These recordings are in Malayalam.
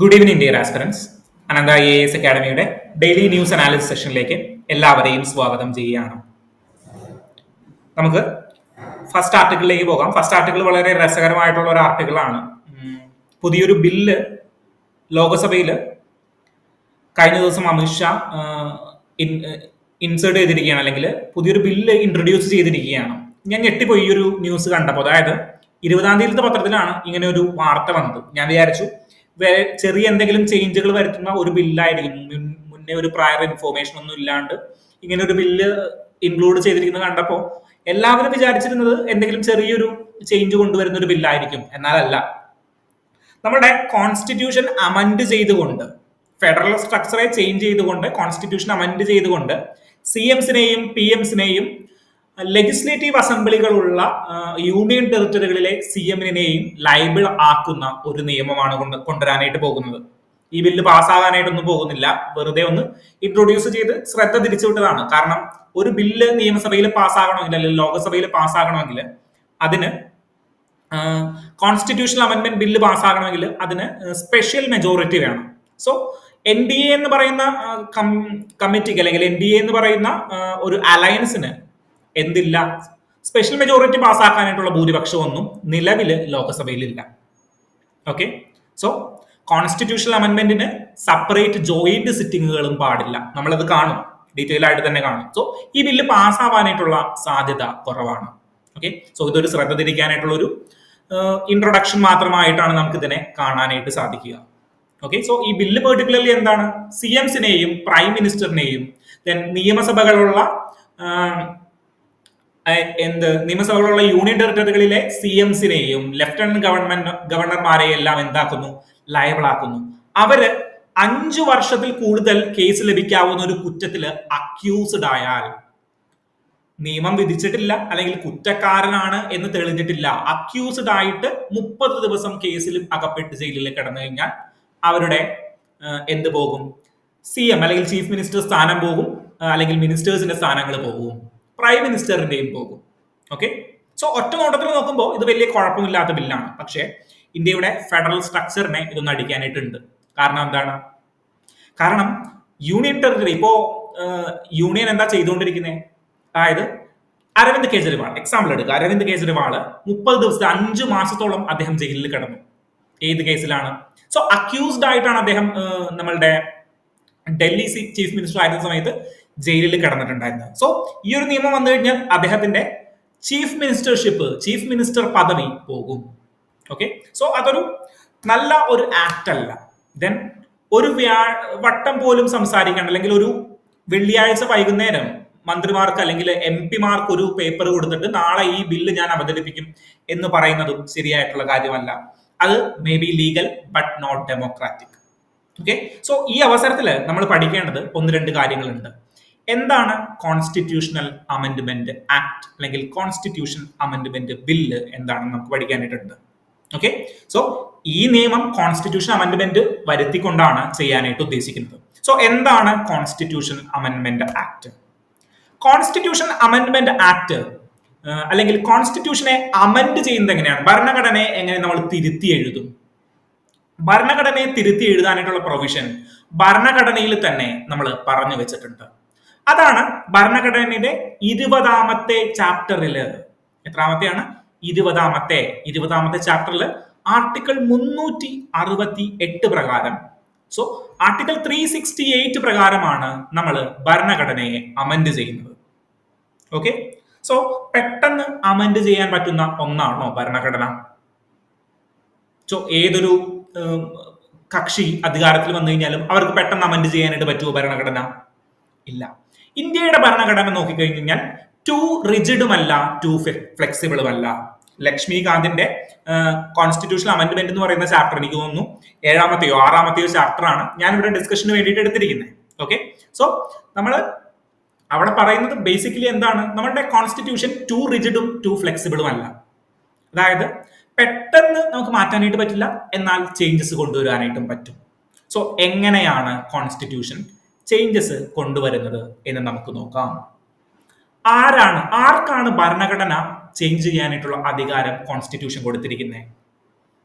Good evening dear aspirants. Anantha IAS അക്കാഡമിയുടെ ഡെയിലി ന്യൂസ് അനാലിസിസ് സെഷനിലേക്ക് എല്ലാവരെയും സ്വാഗതം ചെയ്യുകയാണ്. നമുക്ക് ഫസ്റ്റ് ആർട്ടിക്കിളിലേക്ക് പോകാം. ഫസ്റ്റ് ആർട്ടിക്കിൾ വളരെ രസകരമായിട്ടുള്ള ഒരു ആർട്ടിക്കിളാണ്. പുതിയൊരു ബില്ല് ലോകസഭയിൽ കഴിഞ്ഞ ദിവസം അമിത്ഷാ ഇൻസേർട്ട് ചെയ്തിരിക്കുകയാണ്, അല്ലെങ്കിൽ പുതിയൊരു ബില്ല് ഇൻട്രൊഡ്യൂസ് ചെയ്തിരിക്കുകയാണ്. ഞാൻ ഞെട്ടിപ്പോയി ഈ ഒരു ന്യൂസ് കണ്ടപ്പോൾ. അതായത് 20-ാം തീയതിയിലത്തെ പത്രത്തിലാണ് ഇങ്ങനെ ഒരു വാർത്ത വന്നത്. ഞാൻ വിചാരിച്ചു ചെറിയ എന്തെങ്കിലും ചേഞ്ചുകൾ വരുത്തുന്ന ഒരു ബില്ലായിരിക്കും, മുന്നേ ഒരു പ്രയർ ഇൻഫോർമേഷൻ ഒന്നും ഇല്ലാണ്ട് ഇങ്ങനെ ഒരു ബില്ല് ഇൻക്ലൂഡ് ചെയ്തിരിക്കുന്നത് കണ്ടപ്പോൾ എല്ലാവരും വിചാരിച്ചിരുന്നത് എന്തെങ്കിലും ചെറിയൊരു ചേഞ്ച് കൊണ്ടുവരുന്ന ഒരു ബില്ലായിരിക്കും. എന്നാലല്ല, നമ്മുടെ കോൺസ്റ്റിറ്റ്യൂഷൻ അമെൻഡ് ചെയ്തുകൊണ്ട്, ഫെഡറൽ സ്ട്രക്ചറെ ചേഞ്ച് ചെയ്തുകൊണ്ട്, കോൺസ്റ്റിറ്റ്യൂഷൻ അമെൻഡ് ചെയ്തുകൊണ്ട് CMസിനെയും PMസിനെയും ലെജിസ്ലേറ്റീവ് അസംബ്ലികളുള്ള യൂണിയൻ ടെറിട്ടറികളിലെ CMനെയും ലൈബിൾ ആക്കുന്ന ഒരു നിയമമാണ് കൊണ്ടുവരാനായിട്ട് പോകുന്നത്. ഈ ബില്ല് പാസ്സാകാനായിട്ടൊന്നും പോകുന്നില്ല, വെറുതെ ഒന്ന് ഇൻട്രൊഡ്യൂസ് ചെയ്ത് ശ്രദ്ധ തിരിച്ചുവിട്ടതാണ്. കാരണം ഒരു ബില്ല് നിയമസഭയിൽ പാസ്സാകണമെങ്കിൽ, അല്ലെങ്കിൽ ലോകസഭയിൽ പാസ്സാകണമെങ്കിൽ, അതിന് കോൺസ്റ്റിറ്റ്യൂഷണൽ അമെന്റ്മെന്റ് ബില്ല് പാസ്സാകണമെങ്കിൽ അതിന് സ്പെഷ്യൽ മെജോറിറ്റി വേണം. സോ NDA എന്ന് പറയുന്ന കമ്മിറ്റിക്ക്, അല്ലെങ്കിൽ NDA എന്ന് പറയുന്ന ഒരു അലയൻസിന് എന്തില്ല, സ്പെഷ്യൽ മെജോറിറ്റി പാസ്സാക്കാനായിട്ടുള്ള ഭൂരിപക്ഷമൊന്നും നിലവിൽ ലോകസഭയിലില്ല. ഓക്കെ, സോ കോൺസ്റ്റിറ്റ്യൂഷണൽ അമെന്റ്മെന്റിന് സെപ്പറേറ്റ് ജോയിന്റ് സിറ്റിങ്ങുകളും പാടില്ല. നമ്മളത് കാണും, ഡീറ്റെയിൽ ആയിട്ട് തന്നെ കാണും. സോ ഈ ബില്ല് പാസ്സാവാനായിട്ടുള്ള സാധ്യത കുറവാണ്. ഓക്കെ, സോ ഇതൊരു ശ്രദ്ധ തിരിക്കാനായിട്ടുള്ള ഒരു ഇൻട്രൊഡക്ഷൻ മാത്രമായിട്ടാണ് നമുക്ക് ഇതിനെ കാണാനായിട്ട് സാധിക്കുക. ഓക്കെ, സോ ഈ ബില്ല് പെർട്ടിക്കുലർലി എന്താണ്, CMസിനെയും പ്രൈം മിനിസ്റ്ററിനെയും നിയമസഭകളുള്ള യൂണിയൻ ടെറിട്ടറികളിലെ CMസിനെയും ലെഫ്റ്റനന്റ് ഗവർണർമാരെയും എല്ലാം എന്താക്കുന്നു, ലയബിൾ ആക്കുന്നു. അവര് 5 വർഷത്തിൽ കൂടുതൽ കേസ് ലഭിക്കാവുന്ന ഒരു കുറ്റത്തിൽ അക്യൂസ്ഡ് ആയാൽ, നിയമം വിധിച്ചിട്ടില്ല അല്ലെങ്കിൽ കുറ്റക്കാരനാണ് എന്ന് തെളിഞ്ഞിട്ടില്ല, അക്യൂസ്ഡ് ആയിട്ട് 30 ദിവസം കേസിൽ അകപ്പെട്ട് ജയിലിൽ കിടന്നു കഴിഞ്ഞാൽ അവരുടെ എന്ത് പോകും, CM അല്ലെങ്കിൽ ചീഫ് മിനിസ്റ്റർ സ്ഥാനം പോകും, അല്ലെങ്കിൽ മിനിസ്റ്റേഴ്സിന്റെ സ്ഥാനങ്ങൾ പോകും, പ്രൈം മിനിസ്റ്ററിന്റെയും പോകും. ഓക്കെ, സോ ഒറ്റ നോട്ടത്തിൽ നോക്കുമ്പോൾ ഇത് വലിയ കുഴപ്പമില്ലാത്ത ബില്ലാണ്. പക്ഷേ ഇന്ത്യയുടെ ഫെഡറൽ സ്ട്രക്ചറിനെ ഇതൊന്നും അടിക്കാനായിട്ടുണ്ട്. കാരണം എന്താണ്? കാരണം യൂണിയൻ ടെറിട്ടറി, ഇപ്പോ യൂണിയൻ എന്താ ചെയ്തുകൊണ്ടിരിക്കുന്നത്? അതായത് അരവിന്ദ് കെജ്രിവാൾ എക്സാമ്പിൾ എടുക്കുക. അരവിന്ദ് കെജ്രിവാൾ 30 ദിവസത്തെ 5 മാസത്തോളം അദ്ദേഹം ജയിലിൽ കിടന്നു. ഏത് കേസിലാണ്? സോ അക്യൂസ്ഡ് ആയിട്ടാണ് അദ്ദേഹം നമ്മളുടെ ഡൽഹി ചീഫ് മിനിസ്റ്റർ ആയിരുന്ന സമയത്ത് ജയിലിൽ കിടന്നിട്ടുണ്ടായിരുന്നത്. സോ ഈ ഒരു നിയമം വന്നു കഴിഞ്ഞാൽ അദ്ദേഹത്തിന്റെ ചീഫ് മിനിസ്റ്റർ പദവി പോകും. ഓക്കെ, സോ അതൊരു നല്ല ഒരു ആക്ട് അല്ല. ദെൻ ഒരു വട്ടം പോലും സംസാരിക്കാൻ, അല്ലെങ്കിൽ ഒരു വെള്ളിയാഴ്ച വൈകുന്നേരം മന്ത്രിമാർക്ക് അല്ലെങ്കിൽ MP-മാർക്ക് ഒരു പേപ്പർ കൊടുത്തിട്ട് നാളെ ഈ ബില്ല് ഞാൻ അവതരിപ്പിക്കും എന്ന് പറയുന്നതും ശരിയായിട്ടുള്ള കാര്യമല്ല. അത് may be legal but not democratic. Okay, so ഈ അവസരത്തിൽ നമ്മൾ പഠിക്കേണ്ടത് 1-2 കാര്യങ്ങളുണ്ട്. എന്താണ് കോൺസ്റ്റിറ്റ്യൂഷണൽ അമെന്റ്മെന്റ് ആക്ട്, അല്ലെങ്കിൽ കോൺസ്റ്റിറ്റ്യൂഷൻ അമെന്റ്മെന്റ് ബില്ല് എന്താണെന്ന് നമുക്ക് പഠിക്കാനായിട്ടുണ്ട്. ഓക്കെ, സോ ഈ നിയമം കോൺസ്റ്റിറ്റ്യൂഷൻ അമെന്റ്മെന്റ് വരുത്തിക്കൊണ്ടാണ് ചെയ്യാനായിട്ട് ഉദ്ദേശിക്കുന്നത്. സോ എന്താണ് constitution amendment act? Constitution amendment act അല്ലെങ്കിൽ കോൺസ്റ്റിറ്റ്യൂഷനെ അമെന്റ് ചെയ്യുന്നത് എങ്ങനെയാണ്? ഭരണഘടനയെ എങ്ങനെ നമ്മൾ തിരുത്തി എഴുതും? ഭരണഘടനയെ തിരുത്തി എഴുതാനായിട്ടുള്ള പ്രൊവിഷൻ ഭരണഘടനയിൽ തന്നെ നമ്മൾ പറഞ്ഞു വെച്ചിട്ടുണ്ട്. അതാണ് ഭരണഘടനയുടെ 20-ാമത്തെ ചാപ്റ്ററില്, എത്രാമത്തെയാണ്? 20-ാമത്തെ ചാപ്റ്ററിൽ ആർട്ടിക്കിൾ 368 പ്രകാരം, സോ ആർട്ടിക്കിൾ 368 പ്രകാരമാണ് നമ്മൾ ഭരണഘടനയെ അമെന്റ് ചെയ്യുന്നത്. ഓക്കെ, സോ പെട്ടെന്ന് അമെന്റ് ചെയ്യാൻ പറ്റുന്ന ഒന്നാണോ ഭരണഘടന? സോ ഏതൊരു കക്ഷി അധികാരത്തിൽ വന്നു കഴിഞ്ഞാലും അവർക്ക് പെട്ടെന്ന് അമെന്റ് ചെയ്യാനായിട്ട് പറ്റുമോ ഭരണഘടന? ഇല്ല. ഇന്ത്യയുടെ ഭരണഘടന നോക്കിക്കഴിഞ്ഞാൽ ടു റിജിഡും അല്ല, ടു ഫ്ലെക്സിബിളും അല്ല. ലക്ഷ്മികാന്തിന്റെ കോൺസ്റ്റിറ്റ്യൂഷണൽ അമെന്റ്മെന്റ് എന്ന് പറയുന്ന ചാപ്റ്റർ, എനിക്ക് തോന്നുന്നു 7-ാമത്തെയോ 6-ാമത്തെയോ ചാപ്റ്റർ ആണ് ഞാൻ ഇവിടെ ഡിസ്കഷന് വേണ്ടിയിട്ട് എടുത്തിരിക്കുന്നത്. ഓക്കെ, സോ നമ്മൾ അവിടെ പറയുന്നത് ബേസിക്കലി എന്താണ്, നമ്മുടെ കോൺസ്റ്റിറ്റ്യൂഷൻ ടു റിജിഡും ടു ഫ്ലെക്സിബിളും അല്ല. അതായത് പെട്ടെന്ന് നമുക്ക് മാറ്റാനായിട്ട് പറ്റില്ല, എന്നാൽ ചേഞ്ചസ് കൊണ്ടുവരാനായിട്ടും പറ്റും. സോ എങ്ങനെയാണ് കോൺസ്റ്റിറ്റ്യൂഷൻ ചേഞ്ചസ് കൊണ്ടുവരുന്നത് എന്ന് നമുക്ക് നോക്കാം. ആർക്കാണ് ഭരണഘടന ചേഞ്ച് ചെയ്യാനായിട്ടുള്ള അധികാരം കോൺസ്റ്റിറ്റ്യൂഷൻ കൊടുത്തിരിക്കുന്നത്?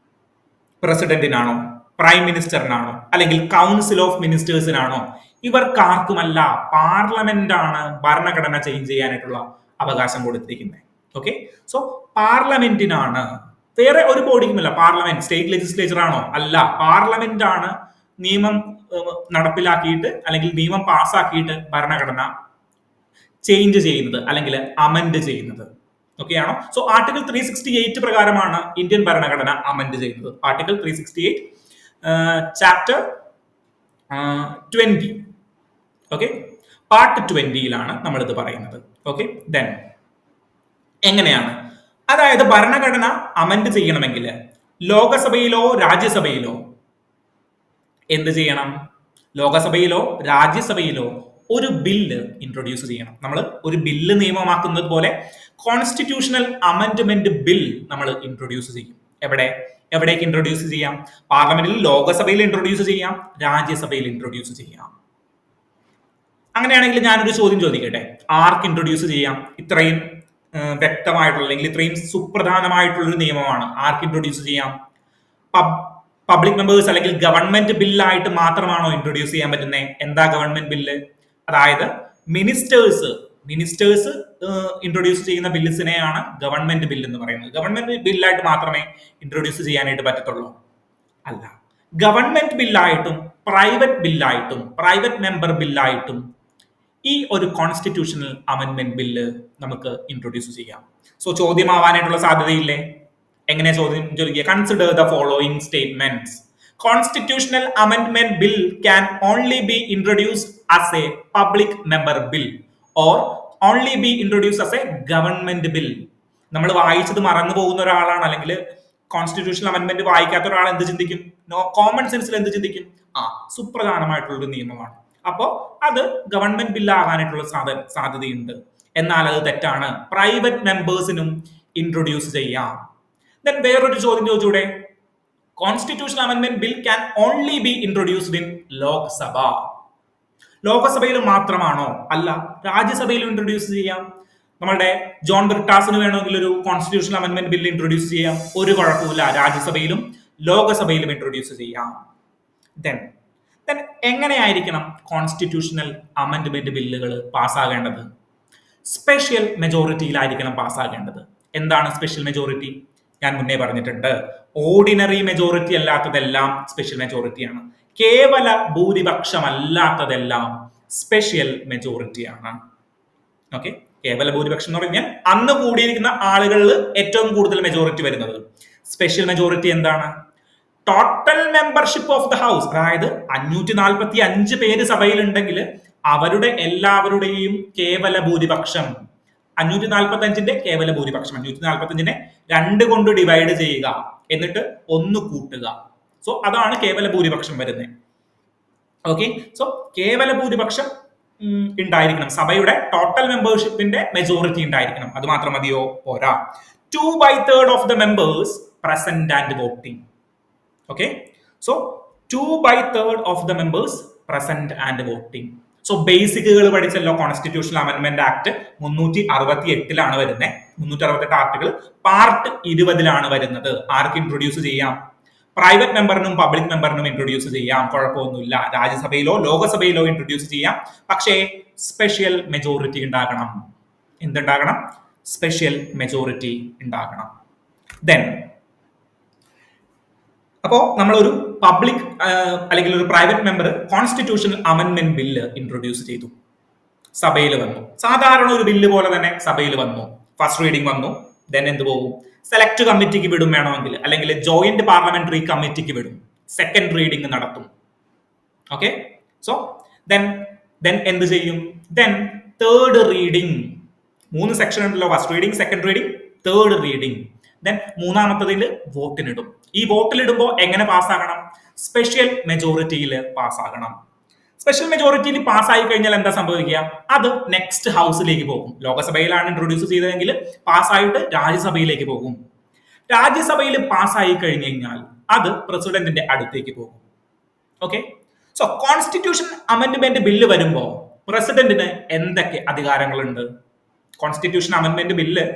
പ്രസിഡന്റിനാണോ? പ്രൈം മിനിസ്റ്ററിനാണോ അല്ലെങ്കിൽ കൗൺസിൽ ഓഫ് മിനിസ്റ്റേഴ്സിനാണോ? ഇവർക്കാർക്കുമല്ല, പാർലമെന്റ് ആണ് ഭരണഘടന ചേഞ്ച് ചെയ്യാനായിട്ടുള്ള അവകാശം കൊടുത്തിരിക്കുന്നത്. ഓക്കെ, സോ പാർലമെന്റിനാണ്, വേറെ ഒരു ബോഡിക്കുമല്ല. പാർലമെന്റ് സ്റ്റേറ്റ് ലെജിസ്ലേച്ചർ ആണോ? അല്ല, പാർലമെന്റ് ആണ് നിയമം നടപ്പിലാക്കിയിട്ട് അല്ലെങ്കിൽ നിയമം പാസ്സാക്കിയിട്ട് ഭരണഘടന ചേഞ്ച് ചെയ്യുന്നത് അല്ലെങ്കിൽ അമെൻഡ് ചെയ്യുന്നത്. ഓക്കെ ആണോ? സോ ആർട്ടിക്കിൾ 368 പ്രകാരമാണ് ഇന്ത്യൻ ഭരണഘടന അമെൻഡ് ചെയ്യുന്നത്. Article 368 chapter 20. ഓക്കെ, പാർട്ട് 20യിലാണ് നമ്മളിത് പറയുന്നത്. ഓക്കെ, ദെൻ എങ്ങനെയാണ്? അതായത് ഭരണഘടന അമെൻഡ് ചെയ്യണമെങ്കിൽ ലോകസഭയിലോ രാജ്യസഭയിലോ എന്ത് ചെയ്യണം? ലോകസഭയിലോ രാജ്യസഭയിലോ ഒരു ബില്ല് ഇൻട്രൊഡ്യൂസ് ചെയ്യണം. നമ്മൾ ഒരു ബില്ല് നിയമമാക്കുന്നത് പോലെ കോൺസ്റ്റിറ്റ്യൂഷണൽ അമെൻഡ്മെന്റ് ബിൽ നമ്മൾ ഇൻട്രൊഡ്യൂസ് ചെയ്യും. എവിടേക്ക് ഇൻട്രൊഡ്യൂസ് ചെയ്യാം? പാർലമെന്റിൽ, ലോകസഭയിൽ ഇൻട്രൊഡ്യൂസ് ചെയ്യാം, രാജ്യസഭയിൽ ഇൻട്രൊഡ്യൂസ് ചെയ്യാം. അങ്ങനെയാണെങ്കിൽ ഞാനൊരു ചോദ്യം ചോദിക്കട്ടെ, ആർക്ക് ഇൻട്രൊഡ്യൂസ് ചെയ്യാം? ഇത്രയും വ്യക്തമായിട്ടുള്ള അല്ലെങ്കിൽ ഇത്രയും സുപ്രധാനമായിട്ടുള്ള ഒരു നിയമമാണ്, ആർക്ക് ഇൻട്രൊഡ്യൂസ് ചെയ്യാം? പബ്ലിക് മെമ്പേഴ്സ് അല്ലെങ്കിൽ ഗവൺമെന്റ് ബില്ലായിട്ട് മാത്രമാണോ ഇൻട്രൊഡ്യൂസ് ചെയ്യാൻ പറ്റുന്നത്? എന്താ ഗവൺമെന്റ് ബില്ല്? അതായത് മിനിസ്റ്റേഴ്സ് ഇൻട്രൊഡ്യൂസ് ചെയ്യുന്ന ബില്ലിനെയാണ് ഗവൺമെന്റ് ബില്ല് എന്ന് പറയുന്നത്. ഗവൺമെന്റ് ബില്ലായിട്ട് മാത്രമേ ഇൻട്രൊഡ്യൂസ് ചെയ്യാനായിട്ട് പറ്റത്തുള്ളൂ? അല്ല, ഗവൺമെന്റ് ബില്ലായിട്ടും പ്രൈവറ്റ് ബില്ലായിട്ടും പ്രൈവറ്റ് മെമ്പർ ബില്ലായിട്ടും ഈ ഒരു കോൺസ്റ്റിറ്റ്യൂഷണൽ അമെൻമെന്റ് ബില്ല് നമുക്ക് ഇൻട്രൊഡ്യൂസ് ചെയ്യാം. സോ ചോദ്യമാവാനായിട്ടുള്ള സാധ്യതയില്ലേ? എങ്ങനെ ചോദ്യം ചോദിക്കുക? Consider the following statements. Constitutional amendment bill can only be introduced as a public member bill or only be introduced as a government bill. നമ്മൾ വായിച്ചത് മറന്നു പോകുന്ന ഒരാളാണ് അല്ലെങ്കിൽ കോൺസ്റ്റിറ്റ്യൂഷണൽ അമെൻമെന്റ് വായിക്കാത്ത ഒരാൾ എന്ത് ചിന്തിക്കും? കോമൺ സെൻസിൽ എന്ത് ചിന്തിക്കും? സുപ്രധാനമായിട്ടുള്ള ഒരു നിയമമാണ്, അപ്പോൾ അത് ഗവൺമെന്റ് ബില്ലാകാനായിട്ടുള്ള സാധ്യതയുണ്ട്. എന്നാൽ അത് തെറ്റാണ്, പ്രൈവറ്റ് മെമ്പേഴ്സിനും ഇൻട്രൊഡ്യൂസ് ചെയ്യാം. ദെൻ വേറൊരു ചോദ്യം ചോദിച്ചൂടെ? കോൺസ്റ്റിറ്റ്യൂഷണൽ അമെൻമെന്റ് bill can only be introduced in Lok Sabha. ലോകസഭയിൽ മാത്രമാണോ? അല്ല, രാജ്യസഭയിലും ഇൻട്രൊഡ്യൂസ് ചെയ്യാം. നമ്മളുടെ ജോൺ ബ്രിട്ടാസിന് വേണമെങ്കിൽ ഒരു കോൺസ്റ്റിറ്റ്യൂഷണൽ അമെൻമെന്റ് ബിൽ ഇൻട്രൊഡ്യൂസ് ചെയ്യാം, ഒരു കുഴപ്പമില്ല. രാജ്യസഭയിലും ലോകസഭയിലും ഇൻട്രൊഡ്യൂസ് ചെയ്യാം. ദെൻ എങ്ങനെയായിരിക്കണം കോൺസ്റ്റിറ്റ്യൂഷണൽ അമെൻമെന്റ് ബില്ലുകൾ പാസ്സാകേണ്ടത്? സ്പെഷ്യൽ മെജോറിറ്റിയിലായിരിക്കണം പാസ്സാകേണ്ടത്. എന്താണ് സ്പെഷ്യൽ മെജോറിറ്റി? ഞാൻ മുന്നേ പറഞ്ഞിട്ടുണ്ട്, ഓർഡിനറി മെജോറിറ്റി അല്ലാത്തതെല്ലാം സ്പെഷ്യൽ മെജോറിറ്റിയാണ്. കേവല ഭൂരിപക്ഷമല്ലാത്തതെല്ലാം സ്പെഷ്യൽ മെജോറിറ്റിയാണ്. ഓക്കെ, കേവല ഭൂരിപക്ഷം എന്ന് പറഞ്ഞാൽ അന്ന് കൂടിയിരിക്കുന്ന ആളുകളിൽ ഏറ്റവും കൂടുതൽ മെജോറിറ്റി വരുന്നത്. സ്പെഷ്യൽ മെജോറിറ്റി എന്താണ്? Total membership of the house, അതായത് 545 പേര് സഭയിലുണ്ടെങ്കിൽ അവരുടെ എല്ലാവരുടെയും കേവല ഭൂരിപക്ഷം 545ന്റെ കേവല ഭൂരിപക്ഷം, 545നെ 2 കൊണ്ട് ഡിവൈഡ് ചെയ്യുക, എന്നിട്ട് 1 കൂട്ടുക. സോ അതാണ് കേവല ഭൂരിപക്ഷം വരുന്നത്. ഓക്കെ, സോ കേവല ഭൂരിപക്ഷം ഉണ്ടായിരിക്കണം, സഭയുടെ ടോട്ടൽ മെമ്പർഷിപ്പിന്റെ മെജോറിറ്റി ഉണ്ടായിരിക്കണം. അത് മാത്രം മതിയോ? പോരാ. 2/3 of the members present and voting. Okay, so 2/3 of the members present and voting. So ബേസിക്കുകൾ പഠിച്ചല്ലോ. കോൺസ്റ്റിറ്റ്യൂഷണൽ അമെൻമെന്റ് ആക്ട് 368 വരുന്നത്. 368 ആർട്ടിക്കിൾ പാർട്ട് 20 വരുന്നത്. ആർക്ക് ഇൻട്രൊഡ്യൂസ് ചെയ്യാം? പ്രൈവറ്റ് മെമ്പറിനും പബ്ലിക് മെമ്പറിനും ഇൻട്രൊഡ്യൂസ് ചെയ്യാം, കുഴപ്പമൊന്നുമില്ല. രാജ്യസഭയിലോ ലോകസഭയിലോ ഇൻട്രൊഡ്യൂസ് ചെയ്യാം, പക്ഷേ സ്പെഷ്യൽ മെജോറിറ്റി ഉണ്ടാകണം. എന്തുണ്ടാകണം? സ്പെഷ്യൽ മെജോറിറ്റി ഉണ്ടാകണം. ദെൻ അപ്പോ നമ്മളൊരു പബ്ലിക് അല്ലെങ്കിൽ ഒരു പ്രൈവറ്റ് മെമ്പർ കോൺസ്റ്റിറ്റ്യൂഷണൽ അമെൻമെന്റ് ബില്ല് ഇൻട്രൊഡ്യൂസ് ചെയ്തു, സഭയിൽ വന്നു. സാധാരണ ഒരു ബില്ല് പോലെ തന്നെ സഭയിൽ വന്നു, ഫസ്റ്റ് റീഡിംഗ് വന്നു. ദെൻ എന്ത് പോകും? സെലക്ട് കമ്മിറ്റിക്ക് വിടും വേണമെങ്കിൽ, അല്ലെങ്കിൽ ജോയിന്റ് പാർലമെന്ററി കമ്മിറ്റിക്ക് വിടും, സെക്കൻഡ് റീഡിംഗ് നടത്തും. ഓക്കെ, സോ ദെൻ എന്ത് ചെയ്യും? ദെൻ തേർഡ് റീഡിംഗ്, 3 സെക്ഷൻ ഉണ്ടല്ലോ, first reading, second reading, third reading. Then മൂന്നാമത്തതിൽ വോട്ടിനിടും. ഈ വോട്ടിലിടുമ്പോൾ എങ്ങനെ പാസ്സാകണം? സ്പെഷ്യൽ മെജോറിറ്റിയിൽ പാസ്സാകണം. സ്പെഷ്യൽ മെജോറിറ്റിയിൽ പാസ്സായി കഴിഞ്ഞാൽ എന്താ സംഭവിക്കുക? അത് നെക്സ്റ്റ് ഹൗസിലേക്ക് പോകും. ലോകസഭയിലാണ് ഇൻട്രൊഡ്യൂസ് ചെയ്തതെങ്കിൽ പാസ്സായിട്ട് രാജ്യസഭയിലേക്ക് പോകും. രാജ്യസഭയിൽ പാസ്സായി കഴിഞ്ഞു കഴിഞ്ഞാൽ അത് പ്രസിഡന്റിന്റെ അടുത്തേക്ക് പോകും. Okay, so constitution amendment bill വരുമ്പോൾ പ്രസിഡന്റിന് എന്തൊക്കെ അധികാരങ്ങളുണ്ട്? കോൺസ്റ്റിറ്റ്യൂഷൻ അമെൻഡ്മെന്റ് ബില്ല്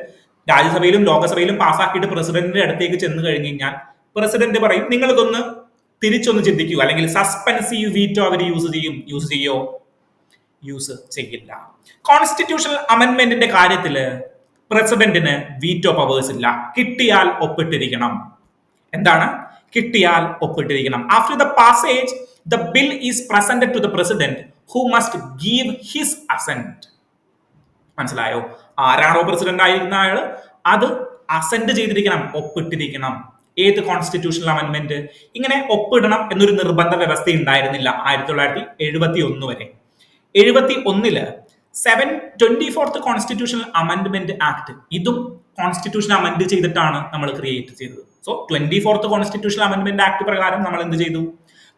രാജ്യസഭയിലും ലോകസഭയിലും പാസ്സാക്കിയിട്ട് പ്രസിഡന്റിന്റെ അടുത്തേക്ക് ചെന്ന് കഴിഞ്ഞു കഴിഞ്ഞാൽ പ്രസിഡന്റ് പറയും, നിങ്ങൾ ഇതൊന്ന് തിരിച്ചൊന്ന് ചിന്തിക്കുക. അല്ലെങ്കിൽ സസ്പെൻസീവ് വീറ്റോ അവർ യൂസ് ചെയ്യില്ല. കോൺസ്റ്റിറ്റ്യൂഷണൽ അമെന്റ്മെന്റിന്റെ കാര്യത്തില് പ്രസിഡന്റിന് വീറ്റോ പവേഴ്സ് ഇല്ല. കിട്ടിയാൽ ഒപ്പിട്ടിരിക്കണം. എന്താണ്? കിട്ടിയാൽ ഒപ്പിട്ടിരിക്കണം. After the passage the bill is presented to the president who must give his assent. മനസ്സിലായോ? ആരാണോ പ്രസിഡന്റ് ആയിരുന്ന ആള് അത് അസെന്റ് ചെയ്തിരിക്കണം, ഒപ്പിട്ടിരിക്കണം. ഏത് കോൺസ്റ്റിറ്റ്യൂഷണൽ അമെന്റ്മെന്റ്? ഇങ്ങനെ ഒപ്പിടണം എന്നൊരു നിർബന്ധ വ്യവസ്ഥ ഉണ്ടായിരുന്നില്ല 1971 വരെ. 71 24th കോൺസ്റ്റിറ്റ്യൂഷണൽ അമെന്റ്മെന്റ് ആക്ട്, ഇതും കോൺസ്റ്റിറ്റ്യൂഷൻ അമെന്റ് ചെയ്തിട്ടാണ് നമ്മൾ ക്രിയേറ്റ് ചെയ്തത്. So 24th constitutional amendment act പ്രകാരം നമ്മൾ എന്ത് ചെയ്തു?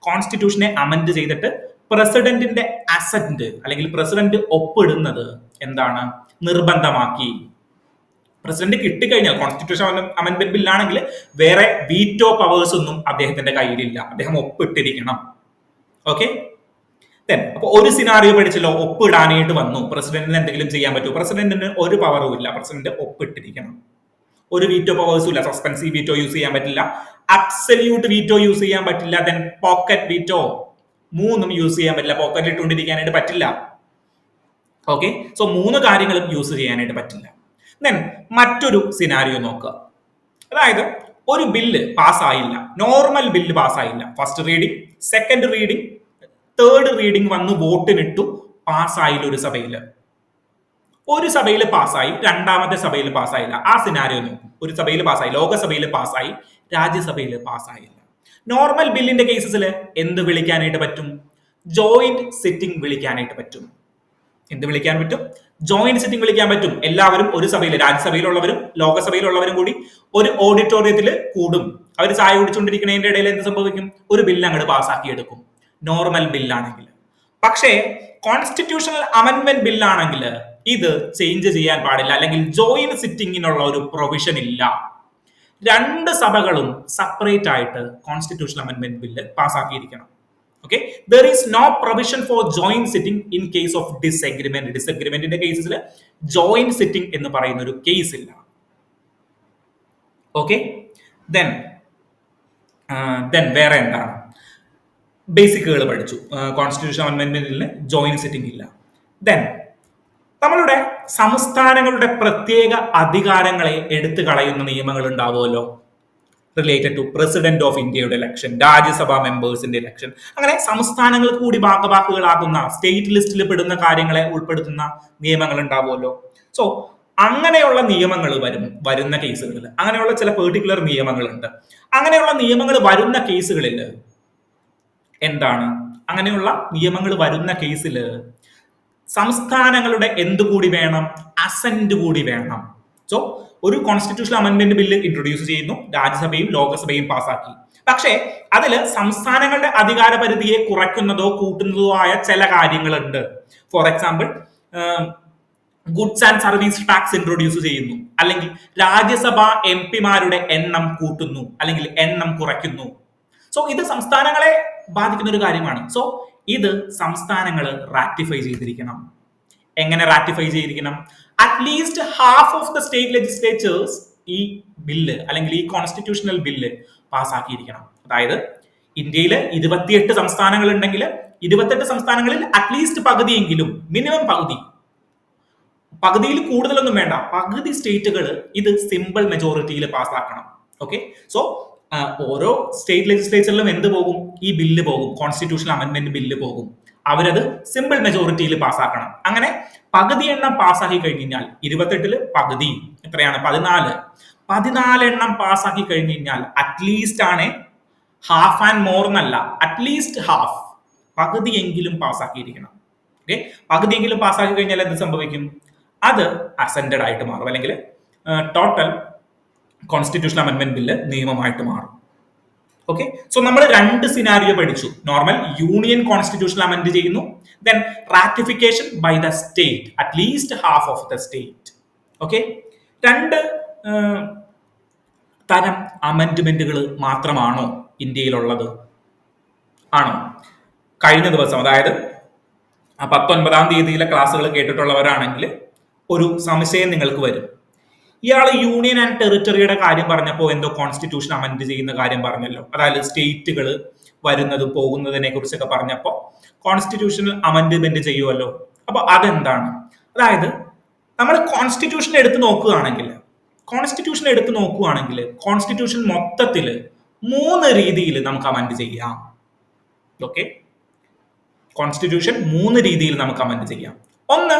കോൺസ്റ്റിറ്റ്യൂഷനെ അമെന്റ് ചെയ്തിട്ട് പ്രസിഡന്റിന്റെ അസെന്റ് അല്ലെങ്കിൽ പ്രസിഡന്റ് ഒപ്പിടുന്നത് എന്താണ്? നിർബന്ധമാക്കി. പ്രസിഡന്റ് കിട്ടിക്കഴിഞ്ഞാൽ കോൺസ്റ്റിറ്റ്യൂഷൻ അമെന്റ്മെന്റ് ബില്ലാണെങ്കിൽ വേറെ വീറ്റോ പവേഴ്സ് ഒന്നും അദ്ദേഹത്തിന്റെ കയ്യിലില്ല. അദ്ദേഹം ഒപ്പിട്ടിരിക്കണം. ഓക്കെ. അപ്പൊ ഒരു സിനാറിയോ പഠിച്ചല്ലോ, ഒപ്പിടാനായിട്ട് വന്നു. പ്രസിഡന്റിന് എന്തെങ്കിലും ചെയ്യാൻ പറ്റുമോ? പ്രസിഡന്റിന് ഒരു പവറും ഇല്ല. പ്രസിഡന്റ് ഒപ്പിട്ടിരിക്കണം. ഒരു വീറ്റോ പവേഴ്സും ഇല്ല. സസ്പെൻസീവ് വീറ്റോ യൂസ് ചെയ്യാൻ പറ്റില്ല, അബ്സല്യൂട്ട് വീറ്റോ യൂസ് ചെയ്യാൻ പറ്റില്ല, ദെൻ പോക്കറ്റ് വീറ്റോ, മൂന്നും യൂസ് ചെയ്യാൻ പറ്റില്ല. പോക്കറ്റിൽ ഇട്ടുകൊണ്ടിരിക്കാനായിട്ട് പറ്റില്ല. ഓക്കെ. സോ 3 കാര്യങ്ങളും യൂസ് ചെയ്യാനായിട്ട് പറ്റില്ല. ദെൻ മറ്റൊരു സിനാരിയോ നോക്കുക. അതായത് ഒരു ബില്ല് പാസ്സായില്ല, നോർമൽ ബില്ല് പാസ്സായില്ല. First reading, second reading, third reading വന്ന് വോട്ടിനിട്ടു, പാസ്സായില്ല. ഒരു സഭയിൽ പാസ്സായി, രണ്ടാമത്തെ സഭയിൽ പാസ്സായില്ല. ആ സിനാരിയോ നോക്കും. ഒരു സഭയിൽ പാസ്സായി, ലോകസഭയിൽ പാസ്സായി, രാജ്യസഭയിൽ പാസ്സായില്ല. നോർമൽ ബില്ലിന്റെ കേസസിൽ എന്ത് വിളിക്കാനായിട്ട് പറ്റും? ജോയിന്റ് സിറ്റിംഗ് വിളിക്കാനായിട്ട് പറ്റും. എന്ത് വിളിക്കാൻ പറ്റും? ജോയിന്റ് സിറ്റിംഗ് വിളിക്കാൻ പറ്റും. എല്ലാവരും ഒരു സഭയിൽ, രാജ്യസഭയിലുള്ളവരും ലോകസഭയിലുള്ളവരും കൂടി ഒരു ഓഡിറ്റോറിയത്തിൽ കൂടും. അവർ ചായ കുടിച്ചുകൊണ്ടിരിക്കുന്നതിന്റെ ഇടയിൽ എന്ത് സംഭവിക്കും? ഒരു ബില്ല് അങ്ങോട്ട് പാസ്സാക്കി എടുക്കും, നോർമൽ ബില്ലാണെങ്കിൽ. പക്ഷേ കോൺസ്റ്റിറ്റ്യൂഷണൽ അമെന്റ്മെന്റ് ബില്ലാണെങ്കിൽ ഇത് ചേഞ്ച് ചെയ്യാൻ പാടില്ല, അല്ലെങ്കിൽ ജോയിന്റ് സിറ്റിംഗിനുള്ള ഒരു പ്രൊവിഷൻ ഇല്ല. 2 സഭകളും സെപ്പറേറ്റ് ആയിട്ട് കോൺസ്റ്റിറ്റ്യൂഷണൽ അമെന്റ്മെന്റ് ബില്ല് പാസ്സാക്കിയിരിക്കണം. Okay, there is no provision for joint sitting in case of disagreement. ഡിസഗ്രിമെന്റിന്റെ കേസിൽ ജോയിന്റ് സിറ്റിംഗ് എന്ന് പറയുന്ന ഒരു കേസ് ഇല്ല. ഓക്കെ. ദെൻ വേറെ എന്താണ്? ബേസിക്കുകൾ പഠിച്ചു. കോൺസ്റ്റിറ്റ്യൂഷൻ അമെന്റ്മെന്റിൽ ജോയിന്റ് സിറ്റിംഗ് ഇല്ല. ദെൻ നമ്മളുടെ സംസ്ഥാനങ്ങളുടെ പ്രത്യേക അധികാരങ്ങളെ എടുത്തു കളയുന്ന നിയമങ്ങൾ ഉണ്ടാവുമല്ലോ, റിലേറ്റഡ് ടു പ്രസിഡന്റ് ഓഫ് ഇന്ത്യയുടെ ഇലക്ഷൻ, രാജ്യസഭാ മെമ്പേഴ്സിന്റെ ഇലക്ഷൻ, അങ്ങനെ സംസ്ഥാനങ്ങൾക്ക് കൂടി ഭാഗവാക്കുകളാകുന്ന, സ്റ്റേറ്റ് ലിസ്റ്റിൽ പെടുന്ന കാര്യങ്ങളെ ഉൾപ്പെടുത്തുന്ന നിയമങ്ങൾ ഉണ്ടാവുമല്ലോ. സോ അങ്ങനെയുള്ള നിയമങ്ങൾ വരുന്ന കേസുകളിൽ, അങ്ങനെയുള്ള ചില പെർട്ടിക്കുലർ നിയമങ്ങളുണ്ട്. അങ്ങനെയുള്ള നിയമങ്ങൾ വരുന്ന കേസുകളിൽ എന്താണ്? അങ്ങനെയുള്ള നിയമങ്ങൾ വരുന്ന കേസിൽ സംസ്ഥാനങ്ങളുടെ എന്തുകൂടി വേണം? അസെന്റ് കൂടി വേണം. സോ ഒരു കോൺസ്റ്റിറ്റ്യൂഷണൽ അമെന്റ്മെന്റ് ബില്ല് ഇൻട്രൊഡ്യൂസ് ചെയ്യുന്നു, രാജ്യസഭയും ലോകസഭയും പാസ്സാക്കി. പക്ഷേ അതിൽ സംസ്ഥാനങ്ങളുടെ അധികാര പരിധിയെ കുറയ്ക്കുന്നതോ കൂട്ടുന്നതോ ആയ ചില കാര്യങ്ങളുണ്ട്. For example, goods and service tax introduce ചെയ്യുന്നു, അല്ലെങ്കിൽ രാജ്യസഭ MP-മാരുടെ എണ്ണം കൂട്ടുന്നു, അല്ലെങ്കിൽ എണ്ണം കുറയ്ക്കുന്നു. സോ ഇത് സംസ്ഥാനങ്ങളെ ബാധിക്കുന്ന ഒരു കാര്യമാണ്. സോ ഇത് സംസ്ഥാനങ്ങൾ റാറ്റിഫൈ ചെയ്തിരിക്കണം. എങ്ങനെ റാറ്റിഫൈ ചെയ്തിരിക്കണം? At least half of the state legislature's ഈ ബില്ല് അല്ലെങ്കിൽ ഈ കോൺസ്റ്റിറ്റ്യൂഷണൽ ബില്ല് പാസ്സാക്കിയിരിക്കണം. അതായത് ഇന്ത്യയിൽ 28 സംസ്ഥാനങ്ങൾ ഉണ്ടെങ്കിൽ 28 സംസ്ഥാനങ്ങളിൽ അറ്റ്ലീസ്റ്റ് പകുതിയെങ്കിലും, മിനിമം പകുതിയിൽ കൂടുതലൊന്നും വേണ്ട, പകുതി സ്റ്റേറ്റുകൾ ഇത് സിമ്പിൾ മെജോറിറ്റിയിൽ പാസ്സാക്കണം. ഓക്കെ. സോ ഓരോ സ്റ്റേറ്റ് ലെജിസ്ലേച്ചറിലും എന്ത് പോകും? ഈ ബില്ല് പോകും, കോൺസ്റ്റിറ്റ്യൂഷണൽ അമെന്റ്മെന്റ് ബില്ല് പോകും. അവരത് സിമ്പിൾ മെജോറിറ്റിയിൽ പാസ്സാക്കണം. അങ്ങനെ പകുതി എണ്ണം പാസ്സാക്കി കഴിഞ്ഞാൽ 28 പകുതി എത്രയാണ്? 14 എണ്ണം പാസ്സാക്കി കഴിഞ്ഞു കഴിഞ്ഞാൽ അറ്റ്ലീസ്റ്റ് ആണ്, ഹാഫ് ആൻഡ് മോർ എന്നല്ല, അറ്റ്ലീസ്റ്റ് ഹാഫ്, പകുതിയെങ്കിലും പാസ്സാക്കിയിരിക്കണം. ഓക്കെ. പകുതിയെങ്കിലും പാസ്സാക്കി കഴിഞ്ഞാൽ എന്ത് സംഭവിക്കും? അത് അസെന്റഡ് ആയിട്ട് മാറും, അല്ലെങ്കിൽ ടോട്ടൽ കോൺസ്റ്റിറ്റ്യൂഷണൽ അമെന്റ്മെന്റ് ബില്ല് നിയമമായിട്ട് മാറും. ഓക്കെ. സോ നമ്മൾ 2 സിനാരിയോ പഠിച്ചു. നോർമൽ യൂണിയൻ കോൺസ്റ്റിറ്റ്യൂഷണൽ അമെന്റ് ചെയ്യുന്നു, then ratification by the state, at least half of the state. Okay. 2 തരം അമെന്റ്മെന്റുകൾ മാത്രമാണോ ഇന്ത്യയിലുള്ളത്? ആണോ? കഴിഞ്ഞ ദിവസം, അതായത് 19-ാം തീയതിയിലെ ക്ലാസ്സുകൾ കേട്ടിട്ടുള്ളവരാണെങ്കിൽ ഒരു സംശയം നിങ്ങൾക്ക് വരും. ഇയാൾ യൂണിയൻ ആൻഡ് ടെറിട്ടറിയുടെ കാര്യം പറഞ്ഞപ്പോൾ എന്തോ കോൺസ്റ്റിറ്റ്യൂഷൻ അമെന്റ് ചെയ്യുന്ന കാര്യം പറഞ്ഞല്ലോ, അതായത് സ്റ്റേറ്റുകൾ വരുന്നത് പോകുന്നതിനെ കുറിച്ചൊക്കെ പറഞ്ഞപ്പോൾ കോൺസ്റ്റിറ്റ്യൂഷണൽ അമെന്റ്മെന്റ് ചെയ്യുമല്ലോ. അപ്പൊ അതെന്താണ്? അതായത് നമ്മൾ കോൺസ്റ്റിറ്റ്യൂഷൻ എടുത്ത് നോക്കുകയാണെങ്കിൽ കോൺസ്റ്റിറ്റ്യൂഷൻ മൊത്തത്തിൽ 3 രീതിയിൽ നമുക്ക് അമെന്റ് ചെയ്യാം. ഓക്കെ, കോൺസ്റ്റിറ്റ്യൂഷൻ 3 രീതിയിൽ നമുക്ക് അമെന്റ് ചെയ്യാം. ഒന്ന്,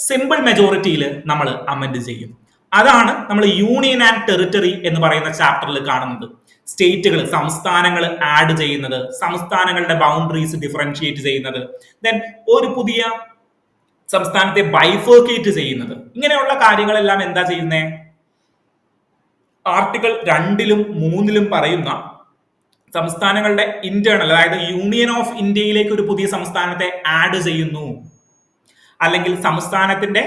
സിമ്പിൾ മെജോറിറ്റിയിൽ നമ്മൾ അമെന്റ് ചെയ്യും. അതാണ് നമ്മൾ യൂണിയൻ ആൻഡ് ടെറിട്ടറി എന്ന് പറയുന്ന ചാപ്റ്ററിൽ കാണുന്നത്. സ്റ്റേറ്റുകൾ, സംസ്ഥാനങ്ങൾ ആഡ് ചെയ്യുന്നത്, സംസ്ഥാനങ്ങളുടെ ബൗണ്ടറീസ് ഡിഫറൻഷിയേറ്റ് ചെയ്യുന്നത്, ദെൻ ഒരു പുതിയ സംസ്ഥാനത്തെ ബൈഫർക്കേറ്റ് ചെയ്യുന്നത്, ഇങ്ങനെയുള്ള കാര്യങ്ങളെല്ലാം എന്താ ചെയ്യുന്നേ? ആർട്ടിക്കിൾ 2-ലും 3-ലും പറയുന്ന സംസ്ഥാനങ്ങളുടെ ഇന്റേണൽ, അതായത് യൂണിയൻ ഓഫ് ഇന്ത്യയിലേക്ക് ഒരു പുതിയ സംസ്ഥാനത്തെ ആഡ് ചെയ്യുന്നു, അല്ലെങ്കിൽ സംസ്ഥാനത്തിന്റെ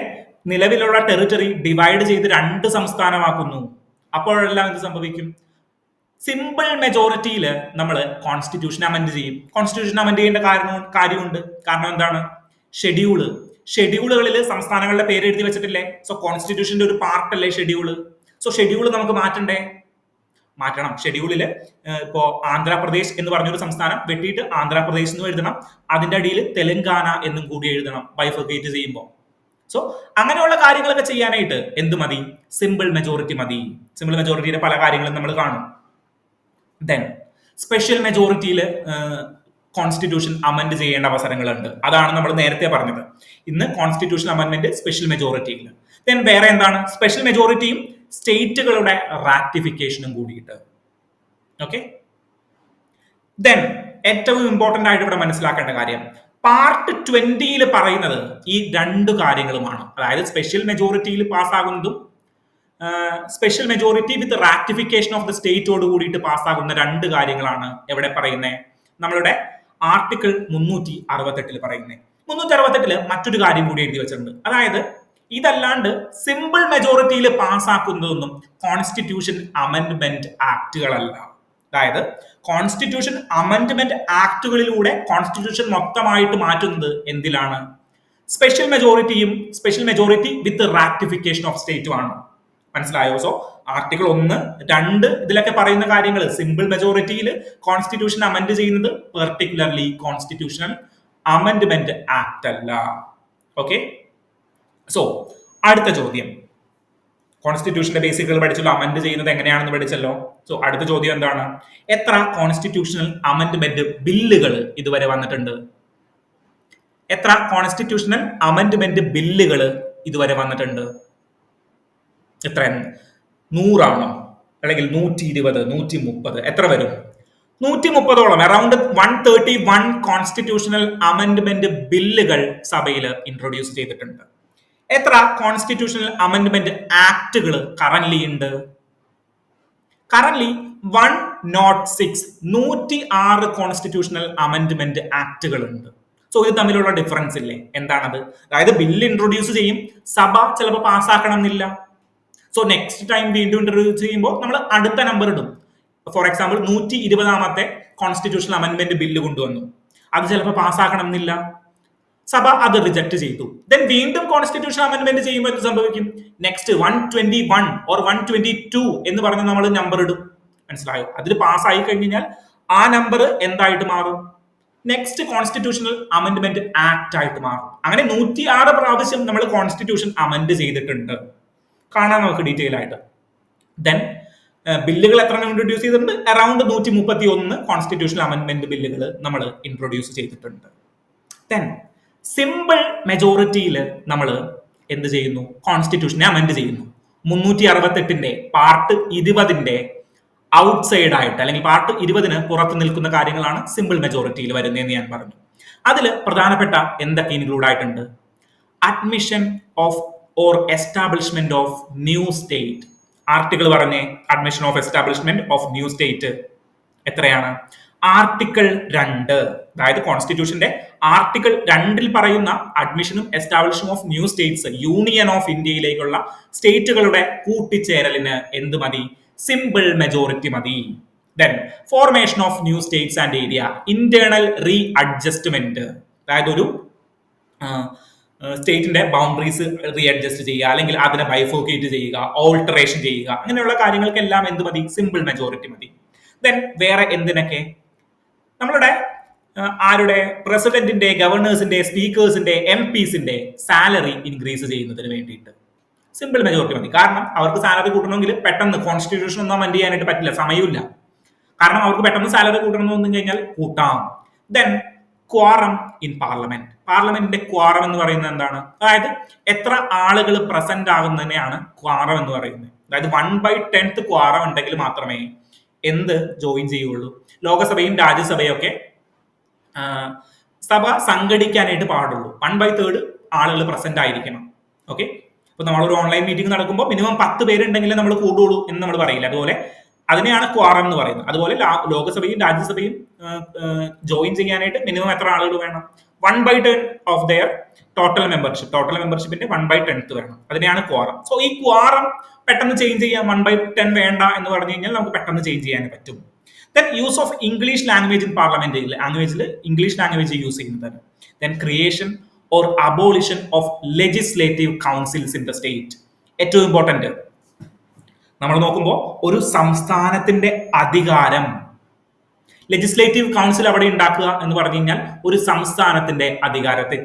നിലവിലുള്ള ടെറിട്ടറി ഡിവൈഡ് ചെയ്ത് 2 സംസ്ഥാനമാക്കുന്നു. അപ്പോഴെല്ലാം എന്ത് സംഭവിക്കും? സിമ്പിൾ മെജോറിറ്റിയിൽ നമ്മൾ കോൺസ്റ്റിറ്റ്യൂഷൻ അമെന്റ് ചെയ്യും. കോൺസ്റ്റിറ്റ്യൂഷൻ അമെന്റ് ചെയ്യേണ്ട കാര്യമുണ്ട്. കാരണം എന്താണ്? ഷെഡ്യൂളുകളിൽ സംസ്ഥാനങ്ങളുടെ പേര് എഴുതി വെച്ചിട്ടില്ലേ? സോ കോൺസ്റ്റിറ്റ്യൂഷന്റെ ഒരു പാർട്ട് അല്ലേ ഷെഡ്യൂള്. സോ ഷെഡ്യൂൾ നമുക്ക് മാറ്റണം. ഷെഡ്യൂളിൽ ഇപ്പോ ആന്ധ്രാപ്രദേശ് എന്ന് പറഞ്ഞൊരു സംസ്ഥാനം വെട്ടിയിട്ട് ആന്ധ്രാപ്രദേശ് എന്ന് എഴുതണം. അതിന്റെ അടിയിൽ തെലങ്കാന എന്നും കൂടി എഴുതണം ബൈഫർക്കേറ്റ് ചെയ്യുമ്പോൾ. സോ അങ്ങനെയുള്ള കാര്യങ്ങളൊക്കെ ചെയ്യാനായിട്ട് എന്ത് മതി? സിമ്പിൾ മെജോറിറ്റി മതി. സിമ്പിൾ മെജോറിറ്റിയുടെ പല കാര്യങ്ങളും നമ്മൾ കാണും. ദെൻ സ്പെഷ്യൽ മെജോറിറ്റിയിൽ കോൺസ്റ്റിറ്റ്യൂഷൻ അമെന്റ് ചെയ്യേണ്ട അവസരങ്ങളുണ്ട്. അതാണ് നമ്മൾ നേരത്തെ പറഞ്ഞത്. ഇന്ന് കോൺസ്റ്റിറ്റ്യൂഷൻ അമെന്റ്മെന്റ് സ്പെഷ്യൽ മെജോറിറ്റിയിൽ. ദെൻ വേറെ എന്താണ്? സ്പെഷ്യൽ മെജോറിറ്റിയും സ്റ്റേറ്റുകളുടെ റാറ്റിഫിക്കേഷനും കൂടിയിട്ട്. ഓക്കെ, ദെൻ ഏറ്റവും ഇമ്പോർട്ടന്റ് ആയിട്ട് ഇവിടെ മനസ്സിലാക്കേണ്ട കാര്യം, പാർട്ട് 20-ൽ പറയുന്നത് ഈ 2 കാര്യങ്ങളുമാണ്. അതായത് സ്പെഷ്യൽ മെജോറിറ്റിയിൽ പാസ്സാകുന്നതും special majority with ratification of the സ്റ്റേറ്റോട് കൂടിയിട്ട് പാസ്സാകുന്ന 2 കാര്യങ്ങളാണ് എവിടെ പറയുന്നത്? നമ്മളുടെ ആർട്ടിക്കിൾ 368 പറയുന്നത്. 368 മറ്റൊരു കാര്യം കൂടി എഴുതി വെച്ചിട്ടുണ്ട്. അതായത് ഇതല്ലാണ്ട് സിമ്പിൾ മെജോറിറ്റിയിൽ പാസ്സാക്കുന്നതൊന്നും കോൺസ്റ്റിറ്റ്യൂഷൻ അമെന്റ്മെന്റ് ആക്ടുകളല്ല. അതായത് കോൺസ്റ്റിറ്റ്യൂഷൻ അമെന്റ്മെന്റ് ആക്ടുകളിലൂടെ കോൺസ്റ്റിറ്റ്യൂഷൻ മൊത്തമായിട്ട് മാറ്റുന്നത് എന്തിലാണ്? Special majority with ratification of സ്റ്റേറ്റും ആണ്. മനസ്സിലായോ? സോ ആർട്ടിക്കിൾ 1, 2 ഇതിലൊക്കെ പറയുന്ന കാര്യങ്ങൾ സിമ്പിൾ മെജോറിറ്റിയിൽ കോൺസ്റ്റിറ്റ്യൂഷൻ അമെന്റ് ചെയ്യുന്നത് പെർട്ടിക്കുലർലി കോൺസ്റ്റിറ്റ്യൂഷണൽ അമെന്റ്മെന്റ് ആക്ട് അല്ല. ഓക്കെ, സോ അടുത്ത ചോദ്യം, കോൺസ്റ്റിറ്റ്യൂഷന്റെ ബേസിക്കുകൾ പഠിച്ചല്ലോ, അമെന്റ് ചെയ്യുന്നത് എങ്ങനെയാണെന്ന് പഠിച്ചല്ലോ. സോ അടുത്ത ചോദ്യം എന്താണ്? എത്ര കോൺസ്റ്റിറ്റ്യൂഷണൽ അമെന്റ്മെന്റ് ബില്ലുകൾ ഇതുവരെ വന്നിട്ടുണ്ട്? എത്ര കോൺസ്റ്റിറ്റ്യൂഷണൽ അമെന്റ്മെന്റ് ബില്ലുകൾ ഇതുവരെ വന്നിട്ടുണ്ട്? എത്ര? 100 ആണോ? അല്ലെങ്കിൽ 120, 130? എത്ര വരും? 130ഓളം, അറൌണ്ട് 131 കോൺസ്റ്റിറ്റ്യൂഷണൽ അമെന്റ്മെന്റ് ബില്ലുകൾ സഭയിൽ ഇൻട്രൊഡ്യൂസ് ചെയ്തിട്ടുണ്ട്. എത്ര കോൺസ്റ്റിറ്റ്യൂഷണൽ അമെന്റ്മെന്റ് ആക്ടുകൾ കറന്റ്ലി ഉണ്ട്? കറന്റ്ലി 106, 106 കോൺസ്റ്റിറ്റ്യൂഷണൽ അമെന്റ്മെന്റ് ആക്ടുകൾ ഉണ്ട്. സോ ഇത് തമ്മിലുള്ള ഡിഫറൻസ് ഇല്ലേ? എന്താണത്? അതായത് ബില്ല് ഇൻട്രൊഡ്യൂസ് ചെയ്യും, സഭ ചിലപ്പോൾ പാസ്സാക്കണം എന്നില്ല. സോ നെക്സ്റ്റ് ടൈം വീണ്ടും ഇൻട്രൊഡ്യൂസ് ചെയ്യുമ്പോൾ നമ്മൾ അടുത്ത നമ്പർ ഇടും. ഫോർ എക്സാമ്പിൾ 120ാമത്തെ കോൺസ്റ്റിറ്റ്യൂഷണൽ അമെന്റ്മെന്റ് ബില്ല് കൊണ്ടുവന്നു, അത് ചിലപ്പോൾ പാസ്സാക്കണം എന്നില്ല, സഭ അത് റിജക്ട് ചെയ്തു. ദെൻ വീണ്ടും കോൺസ്റ്റിറ്റ്യൂഷൻ അമെന്റ്മെന്റ് ചെയ്യുമ്പോൾ എന്ത് സംഭവിക്കും? നെക്സ്റ്റ് 121 ഓർ 122 എന്ന് പറഞ്ഞ് നമ്മൾ നമ്പർ ഇടും. മനസ്സിലായോ? അതിൽ പാസ്സായി കഴിഞ്ഞാൽ ആ നമ്പർ എന്തായിട്ട് മാറും? നെക്സ്റ്റ് കോൺസ്റ്റിറ്റ്യൂഷണൽ അമെന്റ്മെന്റ് ആക്ട് ആയിട്ട് മാറും. അങ്ങനെ 106 പ്രാവശ്യം നമ്മൾ കോൺസ്റ്റിറ്റ്യൂഷൻ അമെന്റ് ചെയ്തിട്ടുണ്ട്. കാണാൻ നമുക്ക് ഡീറ്റെയിൽ ആയിട്ട്. ദെൻ ബില്ലുകൾ എത്ര ഇൻട്രൊഡ്യൂസ് ചെയ്തിട്ടുണ്ട്? അറൌണ്ട് 131 കോൺസ്റ്റിറ്റ്യൂഷണൽ അമെന്റ്മെന്റ് ബില്ലുകൾ നമ്മൾ ഇൻട്രൊഡ്യൂസ് ചെയ്തിട്ടുണ്ട്. ദെൻ സിമ്പിൾ മെജോറിറ്റിയിൽ നമ്മൾ എന്ത് ചെയ്യുന്നു? കോൺസ്റ്റിറ്റ്യൂഷനെ അമെന്റ് ചെയ്യുന്നു. 368ന്റെ പാർട്ട് 20ന്റെ ഔട്ട്സൈഡ് ആയിട്ട്, അല്ലെങ്കിൽ പാർട്ട് 20ന് പുറത്ത് നിൽക്കുന്ന കാര്യങ്ങളാണ് സിമ്പിൾ മെജോറിറ്റിയിൽ വരുന്നതെന്ന് ഞാൻ പറഞ്ഞു. അതിൽ പ്രധാനപ്പെട്ട എന്തൊക്കെ ഇൻക്ലൂഡ് ആയിട്ടുണ്ട്? Admission of or establishment of new state. Article പറഞ്ഞേ, admission of establishment of new state എത്രയാണ്? ആർട്ടിക്കിൾ 2, അതായത് കോൺസ്റ്റിറ്റ്യൂഷന്റെ ആർട്ടിക്കിൾ 2-ൽ പറയുന്ന അഡ്മിഷനും establishment of new states, union of ഇന്ത്യയിലേക്കുള്ള സ്റ്റേറ്റുകളുടെ കൂട്ടിച്ചേരലിന് എന്ത് മതി? സിമ്പിൾ മെജോറിറ്റി മതി. Then formation of new states and area, internal readjustment, അതായത് ഒരു സ്റ്റേറ്റിന്റെ ബൗണ്ടറീസ് റീ അഡ്ജസ്റ്റ് ചെയ്യുക, അല്ലെങ്കിൽ അതിനെ ബൈഫോക്കേറ്റ് ചെയ്യുക, ഓൾട്ടറേഷൻ ചെയ്യുക, അങ്ങനെയുള്ള കാര്യങ്ങൾക്കെല്ലാം എന്ത് മതി? സിമ്പിൾ മെജോറിറ്റി മതി. ദെൻ വേറെ എന്തിനൊക്കെ? നമ്മളുടെ ആരുടെ പ്രസിഡന്റിന്റെ, ഗവർണേഴ്സിന്റെ, സ്പീക്കേഴ്സിന്റെ, MPസിന്റെ സാലറി ഇൻക്രീസ് ചെയ്യുന്നതിന് വേണ്ടിയിട്ട് സിമ്പിൾ മെജോറിറ്റി മതി. കാരണം അവർക്ക് സാലറി കൂട്ടണമെങ്കിൽ പെട്ടെന്ന് കോൺസ്റ്റിറ്റ്യൂഷൻ ഒന്നും അമെൻഡ് ചെയ്യാനായിട്ട് പറ്റില്ല, സമയമില്ല. കാരണം അവർക്ക് പെട്ടെന്ന് സാലറി കൂട്ടണം എന്ന് പറഞ്ഞു കഴിഞ്ഞാൽ കൂട്ടാം. Then quorum in parliament. പാർലമെന്റിന്റെ ക്വാറം എന്ന് പറയുന്നത് എന്താണ്? അതായത് എത്ര ആളുകൾ പ്രസന്റ് ആകുന്നതിനെയാണ് ക്വാറം എന്ന് പറയുന്നത്. അതായത് 1/10 ക്വാറം ഉണ്ടെങ്കിൽ മാത്രമേ എന്ത് ജോയിൻ ചെയ്യുള്ളൂ. ലോകസഭയും രാജ്യസഭയും ഒക്കെ സഭ സംഘടിക്കാനായിട്ട് പാടുള്ളൂ. 1/3 ആളുകൾ പ്രസന്റ് ആയിരിക്കണം. ഓക്കെ, ഇപ്പൊ നമ്മളൊരു ഓൺലൈൻ മീറ്റിംഗ് നടക്കുമ്പോൾ മിനിമം 10 പേരുണ്ടെങ്കിൽ നമ്മൾ കൂടുള്ളൂ എന്ന് നമ്മൾ പറയില്ല. അതുപോലെ അതിനെയാണ് ക്വാറം എന്ന് പറയുന്നത്. അതുപോലെ ലോകസഭയും രാജ്യസഭയും ജോയിൻ ചെയ്യാനായിട്ട് മിനിമം എത്ര ആളുകൾ വേണം? 1/10 of their total membership. Total മെമ്പർഷിപ്പിന്റെ 1/10 വേണം. അതിനെയാണ് ക്വാറം. സോ ഈ ക്വാറം പെട്ടെന്ന് ചേഞ്ച് ചെയ്യാം. 1/10 വേണ്ട എന്ന് പറഞ്ഞു കഴിഞ്ഞാൽ നമുക്ക് പെട്ടെന്ന് ചേഞ്ച് ചെയ്യാൻ പറ്റും. Then use of English language in parliament. ലാംഗ്വേജിൽ ഇംഗ്ലീഷ് ലാംഗ്വേജ് യൂസ് ചെയ്യുന്നത്. Then creation or abolition of legislative councils in the state. ഏറ്റവും ഇമ്പോർട്ടന്റ്, നമ്മൾ നോക്കുമ്പോൾ ഒരു സംസ്ഥാനത്തിന്റെ അധികാരം, ലെജിസ്ലേറ്റീവ് കൗൺസിൽ അവിടെ ഉണ്ടാക്കുക എന്ന് പറഞ്ഞു കഴിഞ്ഞാൽ ഒരു സംസ്ഥാനത്തിന്റെ അധികാരത്തെ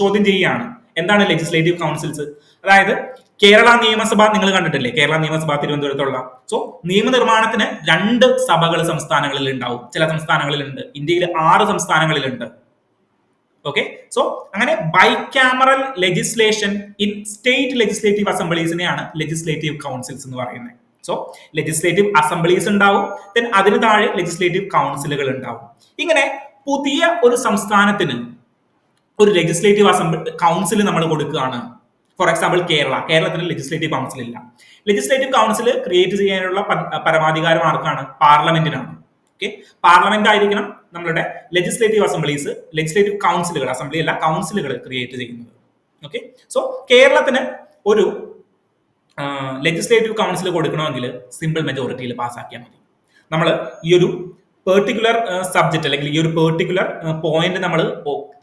ചോദ്യം ചെയ്യുകയാണ്. എന്താണ് ലെജിസ്ലേറ്റീവ് കൗൺസിൽസ്? അതായത് കേരള നിയമസഭ നിങ്ങൾ കണ്ടിട്ടില്ലേ? കേരള നിയമസഭ തിരുവനന്തപുരത്തുള്ള. സോ നിയമനിർമ്മാണത്തിന് 2 സഭകൾ സംസ്ഥാനങ്ങളിൽ ഉണ്ടാവും. ചില സംസ്ഥാനങ്ങളിലുണ്ട്. ഇന്ത്യയിൽ 6 സംസ്ഥാനങ്ങളിലുണ്ട്. ഓക്കെ, സോ അങ്ങനെ bicameral legislation in state legislative അസംബ്ലീസിനെയാണ് ലെജിസ്ലേറ്റീവ് കൗൺസിൽസ് എന്ന് പറയുന്നത്. സോ ലെജിസ്ലേറ്റീവ് അസംബ്ലീസ് ഉണ്ടാവും, ദെൻ അതിന് താഴെ ലെജിസ്ലേറ്റീവ് കൗൺസിലുകൾ ഉണ്ടാവും. ഇങ്ങനെ പുതിയ ഒരു സംസ്ഥാനത്തിന് ഒരു ലെജിസ്ലേറ്റീവ് കൗൺസിൽ നമ്മൾ കൊടുക്കുകയാണ്. ഫോർ എക്സാമ്പിൾ കേരളത്തിന് ലെജിസ്ലേറ്റീവ് കൗൺസിൽ ഇല്ല. ലെജിസ്ലേറ്റീവ് കൗൺസിൽ ക്രിയേറ്റ് ചെയ്യാനുള്ള പരമാധികാരം ആർക്കാണ്? പാർലമെന്റിനാണ്. ഓക്കെ, പാർലമെന്റ് ആയിരിക്കണം നമ്മളുടെ ലെജിസ്ലേറ്റീവ് അസംബ്ലീസ്, ലെജിസ്ലേറ്റീവ് കൗൺസിലുകൾ, അസംബ്ലി അല്ല കൗൺസിലുകൾ ക്രിയേറ്റ് ചെയ്യുന്നത്. ഓക്കെ, സോ കേരളത്തിന് ഒരു ലെജിസ്ലേറ്റീവ് കൗൺസിൽ കൊടുക്കണമെങ്കിൽ സിമ്പിൾ മെജോറിറ്റിയിൽ പാസ്സാക്കിയാൽ മതി. നമ്മൾ ഈ ഒരു പെർട്ടിക്കുലർ സബ്ജക്ട് അല്ലെങ്കിൽ ഈ ഒരു പെർട്ടിക്കുലർ പോയിന്റ് നമ്മൾ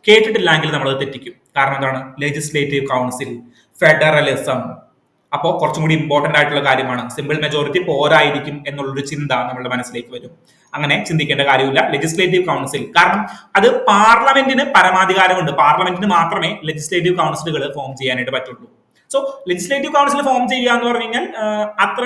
കേട്ടിട്ടില്ലെങ്കിൽ നമ്മൾ തെറ്റിക്കും. കാരണം എന്താണ്? Legislative council, federalism. അപ്പോൾ കുറച്ചും കൂടി ഇമ്പോർട്ടന്റ് ആയിട്ടുള്ള കാര്യമാണ്. സിമ്പിൾ മെജോറിറ്റി പോരായിരിക്കും എന്നുള്ളൊരു ചിന്ത നമ്മുടെ മനസ്സിലേക്ക് വരും. അങ്ങനെ ചിന്തിക്കേണ്ട കാര്യമില്ല. ലെജിസ്ലേറ്റീവ് കൗൺസിൽ, കാരണം അത് പാർലമെന്റിന് പരമാധികാരമുണ്ട്. പാർലമെന്റിന് മാത്രമേ ലെജിസ്ലേറ്റീവ് കൗൺസിലുകൾ ഫോം ചെയ്യാനായിട്ട് പറ്റുള്ളൂ. സോ ലെജിസ്ലേറ്റീവ് കൗൺസിൽ ഫോം ചെയ്യുക എന്ന് പറഞ്ഞു കഴിഞ്ഞാൽ അത്ര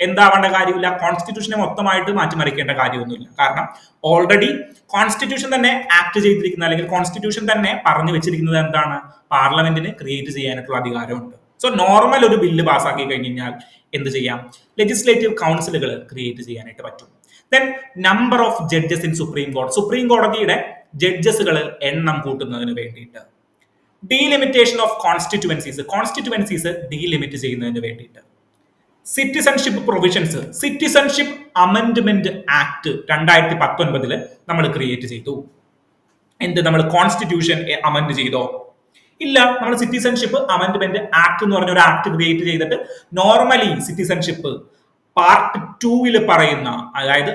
എന്താവേണ്ട കാര്യമില്ല. കോൺസ്റ്റിറ്റ്യൂഷനെ മൊത്തമായിട്ട് മാറ്റിമറിക്കേണ്ട കാര്യമൊന്നുമില്ല. കാരണം ഓൾറെഡി കോൺസ്റ്റിറ്റ്യൂഷൻ തന്നെ ആക്ട് ചെയ്തിരിക്കുന്ന, അല്ലെങ്കിൽ കോൺസ്റ്റിറ്റ്യൂഷൻ തന്നെ പറഞ്ഞു വെച്ചിരിക്കുന്നത് എന്താണ്? പാർലമെന്റിന് ക്രിയേറ്റ് ചെയ്യാനായിട്ടുള്ള അധികാരമുണ്ട്. സോ നോർമൽ ഒരു ബില്ല് പാസ്സാക്കി കഴിഞ്ഞ് കഴിഞ്ഞാൽ എന്ത് ചെയ്യാം? ലെജിസ്ലേറ്റീവ് കൗൺസിലുകൾ ക്രിയേറ്റ് ചെയ്യാനായിട്ട് പറ്റും. Then number of judges in supreme കോടതി. സുപ്രീം കോടതിയുടെ ജഡ്ജസുകൾ എണ്ണം കൂട്ടുന്നതിന് വേണ്ടിയിട്ട്. ഡീലിമിറ്റേഷൻ ഓഫ് കോൺസ്റ്റിറ്റ്യുവൻസീസ് ഡീലിമിറ്റ് ചെയ്യുന്നതിന് വേണ്ടിയിട്ട്. Citizenship provisions. Citizenship amendment act 2019 നമ്മൾ ക്രിയേറ്റ് ചെയ്തു. നമ്മൾ കോൺസ്റ്റിറ്റ്യൂഷൻ അമെന്റ് ചെയ്തോ? ഇല്ല. നമ്മൾ സിറ്റിസൺഷിപ്പ് അമെന്റ്മെന്റ് ആക്ട് എന്ന് പറഞ്ഞ ഒരു ആക്ട് ക്രിയേറ്റ് ചെയ്തിട്ട് നോർമലി സിറ്റിസൺഷിപ്പ് പാർട്ട് 2 പറയുന്ന, അതായത്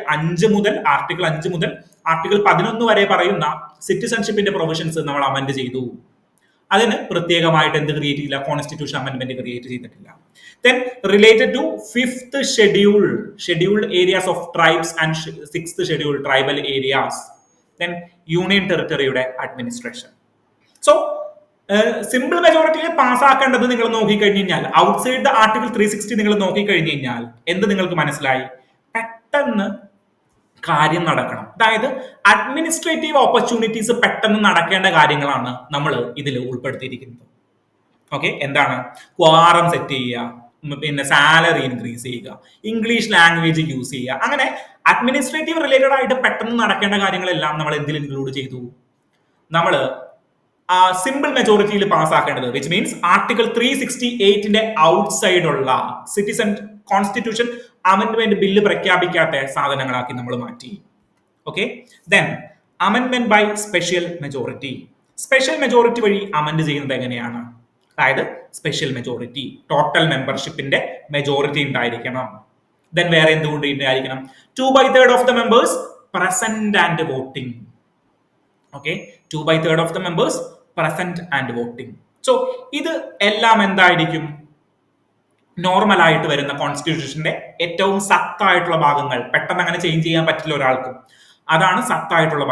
ആർട്ടിക്കിൾ 5 മുതൽ ആർട്ടിക്കിൾ 11 വരെ പറയുന്ന സിറ്റിസൺഷിപ്പിന്റെ പ്രൊവിഷൻസ് നമ്മൾ അമെന്റ് ചെയ്തു. അതിന് പ്രത്യേകമായിട്ട് എന്ത് ക്രിയേറ്റ് ചെയ്യില്ല? കോൺസ്റ്റിറ്റ്യൂഷൻ അമെന്റ്മെന്റ് ക്രിയേറ്റ് ചെയ്തിട്ടില്ല. Then related to 5th scheduled areas of tribes and 6th schedule tribal areas. Then union ടെറിട്ടറിയുടെ അഡ്മിനിസ്ട്രേഷൻ. സോ സിമ്പിൾ മെജോറിറ്റിയിൽ പാസ്സാക്കേണ്ടത് നിങ്ങൾ നോക്കിക്കഴിഞ്ഞ് കഴിഞ്ഞാൽ ഔട്ട്സൈഡ് ദ ആർട്ടിക്കിൾ 360 നിങ്ങൾ നോക്കിക്കഴിഞ്ഞ് കഴിഞ്ഞാൽ എന്ത് നിങ്ങൾക്ക് മനസ്സിലായി? പെട്ടെന്ന് കാര്യം നടക്കണം. അതായത് അഡ്മിനിസ്ട്രേറ്റീവ് ഓപ്പർച്യൂണിറ്റീസ് പെട്ടെന്ന് നടക്കേണ്ട കാര്യങ്ങളാണ് നമ്മൾ ഇതിൽ ഉൾപ്പെടുത്തിയിരിക്കുന്നത്. ഓക്കെ, എന്താണ്? ക്വാറം സെറ്റ് ചെയ്യുക, പിന്നെ സാലറി ഇൻക്രീസ് ചെയ്യുക, ഇംഗ്ലീഷ് ലാംഗ്വേജ് യൂസ് ചെയ്യുക. അങ്ങനെ അഡ്മിനിസ്ട്രേറ്റീവ് റിലേറ്റഡ് ആയിട്ട് പെട്ടെന്ന് നടക്കേണ്ട കാര്യങ്ങളെല്ലാം നമ്മൾ എന്തിൽ ഇൻക്ലൂഡ് ചെയ്തു? നമ്മൾ സിമ്പിൾ മെജോറിറ്റിയിൽ പാസ്സാക്കേണ്ടത്, വിച്ച് മീൻസ് ആർട്ടിക്കിൾ 368 ഔട്ട്സൈഡ് ഉള്ള സിറ്റിസൺ കോൺസ്റ്റിറ്റ്യൂഷൻ അമെന്റ്മെന്റ് ബില്ല് പ്രഖ്യാപിക്കാത്ത സാധനങ്ങളാക്കി നമ്മൾ മാറ്റി. Okay, then amendment by special majority. Special majority വഴി അമെന്റ് ചെയ്യുന്നത് എങ്ങനെയാണ്? അതായത് സ്പെഷ്യൽ മെജോറിറ്റി ടോട്ടൽ മെമ്പർഷിപ്പിന്റെ മെജോറിറ്റി ഉണ്ടായിരിക്കണം. ദെൻ വേറെ എന്തുകൊണ്ട് ഉണ്ടായിരിക്കണം? 2/3 of the members present and voting. Okay, 2/3 of the members present and voting. So ഇത് എല്ലാം എന്തായിരിക്കും? നോർമൽ ആയിട്ട് വരുന്ന കോൺസ്റ്റിറ്റ്യൂഷന്റെ ഏറ്റവും സത്തായിട്ടുള്ള ഭാഗങ്ങൾ. പെട്ടെന്ന് അങ്ങനെ ചേഞ്ച് ചെയ്യാൻ പറ്റില്ല ഒരാൾക്കും. അതാണ് സത്തായിട്ടുള്ള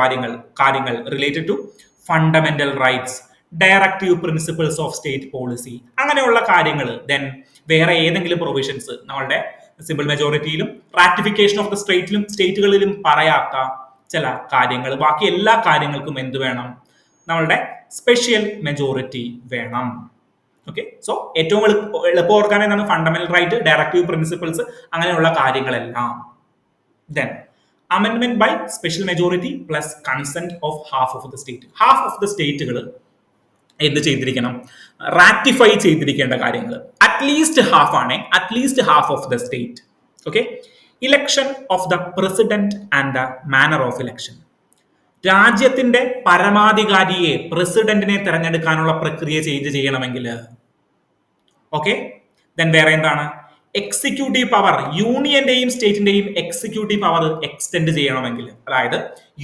കാര്യങ്ങൾ related to fundamental rights, directive principles of state policy, അങ്ങനെയുള്ള കാര്യങ്ങൾ. ദെൻ വേറെ ഏതെങ്കിലും പ്രൊവിഷൻസ് നമ്മളുടെ സിമ്പിൾ മെജോറിറ്റിയിലും റാറ്റിഫിക്കേഷൻ ഓഫ് ദ സ്റ്റേറ്റുകളിലും പറയാത്ത ചില കാര്യങ്ങൾ, ബാക്കി എല്ലാ കാര്യങ്ങൾക്കും എന്ത് വേണം? നമ്മളുടെ സ്പെഷ്യൽ മെജോറിറ്റി വേണം. ഓക്കെ, സോ ഏറ്റവും എളുപ്പം ഓർക്കാൻ എന്താണ്? ഫണ്ടമെന്റൽ റൈറ്റ്, ഡയറക്റ്റീവ് പ്രിൻസിപ്പിൾസ്, അങ്ങനെയുള്ള കാര്യങ്ങളെല്ലാം. Then amendment by special majority plus consent of half of the state. Half of the സ്റ്റേറ്റുകൾ എന്ത് ചെയ്തിരിക്കണം? റാറ്റിഫൈ ചെയ്തിരിക്കേണ്ട കാര്യങ്ങൾ. അറ്റ്ലീസ്റ്റ് ഹാഫ് ആണ്, at least half of the state. Okay, election of the president and the manner of election. രാജ്യത്തിന്റെ പരമാധികാരിയെ, പ്രസിഡന്റിനെ തെരഞ്ഞെടുക്കാനുള്ള പ്രക്രിയ ചേഞ്ച് ചെയ്യണമെങ്കിൽ. ഓക്കെ, ദെൻ വേറെ എന്താണ്? എക്സിക്യൂട്ടീവ് പവർ, യൂണിയന്റെയും സ്റ്റേറ്റിന്റെയും എക്സിക്യൂട്ടീവ് പവർ എക്സ്റ്റെൻഡ് ചെയ്യണമെങ്കിൽ, അതായത്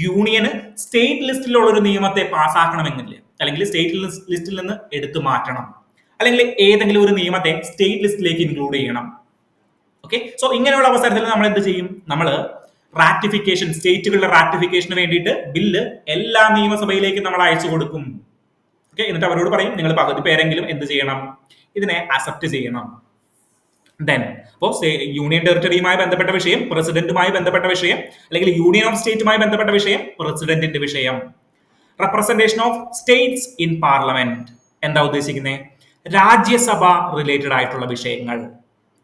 യൂണിയന് സ്റ്റേറ്റ് ലിസ്റ്റിലുള്ള ഒരു നിയമത്തെ പാസ്സാക്കണമെങ്കിൽ, അല്ലെങ്കിൽ സ്റ്റേറ്റ് ലിസ്റ്റിൽ നിന്ന് എടുത്തു മാറ്റണം, അല്ലെങ്കിൽ ഏതെങ്കിലും ഒരു നിയമത്തെ സ്റ്റേറ്റ് ലിസ്റ്റിലേക്ക് ഇൻക്ലൂഡ് ചെയ്യണം. ഓക്കെ, സോ ഇങ്ങനെയുള്ള അവസരത്തിൽ നമ്മൾ എന്ത് ചെയ്യും? നമ്മൾ റാറ്റിഫിക്കേഷൻ, സ്റ്റേറ്റുകളുടെ റാറ്റിഫിക്കേഷന് വേണ്ടിയിട്ട് ബില്ല് എല്ലാ നിയമസഭയിലേക്കും നമ്മൾ അയച്ചു കൊടുക്കും. ഓക്കെ, എന്നിട്ട് അവരോട് പറയും നിങ്ങൾ പകുതി പേരെങ്കിലും എന്ത് ചെയ്യണം? ഇതിനെ അക്സെപ്റ്റ് ചെയ്യണം. ദെൻ അപ്പോൾ യൂണിയൻ ടെറിട്ടറിയുമായി ബന്ധപ്പെട്ട വിഷയം, പ്രസിഡന്റുമായി ബന്ധപ്പെട്ട വിഷയം, അല്ലെങ്കിൽ യൂണിയൻ ഓഫ് സ്റ്റേറ്റുമായി ബന്ധപ്പെട്ട വിഷയം, പ്രസിഡന്റിന്റെ വിഷയം. Representation of States in parliament, എന്താ ഉദ്ദേശിക്കുന്നത്? രാജ്യസഭ റിലേറ്റഡ് ആയിട്ടുള്ള വിഷയങ്ങൾ.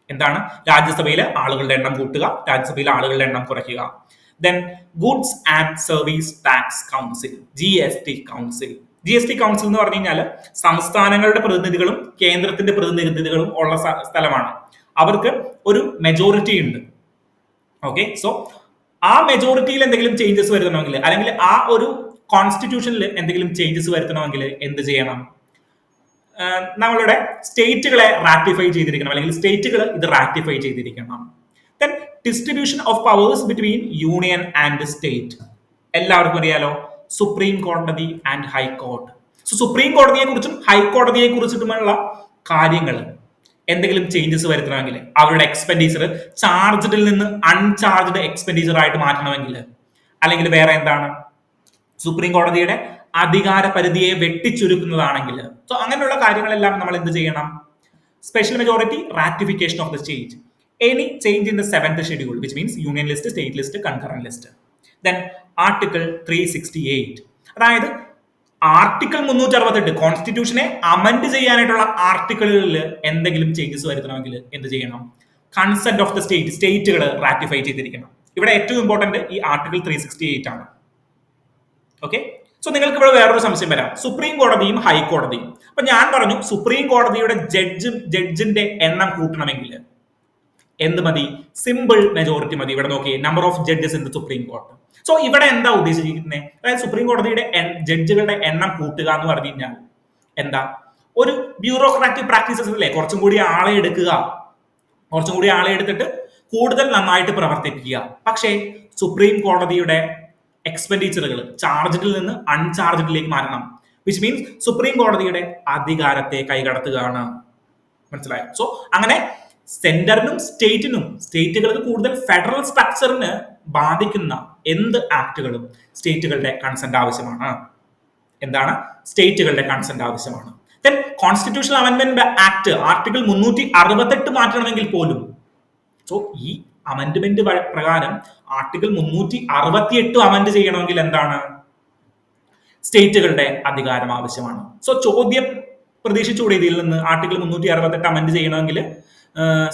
എന്താണ്? രാജ്യസഭയിലെ ആളുകളുടെ എണ്ണം കൂട്ടുക, രാജ്യസഭയിലെ ആളുകളുടെ എണ്ണം കുറയ്ക്കുക. Then goods and service tax council, GST council. GST council എന്ന് പറഞ്ഞു കഴിഞ്ഞാൽ സംസ്ഥാനങ്ങളുടെ പ്രതിനിധികളും കേന്ദ്രത്തിന്റെ പ്രതിനിധികളും ഉള്ള സ്ഥലമാണ്. അവർക്ക് ഒരു മെജോറിറ്റി ഉണ്ട്. ഓക്കെ, സോ ആ മെജോറിറ്റിയിൽ എന്തെങ്കിലും ചേഞ്ചസ് വരുത്തണമെങ്കിൽ, അല്ലെങ്കിൽ ആ ഒരു കോൺസ്റ്റിറ്റ്യൂഷനിൽ എന്തെങ്കിലും ചേഞ്ചസ് വരുത്തണമെങ്കിൽ എന്ത് ചെയ്യണം? നമ്മളുടെ സ്റ്റേറ്റുകളെ റാറ്റിഫൈ ചെയ്തിരിക്കണം, അല്ലെങ്കിൽ സ്റ്റേറ്റുകൾ ഇത് റാറ്റിഫൈ ചെയ്തിരിക്കണം. Then distribution of powers between union and state. എല്ലാവർക്കും അറിയാലോ, സുപ്രീം കോടതി ആൻഡ് ഹൈക്കോടതി. സോ സുപ്രീം കോടതിയെ കുറിച്ചും ഹൈക്കോടതിയെ കുറിച്ചിട്ടുമുള്ള കാര്യങ്ങൾ എന്തെങ്കിലും ചേഞ്ചസ് വരുത്തണമെങ്കിൽ, അവരുടെ എക്സ്പെൻഡിച്ചർ ചാർജ്ഡിൽ നിന്ന് അൺചാർജ്ഡ് എക്സ്പെൻഡിച്ചർ ആയിട്ട് മാറ്റണമെങ്കിൽ, അല്ലെങ്കിൽ വേറെ എന്താണ്, സുപ്രീം കോടതിയുടെ അധികാര പരിധിയെ വെട്ടിച്ചുരുക്കുന്നതാണെങ്കിൽ, സോ അങ്ങനെയുള്ള കാര്യങ്ങളെല്ലാം നമ്മൾ എന്ത് ചെയ്യണം? Special majority, ratification of the state, any change in the 7th schedule, which means union list, state list, concurrent list. Then article 368, അതായത് ആർട്ടിക്കിൾ 368 കോൺസ്റ്റിറ്റ്യൂഷനെ അമെൻഡ് ചെയ്യാനായിട്ടുള്ള ആർട്ടിക്കിളിൽ എന്തെങ്കിലും ചേഞ്ചസ് വരുത്തണമെങ്കിൽ എന്ത് ചെയ്യണം? കൺസെന്റ് ഓഫ് ദ സ്റ്റേറ്റ്, സ്റ്റേറ്റുകൾ റാറ്റിഫൈ ചെയ്തിരിക്കണം. ഇവിടെ ഏറ്റവും ഇമ്പോർട്ടന്റ് ഈ ആർട്ടിക്കിൾ 368 ആണ്. ഓക്കെ, സോ നിങ്ങൾക്ക് ഇവിടെ വേറൊരു സംശയം വരാം, സുപ്രീം കോടതിയും ഹൈക്കോടതിയും. അപ്പൊ ഞാൻ പറഞ്ഞു സുപ്രീം കോടതിയുടെ ജഡ്ജിന്റെ എണ്ണം കൂട്ടണമെങ്കിൽ എന്ത് മതി? സിമ്പിൾ മെജോറിറ്റി മതി. ഇവിടെ നോക്കിയേ, number of judges in the supreme court. So ഇവിടെ എന്താ ഉദ്ദേശിക്കുന്നത്? അതായത് സുപ്രീം കോടതിയുടെ ജഡ്ജുകളുടെ എണ്ണം കൂട്ടുക എന്ന് പറഞ്ഞു കഴിഞ്ഞാൽ എന്താ? ഒരു ബ്യൂറോക്രാറ്റിക് പ്രാക്ടീസസ് അല്ലേ, കുറച്ചും കൂടി ആളെ എടുത്തിട്ട് കൂടുതൽ നന്നായിട്ട് പ്രവർത്തിപ്പിക്കുക. പക്ഷേ സുപ്രീം കോടതിയുടെ എക്സ്പെൻഡിച്ചറുകൾ ചാർജ്ഡിൽ നിന്ന് അൺചാർജ്ഡിലേക്ക് മാറണം, വിച്ച് മീൻസ് സുപ്രീം കോടതിയുടെ അധികാരത്തെ കൈകടത്തുകയാണ്. മനസ്സിലായോ? സോ അങ്ങനെ സെന്ററിനും സ്റ്റേറ്റുകൾക്ക് കൂടുതൽ ഫെഡറൽ സ്ട്രക്ചറിന് ബാധിക്കുന്ന എന്ത് ആക്ടുകളും സ്റ്റേറ്റുകളുടെ കൺസെന്റ് ആവശ്യമാണ്. എന്താണ്? സ്റ്റേറ്റുകളുടെ കൺസെന്റ് ആവശ്യമാണ്. Then constitutional amendment act article 368 മാറ്റണമെങ്കിൽ പോലും, സോ ഈ അമെൻഡ്മെന്റ് പ്രകാരം ആർട്ടിക്കിൾ 368 അമെൻഡ് ചെയ്യണമെങ്കിൽ എന്താണ്? സ്റ്റേറ്റുകളുടെ അധികാരം ആവശ്യമാണ്. സോ ചോദ്യം പ്രതീക്ഷിച്ചുകൂടി ഇതിൽ നിന്ന്, ആർട്ടിക്കിൾ 368 അമെൻഡ് ചെയ്യണമെങ്കിൽ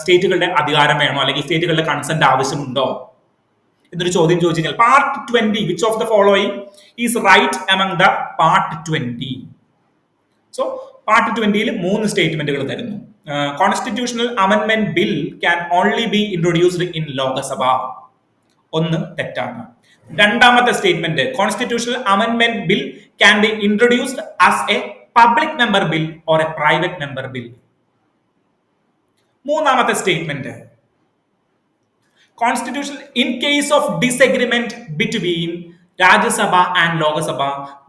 സ്റ്റേറ്റുകളുടെ അധികാരം വേണോ, അല്ലെങ്കിൽ സ്റ്റേറ്റുകളുടെ കൺസെന്റ് ആവശ്യമുണ്ടോ എന്നൊരു ചോദ്യം ചോദിച്ചു കഴിഞ്ഞാൽ, part 20 which of the following is right among the part 20. So part 20 3 സ്റ്റേറ്റ്മെന്റുകൾ തരുന്നു. Constitutional amendment bill can only be introduced in Lok Sabha. ഒന്ന് തെറ്റാണ്. രണ്ടാമത്തെ statement, constitutional amendment bill can be introduced as a public member bill or a private member bill. മൂന്നാമത്തെ statement, constitution in case of disagreement between Rajya Sabha and Lok Sabha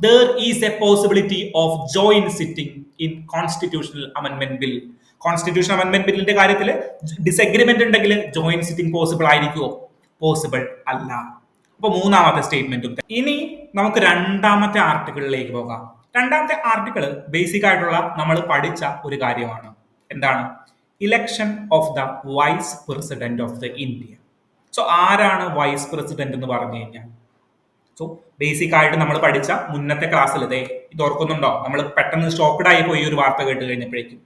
there is a possibility of joint sitting in constitutional amendment bill. Constitution amendment ബില്ലിന്റെ കാര്യത്തിൽ ഡിസഗ്രിമെന്റ് ഉണ്ടെങ്കിൽ ജോയിന്റ് സിറ്റിംഗ് പോസിബിൾ ആയിരിക്കുമോ? പോസിബിൾ അല്ല. അപ്പൊ മൂന്നാമത്തെ സ്റ്റേറ്റ്മെന്റും. ഇനി നമുക്ക് രണ്ടാമത്തെ ആർട്ടിക്കിളിലേക്ക് പോകാം. രണ്ടാമത്തെ ആർട്ടിക്കിൾ ബേസിക് ആയിട്ടുള്ള നമ്മൾ പഠിച്ച ഒരു കാര്യമാണ്. എന്താണ്? Election of the vice president of the India. So ആരാണ് വൈസ് പ്രസിഡന്റ് എന്ന് പറഞ്ഞു കഴിഞ്ഞാൽ, സോ ബേസിക് ആയിട്ട് നമ്മൾ പഠിച്ച മുന്നത്തെ ക്ലാസ്സിൽ ഇത് ഓർക്കുന്നുണ്ടോ? നമ്മൾ പെട്ടെന്ന് സ്റ്റോപ്ഡ് ആയി പോയി ഒരു വാർത്ത കേട്ട് കഴിഞ്ഞപ്പോഴേക്കും.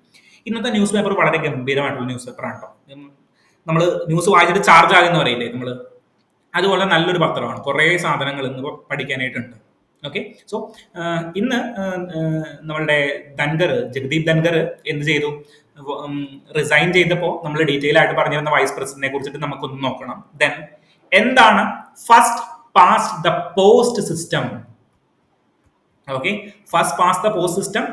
ഇന്നത്തെ ന്യൂസ് പേപ്പർ വളരെ ഗംഭീരമായിട്ടുള്ള ന്യൂസ് പേപ്പർ ആണ് കേട്ടോ. നമ്മൾ ന്യൂസ് വായിച്ചിട്ട് ചാർജ് ആകുന്ന പറയില്ലേ നമ്മൾ, അതുപോലെ നല്ലൊരു പത്രമാണ്. കുറേ സാധനങ്ങൾ ഇന്ന് പഠിക്കാനായിട്ടുണ്ട്. ഓക്കെ, സോ ഇന്ന് നമ്മളുടെ ജഗദീപ് ധൻഖർ എന്ത് ചെയ്തു? റിസൈൻ ചെയ്തപ്പോൾ നമ്മൾ ഡീറ്റെയിൽ ആയിട്ട് പറഞ്ഞിരുന്ന വൈസ് പ്രസിഡന്റിനെ കുറിച്ചിട്ട് നമുക്കൊന്ന് നോക്കണം. ദെൻ എന്താണ് first past the post system? Okay, first past the post system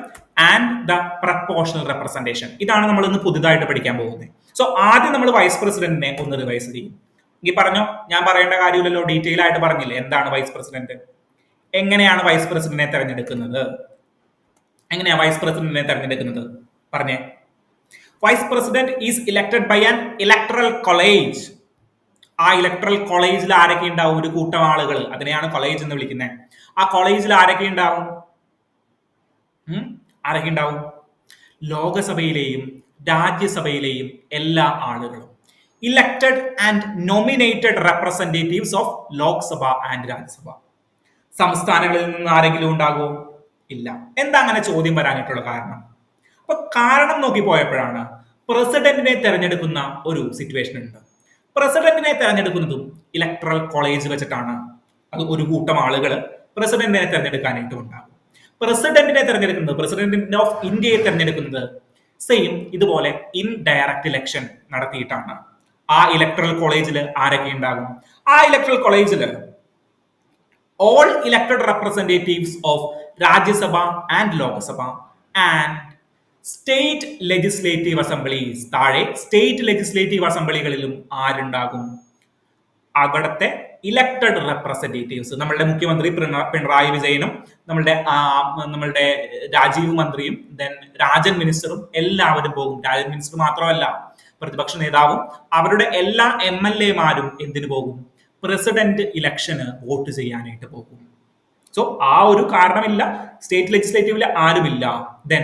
and the proportional representation. ഇതാണ് നമ്മൾ ഇന്ന് പുതുതായിട്ട് പഠിക്കാൻ പോകുന്നത്. സോ ആദ്യം നമ്മൾ വൈസ് പ്രസിഡന്റിനെ ഒന്ന് റിവൈസ് ചെയ്യും. ഈ പറഞ്ഞോ, ഞാൻ പറയേണ്ട കാര്യമില്ലല്ലോ, ഡീറ്റെയിൽ ആയിട്ട് പറഞ്ഞില്ലേ എന്താണ് വൈസ് പ്രസിഡന്റ്, എങ്ങനെയാണ് വൈസ് പ്രസിഡന്റിനെ തെരഞ്ഞെടുക്കുന്നത്, എങ്ങനെയാ വൈസ് പ്രസിഡന്റിനെ തെരഞ്ഞെടുക്കുന്നത് പറഞ്ഞേ. Vice president is elected by an electoral college. ആ ഇലക്ടറൽ കോളേജിൽ ആരൊക്കെ ഉണ്ടാവും? ഒരു കൂട്ടം ആളുകൾ, അതിനെയാണ് കോളേജ് എന്ന് വിളിക്കുന്നത്. ആ കോളേജിൽ ആരൊക്കെ ഉണ്ടാവും? ആരൊക്കെ ഉണ്ടാവും? ലോകസഭയിലെയും രാജ്യസഭയിലെയും എല്ലാ ആളുകളും. Elected and nominated representatives of Lok Sabha and Rajya Sabha. സംസ്ഥാനങ്ങളിൽ നിന്ന് ആരെങ്കിലും ഉണ്ടാകുമോ? ഇല്ല. എന്താ അങ്ങനെ ചോദ്യം വരാനായിട്ടുള്ള കാരണം? അപ്പൊ കാരണം നോക്കി പോയപ്പോഴാണ് പ്രസിഡന്റിനെ തെരഞ്ഞെടുക്കുന്ന ഒരു സിറ്റുവേഷൻ ഉണ്ട്. പ്രസിഡന്റിനെ തെരഞ്ഞെടുക്കുന്നതും ഇലക്ട്രൽ കോളേജ് വെച്ചിട്ടാണ്. അത് ഒരു കൂട്ടം ആളുകൾ പ്രസിഡന്റിനെ തെരഞ്ഞെടുക്കാനായിട്ട് ഉണ്ടാകും. പ്രസിഡന്റിനെ തെരഞ്ഞെടുക്കുന്നത്, പ്രസിഡന്റ് ഓഫ് ഇന്ത്യയെ തെരഞ്ഞെടുക്കുന്നത് സെയിം ഇതുപോലെ ഇൻഡയറക്റ്റ് ഇലക്ഷൻ നടത്തിയിട്ടാണ്. ആ ഇലക്ട്രൽ കോളേജിൽ ആരൊക്കെ ഉണ്ടാകും? ആ ഇലക്ട്രൽ കോളേജിൽ all elected representatives of Rajya Sabha and Lok Sabha and state legislative assemblies. താഴെ സ്റ്റേറ്റ് ലെജിസ്ലേറ്റീവ് അസംബ്ലികളിലും ആരുണ്ടാകും? അവിടുത്തെ ഇലക്ടഡ് റെപ്രസെന്റേറ്റീവ്സ്. നമ്മളുടെ മുഖ്യമന്ത്രി പിണറായി വിജയനും നമ്മളുടെ രാജീവ് മന്ത്രിയും ദെൻ രാജൻ മിനിസ്റ്ററും എല്ലാവരും പോകും. രാജൻ മിനിസ്റ്റർ മാത്രമല്ല, പ്രതിപക്ഷ നേതാവും അവരുടെ എല്ലാ MLA മാരും എന്തിനു പോകും? പ്രസിഡന്റ് ഇലക്ഷന് വോട്ട് ചെയ്യാനായിട്ട് പോകും. സോ ആ ഒരു കാരണമില്ല സ്റ്റേറ്റ് ലെജിസ്ലേറ്റീവിൽ ആരുമില്ല. ദെൻ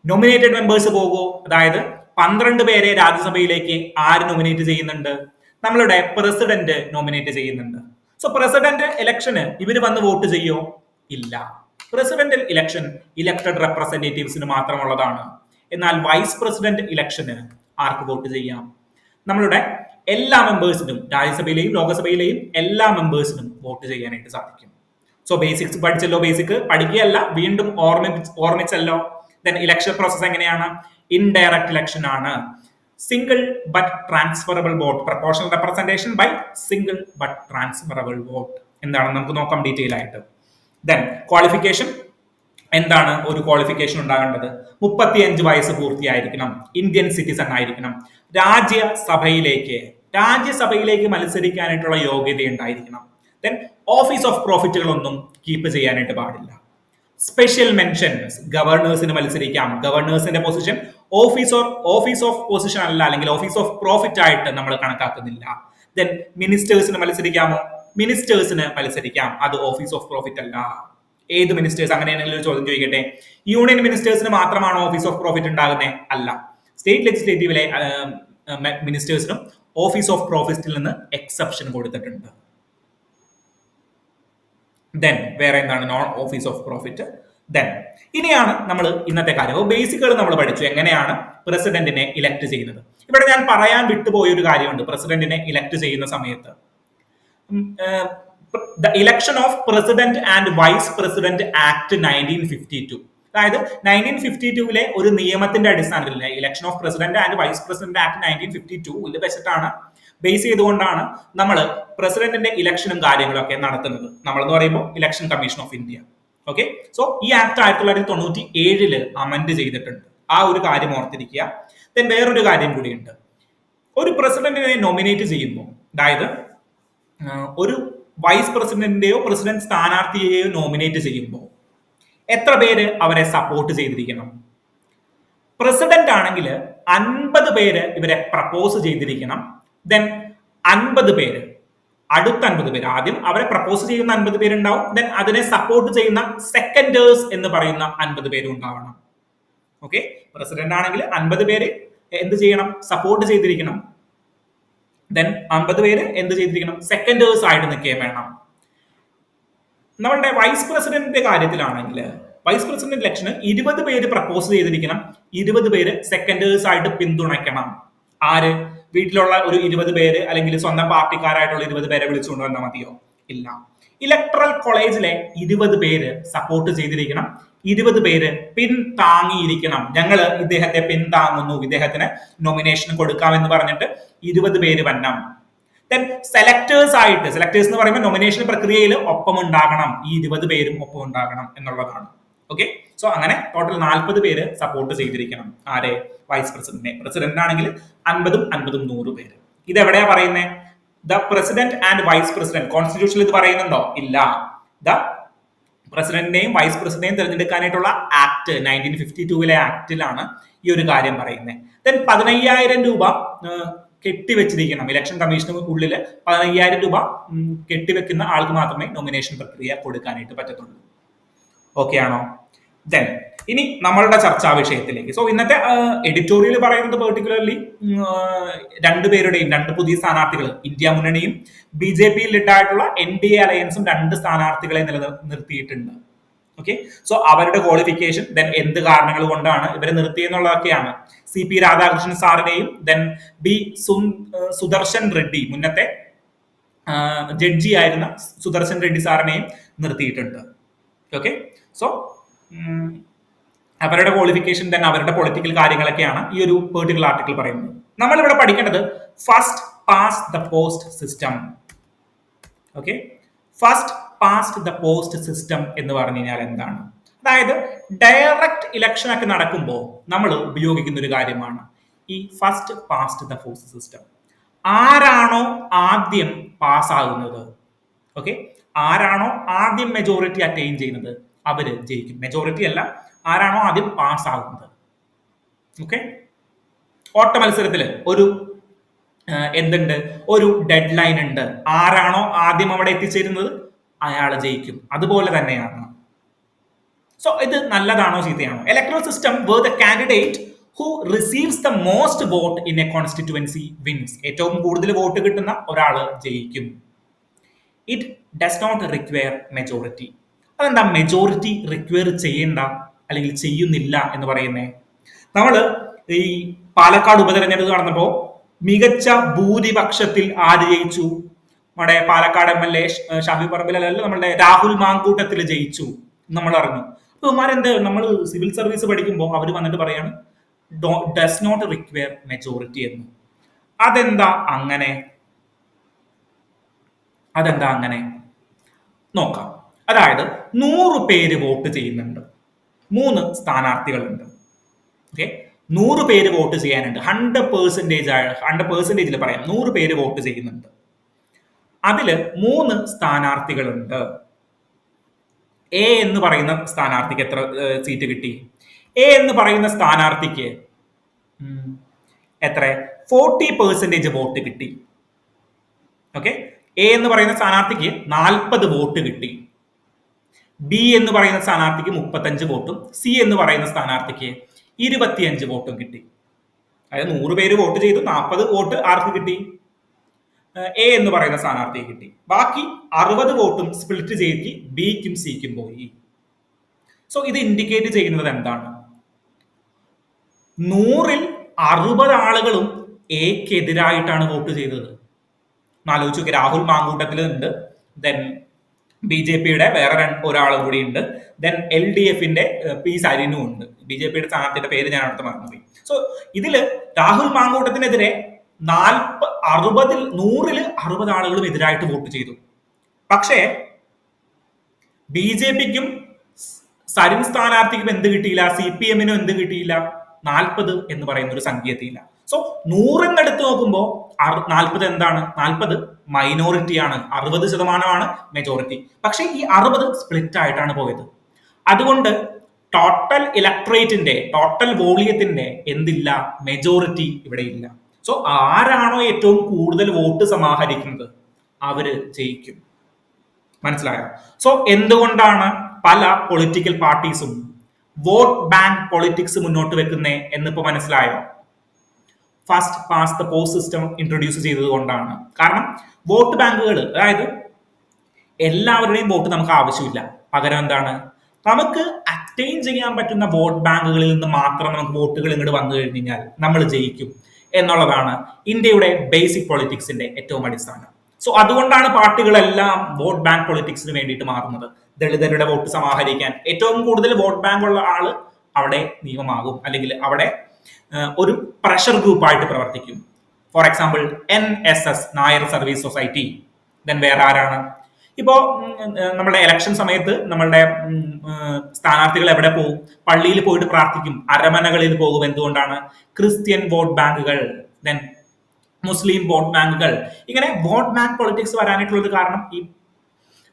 നോമിനേറ്റഡ് മെമ്പേഴ്സ് പോകുമോ? അതായത് 12 പേരെ രാജ്യസഭയിലേക്ക് ആര് നോമിനേറ്റ് ചെയ്യുന്നുണ്ട്? നമ്മളുടെ പ്രസിഡന്റ് നോമിനേറ്റ് ചെയ്യുന്നുണ്ട്. സോ പ്രസിഡന്റ് ഇലക്ഷന് ഇവർ വന്ന് വോട്ട് ചെയ്യോ? ഇല്ല. പ്രസിഡന്റ് ഇലക്ഷൻ ഇലക്ടഡ് റെപ്രസെന്റേറ്റീവ്സിന് മാത്രമുള്ളതാണ്. എന്നാൽ വൈസ് പ്രസിഡന്റ് ഇലക്ഷന് ആർക്ക് വോട്ട് ചെയ്യാം? നമ്മളുടെ എല്ലാ മെമ്പേഴ്സിനും, രാജ്യസഭയിലെയും ലോകസഭയിലെയും എല്ലാ മെമ്പേഴ്സിനും വോട്ട് ചെയ്യാനായിട്ട് സാധിക്കും. സോ ബേസിക്സ് പഠിച്ചല്ലോ, ബേസിക് പഠിക്കുകയല്ല, വീണ്ടും ഓർമ്മിച്ചല്ലോ. ദെൻ ഇലക്ഷൻ പ്രോസസ് എങ്ങനെയാണ്? ഇൻഡയറക്റ്റ് ഇലക്ഷൻ ആണ്. Single but transferable vote, proportional representation by single but transferable vote. എന്താണെന്ന് നമുക്ക് നോക്കാം ഡീറ്റെയിൽ ആയിട്ട്. ദെൻ ക്വാളിഫിക്കേഷൻ എന്താണ്? ഒരു ക്വാളിഫിക്കേഷൻ ഉണ്ടാകേണ്ടത് 35 വയസ്സ് പൂർത്തിയായിരിക്കണം, ഇന്ത്യൻ സിറ്റിസൺ ആയിരിക്കണം, രാജ്യസഭയിലേക്ക് മത്സരിക്കാനായിട്ടുള്ള യോഗ്യത ഉണ്ടായിരിക്കണം. ദെൻ ഓഫീസ് ഓഫ് പ്രോഫിറ്റുകളൊന്നും കീപ്പ് ചെയ്യാനായിട്ട് പാടില്ല. സ്പെഷ്യൽ മെൻഷൻസ്, ഗവർണേഴ്സിന് മത്സരിക്കാം. ഗവർണേഴ്സിന്റെ പൊസിഷൻ ഓഫീസ് ഓഫ് പൊസിഷൻ അല്ല, അല്ലെങ്കിൽ ഓഫീസ് ഓഫ് പ്രോഫിറ്റ് ആയിട്ട് നമ്മൾ കണക്കാക്കുന്നില്ല. ദെൻ മിനിസ്റ്റേഴ്സിന് മത്സരിക്കാമോ? മിനിസ്റ്റേഴ്സിന് മത്സരിക്കാം, അത് ഓഫീസ് ഓഫ് പ്രോഫിറ്റ് അല്ല. ഏത് മിനിസ്റ്റേഴ്സ്? അങ്ങനെയാണെങ്കിൽ ഒരു ചോദ്യം ചോദിക്കട്ടെ, യൂണിയൻ മിനിസ്റ്റേഴ്സിന് മാത്രമാണോ ഓഫീസ് ഓഫ് പ്രോഫിറ്റ് ഉണ്ടാകുന്നത്? അല്ല. സ്റ്റേറ്റ് ലെജിസ്ലേറ്റീവിലെ മിനിസ്റ്റേഴ്സിനും ഓഫീസ് ഓഫ് പ്രോഫിറ്റിൽ നിന്ന് എക്സെപ്ഷൻ കൊടുത്തിട്ടുണ്ട്. ദെൻ വേറെ എന്താണ്? Non office of profit. Then ഇനിയാണ് നമ്മൾ ഇന്നത്തെ കാര്യം. ബേസിക്കുകൾ നമ്മൾ പഠിച്ചു, എങ്ങനെയാണ് പ്രസിഡന്റിനെ ഇലക്ട് ചെയ്യുന്നത്. ഇവിടെ ഞാൻ പറയാൻ വിട്ടുപോയ ഒരു കാര്യമുണ്ട്. പ്രസിഡന്റിനെ ഇലക്ട് ചെയ്യുന്ന സമയത്ത് the election of president and vice president act 1952, അതായത് 1952 ഒരു നിയമത്തിന്റെ അടിസ്ഥാനത്തിൽ election of president and vice president act 1952 വെച്ചിട്ടാണ്, ബേസ് ചെയ്തുകൊണ്ടാണ് നമ്മൾ പ്രസിഡന്റിന്റെ ഇലക്ഷനും കാര്യങ്ങളൊക്കെ നടത്തുന്നത്. നമ്മൾ എന്ന് പറയുമ്പോൾ election Commission of India. Okay, so ഈ ആക്ട് 1997 അമെൻഡ് ചെയ്തിട്ടുണ്ട്. ആ ഒരു കാര്യം ഓർത്തിരിക്കുക. ദെൻ വേറൊരു കാര്യം കൂടിയുണ്ട്. ഒരു പ്രസിഡന്റിനെ നോമിനേറ്റ് ചെയ്യുമ്പോൾ, അതായത് ഒരു വൈസ് പ്രസിഡന്റിന്റെയോ പ്രസിഡന്റ് സ്ഥാനാർത്ഥിയെയോ നോമിനേറ്റ് ചെയ്യുമ്പോൾ എത്ര പേര് അവരെ സപ്പോർട്ട് ചെയ്തിരിക്കണം? പ്രസിഡന്റ് ആണെങ്കിൽ 50 പേര് ഇവരെ പ്രപ്പോസ് ചെയ്തിരിക്കണം. ദെൻ 50 പേര് അടുത്ത 50 പേര്, ആദ്യം അവരെ പ്രപ്പോസ് ചെയ്യുന്ന 50 പേരുണ്ടാവും, ദെൻ അതിനെ സപ്പോർട്ട് ചെയ്യുന്ന സെക്കൻഡേഴ്സ് എന്ന് പറയുന്ന 50 പേരും ഉണ്ടാവണം. ഓക്കെ, പ്രസിഡന്റ് ആണെങ്കിൽ 50 പേര് എന്ത് ചെയ്യണം, സപ്പോർട്ട് ചെയ്തിരിക്കണം. ദെൻ 50 പേര് എന്ത് ചെയ്തിരിക്കണം, സെക്കൻഡേഴ്സ് ആയിട്ട് നിൽക്കുകയും വേണം. നമ്മളുടെ വൈസ് പ്രസിഡന്റിന്റെ കാര്യത്തിലാണെങ്കിൽ വൈസ് പ്രസിഡന്റ് ഇലക്ഷന് 20 പേര് പ്രപ്പോസ് ചെയ്തിരിക്കണം, 20 പേര് സെക്കൻഡേഴ്സ് ആയിട്ട് പിന്തുണയ്ക്കണം. ആര്? വീട്ടിലുള്ള ഒരു 20 പേര് അല്ലെങ്കിൽ സ്വന്തം പാർട്ടിക്കാരായിട്ടുള്ള 20 പേരെ വിളിച്ചുകൊണ്ട് വന്നാൽ മതിയോ? ഇല്ല. ഇലക്ട്രൽ കോളേജിലെ 20 പേര് സപ്പോർട്ട് ചെയ്തിരിക്കണം, 20 പേര് പിന്താങ്ങിയിരിക്കണം. ഞങ്ങൾ ഇദ്ദേഹത്തെ പിന്താങ്ങുന്നു, ഇദ്ദേഹത്തിന് നോമിനേഷൻ കൊടുക്കാമെന്ന് പറഞ്ഞിട്ട് 20 പേര് വന്നം. ദെൻ സെലക്ടേഴ്സ് ആയിട്ട്, സെലക്ടേഴ്സ് എന്ന് പറയുമ്പോൾ നോമിനേഷൻ പ്രക്രിയയിൽ ഒപ്പം ഉണ്ടാകണം, ഈ 20 പേരും ഒപ്പം ഉണ്ടാകണം എന്നുള്ളതാണ്. ഓക്കെ, സോ അങ്ങനെ ടോട്ടൽ 40 പേര് സപ്പോർട്ട് ചെയ്തിരിക്കണം. ആരെ? വൈസ് പ്രസിഡന്റിനെ. പ്രസിഡന്റ് ആണെങ്കിൽ 50 50 100 പേര്. ഇത് എവിടെയാ പറയുന്നത്? The president and vice president. കോൺസ്റ്റിറ്റ്യൂഷനിൽ ഇത് പറയുന്നുണ്ടോ? ഇല്ല. ദ പ്രസിഡന്റിനെയും വൈസ് പ്രസിഡന്റിനെയും തിരഞ്ഞെടുക്കാനായിട്ടുള്ള ആക്ട് 1952 ആക്ടിലാണ് ഈ ഒരു കാര്യം പറയുന്നത്. ദെൻ 15,000 രൂപ കെട്ടിവെച്ചിരിക്കണം. ഇലക്ഷൻ കമ്മീഷന് ഉള്ളിൽ 15,000 രൂപ കെട്ടിവെക്കുന്ന ആൾക്ക് മാത്രമേ നോമിനേഷൻ പ്രക്രിയ കൊടുക്കാനായിട്ട് പറ്റത്തുള്ളൂ. ഓക്കെ ആണോ? ദെൻ ഇനി നമ്മളുടെ ചർച്ചാ വിഷയത്തിലേക്ക്. സോ ഇന്നത്തെ എഡിറ്റോറിയൽ പറയുന്നത് പെർട്ടിക്കുലർലി രണ്ടുപേരുടെയും, രണ്ട് പുതിയ സ്ഥാനാർത്ഥികൾ, ഇന്ത്യ മുന്നണിയും BJP ലിട്ടായിട്ടുള്ള NDA അലയൻസും 2 സ്ഥാനാർത്ഥികളെ നിർത്തിയിട്ടുണ്ട്. ഓക്കെ, സോ അവരുടെ ക്വാളിഫിക്കേഷൻ, ദെൻ എന്ത് കാരണങ്ങൾ കൊണ്ടാണ് ഇവരെ നിർത്തിയെന്നുള്ളതൊക്കെയാണ്. CP രാധാകൃഷ്ണൻ സാറിനെയും ദെൻ B സുദർശൻ റെഡ്ഡി, മുന്നത്തെ ജഡ്ജി ആയിരുന്ന സുദർശൻ റെഡ്ഡി സാറിനെയും നിർത്തിയിട്ടുണ്ട്. ഓക്കെ, സോ അവരുടെ ക്വാളിഫിക്കേഷൻ, ദെൻ അവരുടെ പൊളിറ്റിക്കൽ കാര്യങ്ങളൊക്കെയാണ് ഈ ഒരു പെർട്ടിക്കുലർ ആർട്ടിക്കിൾ പറയുന്നത്. നമ്മൾ ഇവിടെ പഠിക്കേണ്ടത് first past the post system. Okay, first past the post system എന്ന് പറഞ്ഞു കഴിഞ്ഞാൽ എന്താണ്? അതായത് ഡയറക്റ്റ് ഇലക്ഷൻ ഒക്കെ നടക്കുമ്പോൾ നമ്മൾ ഉപയോഗിക്കുന്ന ഒരു കാര്യമാണ് ഈ first past the post system. ആരാണോ ആദ്യം പാസ്സാകുന്നത്, ഓക്കെ, ആരാണോ ആദ്യം മെജോറിറ്റി അറ്റൈൻ ചെയ്യുന്നത് അവര് ജയിക്കും. മെജോറിറ്റി അല്ല, ആരാണോ ആദ്യം പാസ്സാകുന്നത്. ഓക്കെ, ഓട്ട മത്സരത്തിൽ ഒരു എന്തുണ്ട്, ഒരു ഡെഡ് ലൈൻ ഉണ്ട്. ആരാണോ ആദ്യം അവിടെ എത്തിച്ചേരുന്നത് അയാൾ ജയിക്കും. അതുപോലെ തന്നെയാണ്. സോ ഇത് നല്ലതാണോ ചീത്തയാണോ? Electoral system where the candidate who receives the most vote in a constituency wins. ഏറ്റവും കൂടുതൽ വോട്ട് കിട്ടുന്ന ഒരാൾ ജയിക്കും. It does not require majority. അതെന്താ മെജോറിറ്റി റിക്വയർ ചെയ്യണ്ട അല്ലെങ്കിൽ ചെയ്യുന്നില്ല എന്ന് പറയുന്നേ? നമ്മൾ ഈ പാലക്കാട് ഉപതെരഞ്ഞെടുപ്പ് നടന്നപ്പോൾ മികച്ച ഭൂരിപക്ഷത്തിൽ ആര് ജയിച്ചു? നമ്മുടെ പാലക്കാട് MLA ഷാഫി പറമ്പിലല്ല, നമ്മുടെ രാഹുൽ മാങ്കൂട്ടത്തിൽ ജയിച്ചു നമ്മൾ അറിഞ്ഞു. അപ്പൊ ഇവന്മാരെന്ത്, നമ്മൾ സിവിൽ സർവീസ് പഠിക്കുമ്പോൾ അവർ വന്നിട്ട് പറയാണ് ഡസ് നോട്ട് റിക്വയർ മെജോറിറ്റി എന്ന്. അതെന്താ അങ്ങനെ? അതെന്താ അങ്ങനെ നോക്കാം. അതായത് 100 പേര് വോട്ട് ചെയ്യുന്നുണ്ട്, 3 സ്ഥാനാർത്ഥികളുണ്ട്. ഓക്കെ, 100 പേര് വോട്ട് ചെയ്യാനുണ്ട്. 100% പറയാം, 100 പേര് വോട്ട് ചെയ്യുന്നുണ്ട്. അതില് 3 സ്ഥാനാർത്ഥികളുണ്ട്. എ എന്ന് പറയുന്ന സ്ഥാനാർത്ഥിക്ക് എത്ര സീറ്റ് കിട്ടി? എ എന്ന് പറയുന്ന സ്ഥാനാർത്ഥിക്ക് എത്ര? 40% വോട്ട് കിട്ടി. ഓക്കെ, എ എന്ന് പറയുന്ന സ്ഥാനാർത്ഥിക്ക് 40 വോട്ട് കിട്ടി. ബി എന്ന് പറയുന്ന സ്ഥാനാർത്ഥിക്ക് 35 വോട്ടും സി എന്ന് പറയുന്ന സ്ഥാനാർത്ഥിക്ക് 25 വോട്ടും കിട്ടി. അതായത് 100 പേര് വോട്ട് ചെയ്തു, 40 വോട്ട് ആർക്ക് കിട്ടി? എ എന്ന് പറയുന്ന സ്ഥാനാർത്ഥിക്ക് കിട്ടി. ബാക്കി 60 വോട്ടും സ്പ്ലിറ്റ് ചെയ്ത് ബിക്കും സിക്കും പോയി. സോ ഇത് ഇൻഡിക്കേറ്റ് ചെയ്യുന്നത് എന്താണ്? 100-ൽ 60 ആളുകളും എക്കെതിരായിട്ടാണ് വോട്ട് ചെയ്തത്. ആലോചിച്ചു, രാഹുൽ മാങ്കൂട്ടത്തിൽ ഉണ്ട്, ദെൻ BJPയുടെ വേറെ ഒരാളും കൂടി ഉണ്ട്, ദെൻ LDFന്റെ P സരിനും ഉണ്ട്. BJPയുടെ സ്ഥാനാർത്ഥിയുടെ പേര് ഞാൻ അടുത്ത് മറന്നുപോയി. സോ ഇതില് രാഹുൽ മാങ്കൂട്ടത്തിനെതിരെ 100-ൽ 60 ആളുകളും എതിരായിട്ട് വോട്ട് ചെയ്തു. പക്ഷേ BJPക്കും സരിൻ സ്ഥാനാർത്ഥിക്കും എന്ത് കിട്ടിയില്ല? CPMനും എന്ത് കിട്ടിയില്ല? 40 എന്ന് പറയുന്ന ഒരു സംഖ്യ എത്തിയില്ല. സോ 100 എടുത്ത് നോക്കുമ്പോൾ 40 എന്താണ്? 40 മൈനോറിറ്റിയാണ്, 60% മെജോറിറ്റി. പക്ഷെ ഈ 60 സ്പ്ലിറ്റ് ആയിട്ടാണ് പോയത്. അതുകൊണ്ട് ടോട്ടൽ ഇലക്ട്രേറ്റിന്റെ, ടോട്ടൽ വോളിയത്തിന്റെ എന്തില്ല? മെജോറിറ്റി ഇവിടെ ഇല്ല. സോ ആരാണോ ഏറ്റവും കൂടുതൽ വോട്ട് സമാഹരിക്കുന്നത് അവര് ജയിക്കും. മനസ്സിലായോ? സോ എന്തുകൊണ്ടാണ് പല പൊളിറ്റിക്കൽ പാർട്ടീസും വോട്ട് ബാങ്ക് പൊളിറ്റിക്സ് മുന്നോട്ട് വെക്കുന്നേ എന്നിപ്പോ മനസ്സിലായോ? First past the post system introduce ചെയ്തത് കൊണ്ടാണ്. കാരണം വോട്ട് ബാങ്കുകൾ, അതായത് എല്ലാവരുടെയും വോട്ട് നമുക്ക് ആവശ്യമില്ല. പകരം എന്താണ്, നമുക്ക് അറ്റൈൻ ചെയ്യാൻ പറ്റുന്ന വോട്ട് ബാങ്കുകളിൽ നിന്ന് മാത്രം നമുക്ക് വോട്ടുകൾ ഇങ്ങോട്ട് വന്നു കഴിഞ്ഞാൽ നമ്മൾ ജയിക്കും എന്നുള്ളതാണ് ഇന്ത്യയുടെ ബേസിക് പൊളിറ്റിക്സിന്റെ ഏറ്റവും അടിസ്ഥാനം. സോ അതുകൊണ്ടാണ് പാർട്ടികളെല്ലാം വോട്ട് ബാങ്ക് പൊളിറ്റിക്സിന് വേണ്ടിയിട്ട് മാറുന്നത്. ദളിതരുടെ വോട്ട് സമാഹരിക്കാൻ ഏറ്റവും കൂടുതൽ വോട്ട് ബാങ്ക് ഉള്ള ആള് അവിടെ നിയമമാകും, അല്ലെങ്കിൽ അവിടെ ഒരു പ്രഷർ ഗ്രൂപ്പായിട്ട് പ്രവർത്തിക്കും. For example NSS, Nair service society. Then വേറെ ആരാണ്? ഇപ്പോ നമ്മുടെ ഇലക്ഷൻ സമയത്ത് നമ്മളുടെ സ്ഥാനാർത്ഥികൾ എവിടെ പോകും? പള്ളിയിൽ പോയിട്ട് പ്രാർത്ഥിക്കും, അരമനകളിൽ പോകും. എന്തുകൊണ്ടാണ്? ക്രിസ്ത്യൻ വോട്ട് ബാങ്കുകൾ, ദെൻ മുസ്ലിം വോട്ട് ബാങ്കുകൾ. ഇങ്ങനെ വോട്ട് ബാങ്ക് പൊളിറ്റിക്സ് വരാനായിട്ടുള്ള ഒരു കാരണം ഈ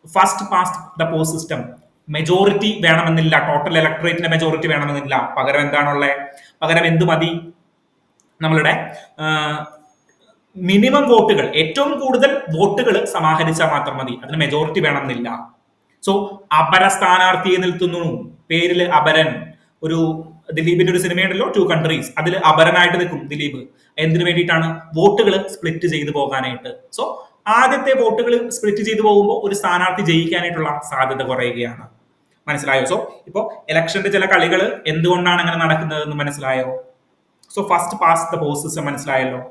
first past the post system. Majority വേണമെന്നില്ല, ടോട്ടൽ ഇലക്ട്രേറ്റിന്റെ മെജോറിറ്റി വേണമെന്നില്ല. പകരം എന്താണുള്ളത്? പകരം എന്ത് മതി? നമ്മളുടെ മിനിമം വോട്ടുകൾ, ഏറ്റവും കൂടുതൽ വോട്ടുകൾ സമാഹരിച്ചാൽ മാത്രം മതി, അതിന് മെജോറിറ്റി വേണമെന്നില്ല. സോ അപര സ്ഥാനാർത്ഥിയെ നിർത്തുന്നു, പേരില് അപരൻ. ഒരു ദിലീപിന്റെ ഒരു സിനിമയുണ്ടല്ലോ, 2 കൺട്രീസ്, അതിൽ അപരനായിട്ട് നിൽക്കും ദിലീപ്. എന്തിനു വേണ്ടിയിട്ടാണ്? വോട്ടുകൾ സ്പ്ലിറ്റ് ചെയ്തു പോകാനായിട്ട്. സോ ആദ്യത്തെ വോട്ടുകൾ സ്പ്ലിറ്റ് ചെയ്തു പോകുമ്പോൾ ഒരു സ്ഥാനാർത്ഥി ജയിക്കാനായിട്ടുള്ള സാധ്യത കുറയുകയാണ്. മനസ്സിലായോ? സോ ഇപ്പോ ഇലക്ഷന്റെ ചില കളികൾ എന്തുകൊണ്ടാണ് അങ്ങനെ നടക്കുന്നത് എന്ന് മനസ്സിലായോ? So first past the post system മനസ്സിലായല്ലോ.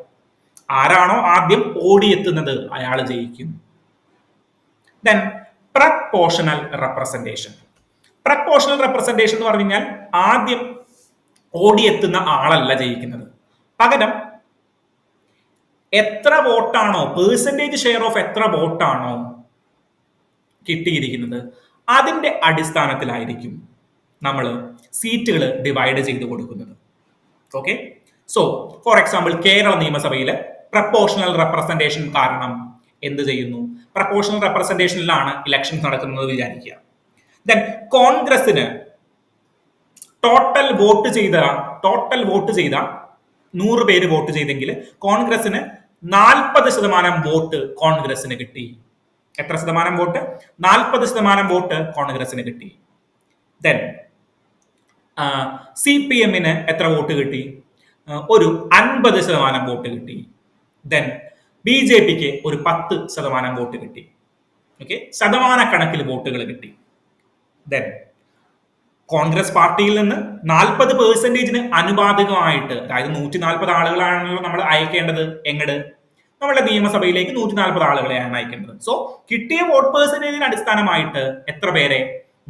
ആരാണോ ആദ്യം ഓടിയെത്തുന്നത് അയാൾ ജയിക്കും. Then proportional representation. Proportional representation എന്ന് പറഞ്ഞു കഴിഞ്ഞാൽ ആദ്യം ഓടിയെത്തുന്ന ആളല്ല ജയിക്കുന്നത്, പകരം എത്ര വോട്ടാണോ, പേഴ്സൻറ്റേജ് ഷെയർ ഓഫ് എത്ര വോട്ടാണോ കിട്ടിയിരിക്കുന്നത് അതിന്റെ അടിസ്ഥാനത്തിലായിരിക്കും നമ്മൾ സീറ്റുകൾ ഡിവൈഡ് ചെയ്ത് കൊടുക്കുന്നത്. Okay. So for example Kerala നിയമസഭയിലെ പ്രപ്പോർഷണൽ റെപ്രസെന്റേഷൻ കാരണം എന്ത് ചെയ്യുന്നു? പ്രപ്പോർഷണൽ റെപ്രസെന്റേഷനിലാണ് ഇലക്ഷൻസ് നടക്കുന്നത് വിചാരിക്കുക. ദെൻ കോൺഗ്രസിന് ടോട്ടൽ വോട്ട് ചെയ്ത 100 പേര് വോട്ട് ചെയ്തെങ്കിൽ കോൺഗ്രസിന് 40% വോട്ട് കോൺഗ്രസിന് കിട്ടി. എത്ര ശതമാനം വോട്ട്? 40% വോട്ട് കോൺഗ്രസിന് കിട്ടി. ദെൻ CPM-ന് എത്ര വോട്ട് കിട്ടി? ഒരു 50% വോട്ട് കിട്ടി. ദെൻ BJPക്ക് ഒരു 10% വോട്ട് കിട്ടി. ഓക്കെ, ശതമാനക്കണക്കിൽ വോട്ടുകൾ കിട്ടി. ദെൻ കോൺഗ്രസ് പാർട്ടിയിൽ നിന്ന് 40%-ന് അനുപാതികമായിട്ട്, അതായത് 140 ആളുകളാണല്ലോ നമ്മൾ അയക്കേണ്ടത്. എങ്ങട്? നമ്മുടെ നിയമസഭയിലേക്ക് 140 ആളുകളെയാണ് അയക്കേണ്ടത്. സോ കിട്ടിയ വോട്ട് പെർസെന്റേജിന് അടിസ്ഥാനമായിട്ട് എത്ര പേരെ?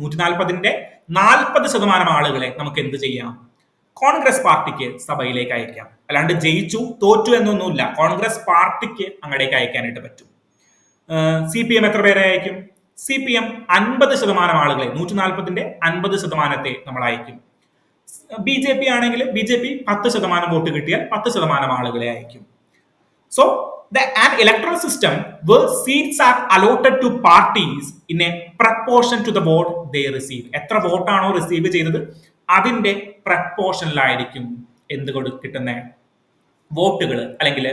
140-ന്റെ 40% ആളുകളെ നമുക്ക് എന്ത് ചെയ്യാം? കോൺഗ്രസ് പാർട്ടിക്ക് സഭയിലേക്ക് അയക്കാം. അല്ലാണ്ട് ജയിച്ചു തോറ്റു എന്നൊന്നുമില്ല, കോൺഗ്രസ് പാർട്ടിക്ക് അങ്ങടേക്ക് അയക്കാനായിട്ട് പറ്റും. CPM എത്ര പേരെ അയക്കും? CPM 50% ആളുകളെ, 140-ന്റെ 50% നമ്മൾ അയക്കും. BJP ആണെങ്കിൽ BJP 10% വോട്ട് കിട്ടിയാൽ 10% ആളുകളെ അയക്കും. So an electoral system where seats are allotted to parties in a proportion to the vote they receive. എത്ര വോട്ടാണോ റിസീവ് ചെയ്തത് അതിന്റെ പ്രപ്പോർഷനിലായിരിക്കും എന്ത് കിട്ടുന്ന വോട്ടുകൾ അല്ലെങ്കിൽ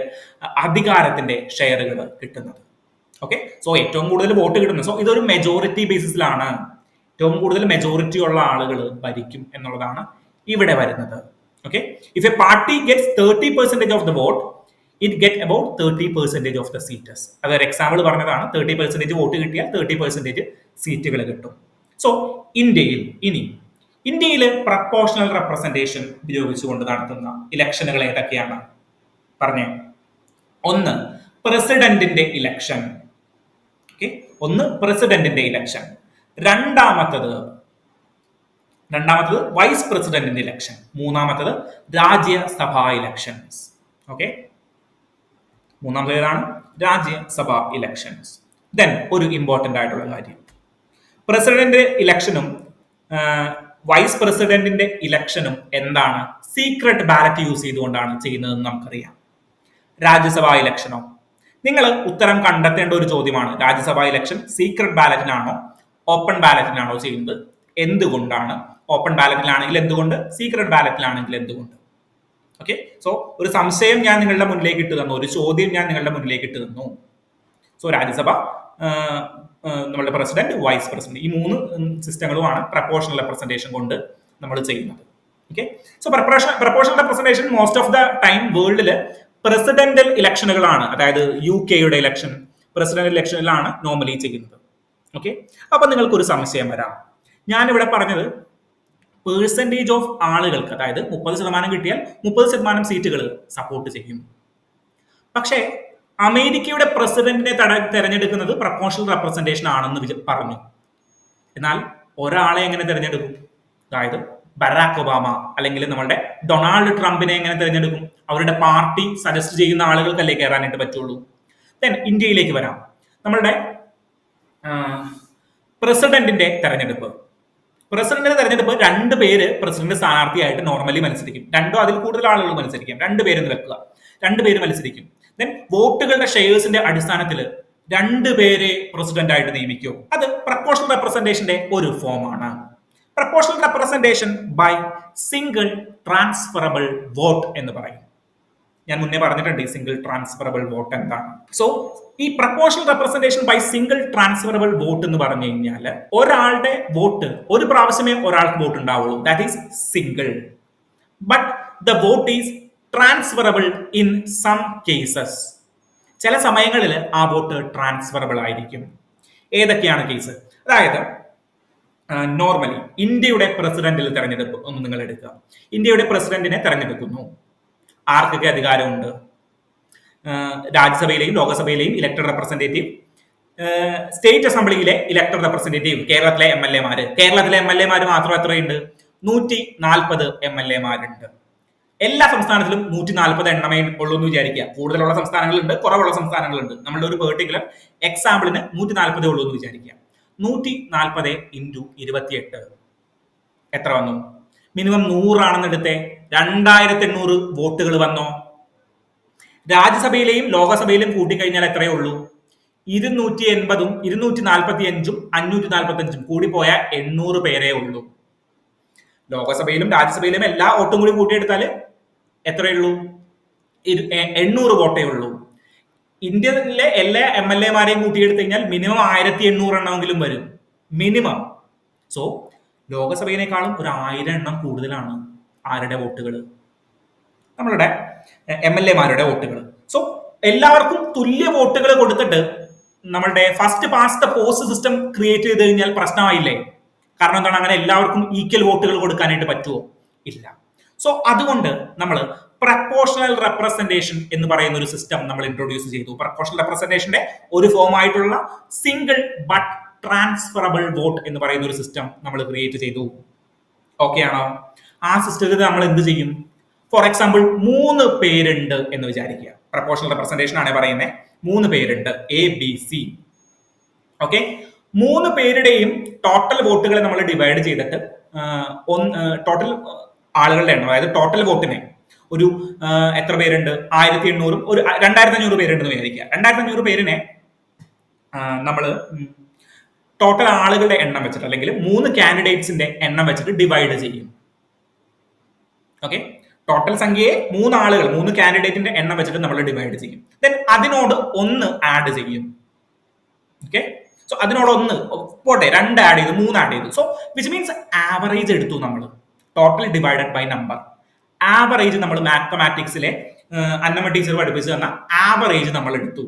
അധികാരത്തിന്റെ ഷെയറുകൾ കിട്ടുന്നത്. ഓക്കെ. സോ ഏറ്റവും കൂടുതൽ വോട്ട് കിട്ടുന്നത്, സോ ഇതൊരു മെജോറിറ്റി ബേസിസിലാണ്. ഏറ്റവും കൂടുതൽ മെജോറിറ്റി ഉള്ള ആളുകൾ ഭരിക്കും എന്നുള്ളതാണ് ഇവിടെ വരുന്നത്. Okay. If a party gets 30% of the vote, it get about 30% of the seats. അതൊരു എക്സാമ്പിൾ പറഞ്ഞതാണ്. 30% വോട്ട് കിട്ടിയാൽ 30% സീറ്റുകൾ കിട്ടും. സോ ഇന്ത്യയിൽ പ്രപ്പോർഷണൽ റെപ്രസെന്റേഷൻ ഉപയോഗിച്ചുകൊണ്ട് നടത്തുന്ന ഇലക്ഷനുകൾ ഏതൊക്കെയാണ് പറഞ്ഞേ? ഒന്ന് പ്രസിഡന്റിന്റെ ഇലക്ഷൻ. ഓക്കെ, ഒന്ന് പ്രസിഡന്റിന്റെ ഇലക്ഷൻ. രണ്ടാമത്തത് വൈസ് പ്രസിഡന്റിന്റെ ഇലക്ഷൻ. മൂന്നാമത്തത് രാജ്യസഭാ ഇലക്ഷൻസ്. ഓക്കെ, മൂന്നാമത് ഏതാണ്? രാജ്യസഭാ ഇലക്ഷൻസ്. ദെൻ ഒരു ഇമ്പോർട്ടന്റ് ആയിട്ടുള്ള കാര്യം, പ്രസിഡന്റ് ഇലക്ഷനും വൈസ് പ്രസിഡന്റിന്റെ ഇലക്ഷനും എന്താണ്? സീക്രട്ട് ബാലറ്റ് യൂസ് ചെയ്തുകൊണ്ടാണ് ചെയ്യുന്നതെന്ന് നമുക്കറിയാം. രാജ്യസഭാ ഇലക്ഷനോ? നിങ്ങൾ ഉത്തരം കണ്ടെത്തേണ്ട ഒരു ചോദ്യമാണ്. രാജ്യസഭാ ഇലക്ഷൻ സീക്രട്ട് ബാലറ്റിനാണോ ഓപ്പൺ ബാലറ്റിനാണോ ചെയ്യുന്നത്? എന്തുകൊണ്ടാണ്? ഓപ്പൺ ബാലറ്റിലാണെങ്കിൽ എന്തുകൊണ്ട്? സീക്രട്ട് ബാലറ്റിലാണെങ്കിൽ എന്തുകൊണ്ട്? ഓക്കെ. സോ ഒരു സംശയം ഞാൻ നിങ്ങളുടെ മുന്നിലേക്ക് ഇട്ട് തന്നു, ഒരു ചോദ്യം ഞാൻ നിങ്ങളുടെ മുന്നിലേക്ക് ഇട്ട് തന്നു. സോ രാജ്യസഭ, നമ്മളുടെ പ്രസിഡന്റ്, വൈസ് പ്രസിഡന്റ്, ഈ മൂന്ന് സിസ്റ്റങ്ങളുമാണ് പ്രപ്പോർഷണൽ റെപ്രസെന്റേഷൻ കൊണ്ട് നമ്മൾ ചെയ്യുന്നത്. Okay, so proportional representation most of the time വേൾഡിൽ പ്രസിഡന്റൽ ഇലക്ഷനുകളാണ്, അതായത് UK ഇലക്ഷൻ, പ്രസിഡന്റ് ഇലക്ഷനിലാണ് നോർമലി ചെയ്യുന്നത്. ഓക്കെ, അപ്പൊ നിങ്ങൾക്ക് ഒരു സംശയം വരാം, ഞാനിവിടെ പറഞ്ഞത് പേഴ്സൻറ്റേജ് ഓഫ് ആളുകൾക്ക്, അതായത് 30% കിട്ടിയാൽ 30% സീറ്റുകൾ സപ്പോർട്ട് ചെയ്യും. പക്ഷേ അമേരിക്കയുടെ പ്രസിഡന്റിനെ തെരഞ്ഞെടുക്കുന്നത് പ്രപ്പോർഷണൽ റെപ്രസെന്റേഷൻ ആണെന്ന് പറഞ്ഞു. എന്നാൽ ഒരാളെ എങ്ങനെ തിരഞ്ഞെടുക്കും? അതായത് ബറാക് ഒബാമ അല്ലെങ്കിൽ നമ്മളുടെ ഡൊണാൾഡ് ട്രംപിനെ എങ്ങനെ തിരഞ്ഞെടുക്കും? അവരുടെ പാർട്ടി സജസ്റ്റ് ചെയ്യുന്ന ആളുകൾക്കല്ലേ കയറാനായിട്ട് പറ്റുള്ളൂ. ദെൻ ഇന്ത്യയിലേക്ക് വരാം. നമ്മളുടെ പ്രസിഡന്റിന്റെ തെരഞ്ഞെടുപ്പ്, രണ്ട് പേര് പ്രസിഡന്റ് സ്ഥാനാർത്ഥിയായിട്ട് നോർമലി മത്സരിക്കും. രണ്ടോ അതിൽ കൂടുതൽ ആളുകൾ മത്സരിക്കാം. 2 പേരെന്ന് വെക്കുക, 2 പേര് മത്സരിക്കും. ദെൻ വോട്ടുകളുടെ ഷെയർസിന്റെ അടിസ്ഥാനത്തിൽ 2 പേരെ പ്രസിഡന്റ് ആയിട്ട് നിയമിക്കും. അത് പ്രപ്പോർഷണൽ റെപ്രസെന്റേഷന്റെ ഒരു ഫോമാണ്. Proportional representation by single transferable vote എന്ന് പറയും. ഞാൻ മുന്നേ പറഞ്ഞിട്ടുണ്ട് ഈ സിംഗിൾ ട്രാൻസ്ഫറബിൾ വോട്ട് എന്താണ്. സോ ഈ proportional representation by single transferable vote എന്ന് പറഞ്ഞു കഴിഞ്ഞാൽ ഒരാളുടെ വോട്ട് ഒരു പ്രാവശ്യമേ ഒരാൾക്ക് വോട്ട് ഉണ്ടാവുള്ളൂ, that is single. But the vote is transferable in some cases. ചില സമയങ്ങളിൽ ആ വോട്ട് ട്രാൻസ്ഫറബിൾ ആയിരിക്കും. ഏതൊക്കെയാണ് കേസ്? അതായത് നോർമലി ഇന്ത്യയുടെ പ്രസിഡന്റിൽ തെരഞ്ഞെടുപ്പ് ഒന്ന് നിങ്ങൾ എടുക്കുക. ഇന്ത്യയുടെ പ്രസിഡന്റിനെ തെരഞ്ഞെടുക്കുന്നു. ആർക്കൊക്കെ അധികാരമുണ്ട്? രാജ്യസഭയിലെയും ലോകസഭയിലെയും ഇലക്ടഡ് റെപ്രസെന്റേറ്റീവ്, സ്റ്റേറ്റ് അസംബ്ലിയിലെ ഇലക്ടഡ് റെപ്രസെന്റേറ്റീവ്, കേരളത്തിലെ MLA മാര്. കേരളത്തിലെ MLA മാര് മാത്രം എത്രയുണ്ട്? 140 MLA മാരുണ്ട്. എല്ലാ സംസ്ഥാനത്തിലും 140 എണ്ണമേ ഉള്ളൂ എന്ന് വിചാരിക്കുക. കൂടുതലുള്ള സംസ്ഥാനങ്ങളുണ്ട്, കുറവുള്ള സംസ്ഥാനങ്ങളുണ്ട്. നമ്മളുടെ ഒരു പെർട്ടിക്കുലർ എക്സാമ്പിളിന് 140 ഉള്ളൂ എന്ന് വിചാരിക്കുക. 140 × 28 എത്ര വന്നു? മിനിമം 100 ആണെന്ന് എടുത്തേ, 2800 വോട്ടുകൾ വന്നോ? രാജ്യസഭയിലെയും ലോകസഭയിലും കൂട്ടിക്കഴിഞ്ഞാൽ എത്രയേ ഉള്ളൂ? 280ഉം 245ഉം 545ഉം കൂടി പോയാൽ 800 പേരേ ഉള്ളൂ. ലോകസഭയിലും രാജ്യസഭയിലും എല്ലാ വോട്ടും കൂടി കൂട്ടിയെടുത്താൽ എത്രയേ ഉള്ളൂ? 800 വോട്ടേ ഉള്ളൂ. ഇന്ത്യയിലെ എല്ലാ MLA മാരെയും കൂട്ടിയെടുത്ത് കഴിഞ്ഞാൽ മിനിമം 1800 എണ്ണമെങ്കിലും വരും, മിനിമം. സോ ലോകസഭയിനേക്കാളും ഒരു 1000 എണ്ണം കൂടുതലാണ് ആരുടെ വോട്ടുകൾ? നമ്മളുടെ MLA മാരുടെ വോട്ടുകൾ. സോ എല്ലാവർക്കും തുല്യ വോട്ടുകൾ കൊടുത്തിട്ട് നമ്മളുടെ first past the post system create ചെയ്ത് കഴിഞ്ഞാൽ പ്രശ്നമായില്ലേ? കാരണം എന്താണ്? അങ്ങനെ എല്ലാവർക്കും ഈക്വൽ വോട്ടുകൾ കൊടുക്കാനായിട്ട് പറ്റുമോ? ഇല്ല. സോ അതുകൊണ്ട് നമ്മൾ പ്രപ്പോർഷണൽ റെപ്രസെന്റേഷൻ എന്ന് പറയുന്ന ഒരു സിസ്റ്റം നമ്മൾ ഇൻട്രൊഡ്യൂസ് ചെയ്തു. പ്രപ്പോർഷണൽ റെപ്രസെന്റേഷന്റെ ഒരു ഫോം ആയിട്ടുള്ള സിംഗിൾ ബട്ട് ട്രാൻസ്ഫറബിൾ വോട്ട് എന്ന് പറയുന്ന ഒരു സിസ്റ്റം നമ്മൾ ക്രിയേറ്റ് ചെയ്തു. ഓക്കെ ആണോ? ആ സിസ്റ്റത്തിൽ നമ്മൾ എന്ത് ചെയ്യും? ഫോർ എക്സാമ്പിൾ 3 പേരുണ്ട് എന്ന് വിചാരിക്കുക. പ്രപ്പോർഷണൽ റെപ്രസെന്റേഷൻ ആണ് പറയുന്നത്. 3 പേരുണ്ട്, ABC. ഓക്കെ, 3 പേരുടെയും ടോട്ടൽ വോട്ടുകളെ നമ്മൾ ഡിവൈഡ് ചെയ്തിട്ട് ടോട്ടൽ ആളുകളുടെ എണ്ണം, അതായത് ടോട്ടൽ വോട്ടിനെ ഒരു എത്ര പേരുണ്ട്? 1800ഉം ഒരു 2500 പേരുണ്ടെന്ന് വിചാരിക്കുക. 2500 പേരിനെ നമ്മൾ ടോട്ടൽ ആളുകളുടെ എണ്ണം വെച്ചിട്ട്, അല്ലെങ്കിൽ 3 കാൻഡിഡേറ്റ്സിന്റെ എണ്ണം വെച്ചിട്ട് ഡിവൈഡ് ചെയ്യും. ഓക്കെ, ടോട്ടൽ സംഖ്യയെ 3 ആളുകൾ, 3 കാൻഡിഡേറ്റിന്റെ എണ്ണം വെച്ചിട്ട് നമ്മൾ ഡിവൈഡ് ചെയ്യും. ദെൻ അതിനോട് 1 ആഡ് ചെയ്യും. ഓക്കെ, സോ അതിനോട് 1 പോട്ടെ, 2 ആഡ് ചെയ്തു, 3 ആഡ് ചെയ്തു. സോ വിച്ച് മീൻസ് ആവറേജ് എടുത്തു നമ്മൾ. Total divided by number. Average നമ്മൾ മാത്തമാറ്റിക്സിലെ അന്നമ്മ ടീച്ചർ പഠിപ്പിച്ചു തന്ന ആവറേജ് നമ്മൾ എടുത്തു.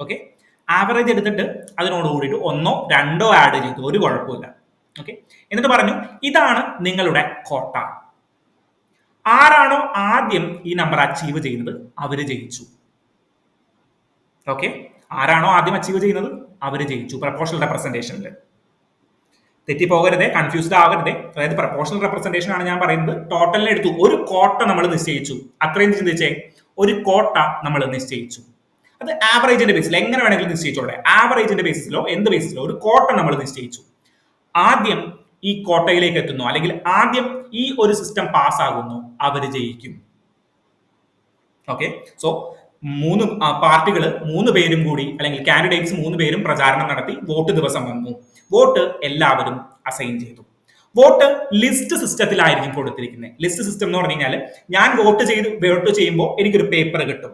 ഓക്കെ, ആവറേജ് എടുത്തിട്ട് അതിനോട് കൂടിയിട്ട് 1ഓ 2ഓ ആഡ് ചെയ്തു, ഒരു കുഴപ്പമില്ല. ഓക്കെ, എന്നിട്ട് പറഞ്ഞു ഇതാണ് നിങ്ങളുടെ കോട്ട. ആരാണോ ആദ്യം ഈ നമ്പർ അച്ചീവ് ചെയ്യുന്നത് അവര് ജയിച്ചു. ഓക്കെ, ആരാണോ ആദ്യം അച്ചീവ് ചെയ്യുന്നത് അവര് ജയിച്ചു പ്രപ്പോർഷണൽ റെപ്രസെന്റേഷനിൽ. തെറ്റിപ്പോകരുതേ, കൺഫ്യൂസ്ഡ് ആകരുതേ. അതായത് പ്രപ്പോർഷണൽ റെപ്രസെന്റേഷൻ ആണ് ഞാൻ പറയുന്നത്. ടോട്ടലിനെ എടുത്തു, ഒരു കോട്ട നമ്മൾ നിശ്ചയിച്ചു. അത്രയും ചിന്തിച്ചേ, ഒരു കോട്ട നമ്മൾ നിശ്ചയിച്ചു. അത് ആവറേജിന്റെ ബേസിൽ എങ്ങനെ വേണമെങ്കിലും നിശ്ചയിച്ചോടെ. ആവറേജിന്റെ ബേസിസിലോ എന്ത് ബേസിസിലോ ഒരു കോട്ട നമ്മൾ നിശ്ചയിച്ചു. ആദ്യം ഈ കോട്ടയിലേക്ക് എത്തുന്നു, അല്ലെങ്കിൽ ആദ്യം ഈ ഒരു സിസ്റ്റം പാസ്സാകുന്നു, അവര് ജയിക്കും. ഓക്കെ, സോ 3 പാർട്ടികൾ 3 പേരും കൂടി, അല്ലെങ്കിൽ കാൻഡിഡേറ്റ്സ് 3 പേരും പ്രചാരണം നടത്തി. വോട്ട് ദിവസം വന്നു. വോട്ട് എല്ലാവരും അസൈൻ ചെയ്തു. വോട്ട് ലിസ്റ്റ് സിസ്റ്റത്തിലായിരിക്കും കൊടുത്തിരിക്കുന്നത്. ലിസ്റ്റ് സിസ്റ്റം എന്ന് പറഞ്ഞു കഴിഞ്ഞാൽ ഞാൻ വോട്ട് ചെയ്യുമ്പോൾ എനിക്കൊരു പേപ്പർ കിട്ടും.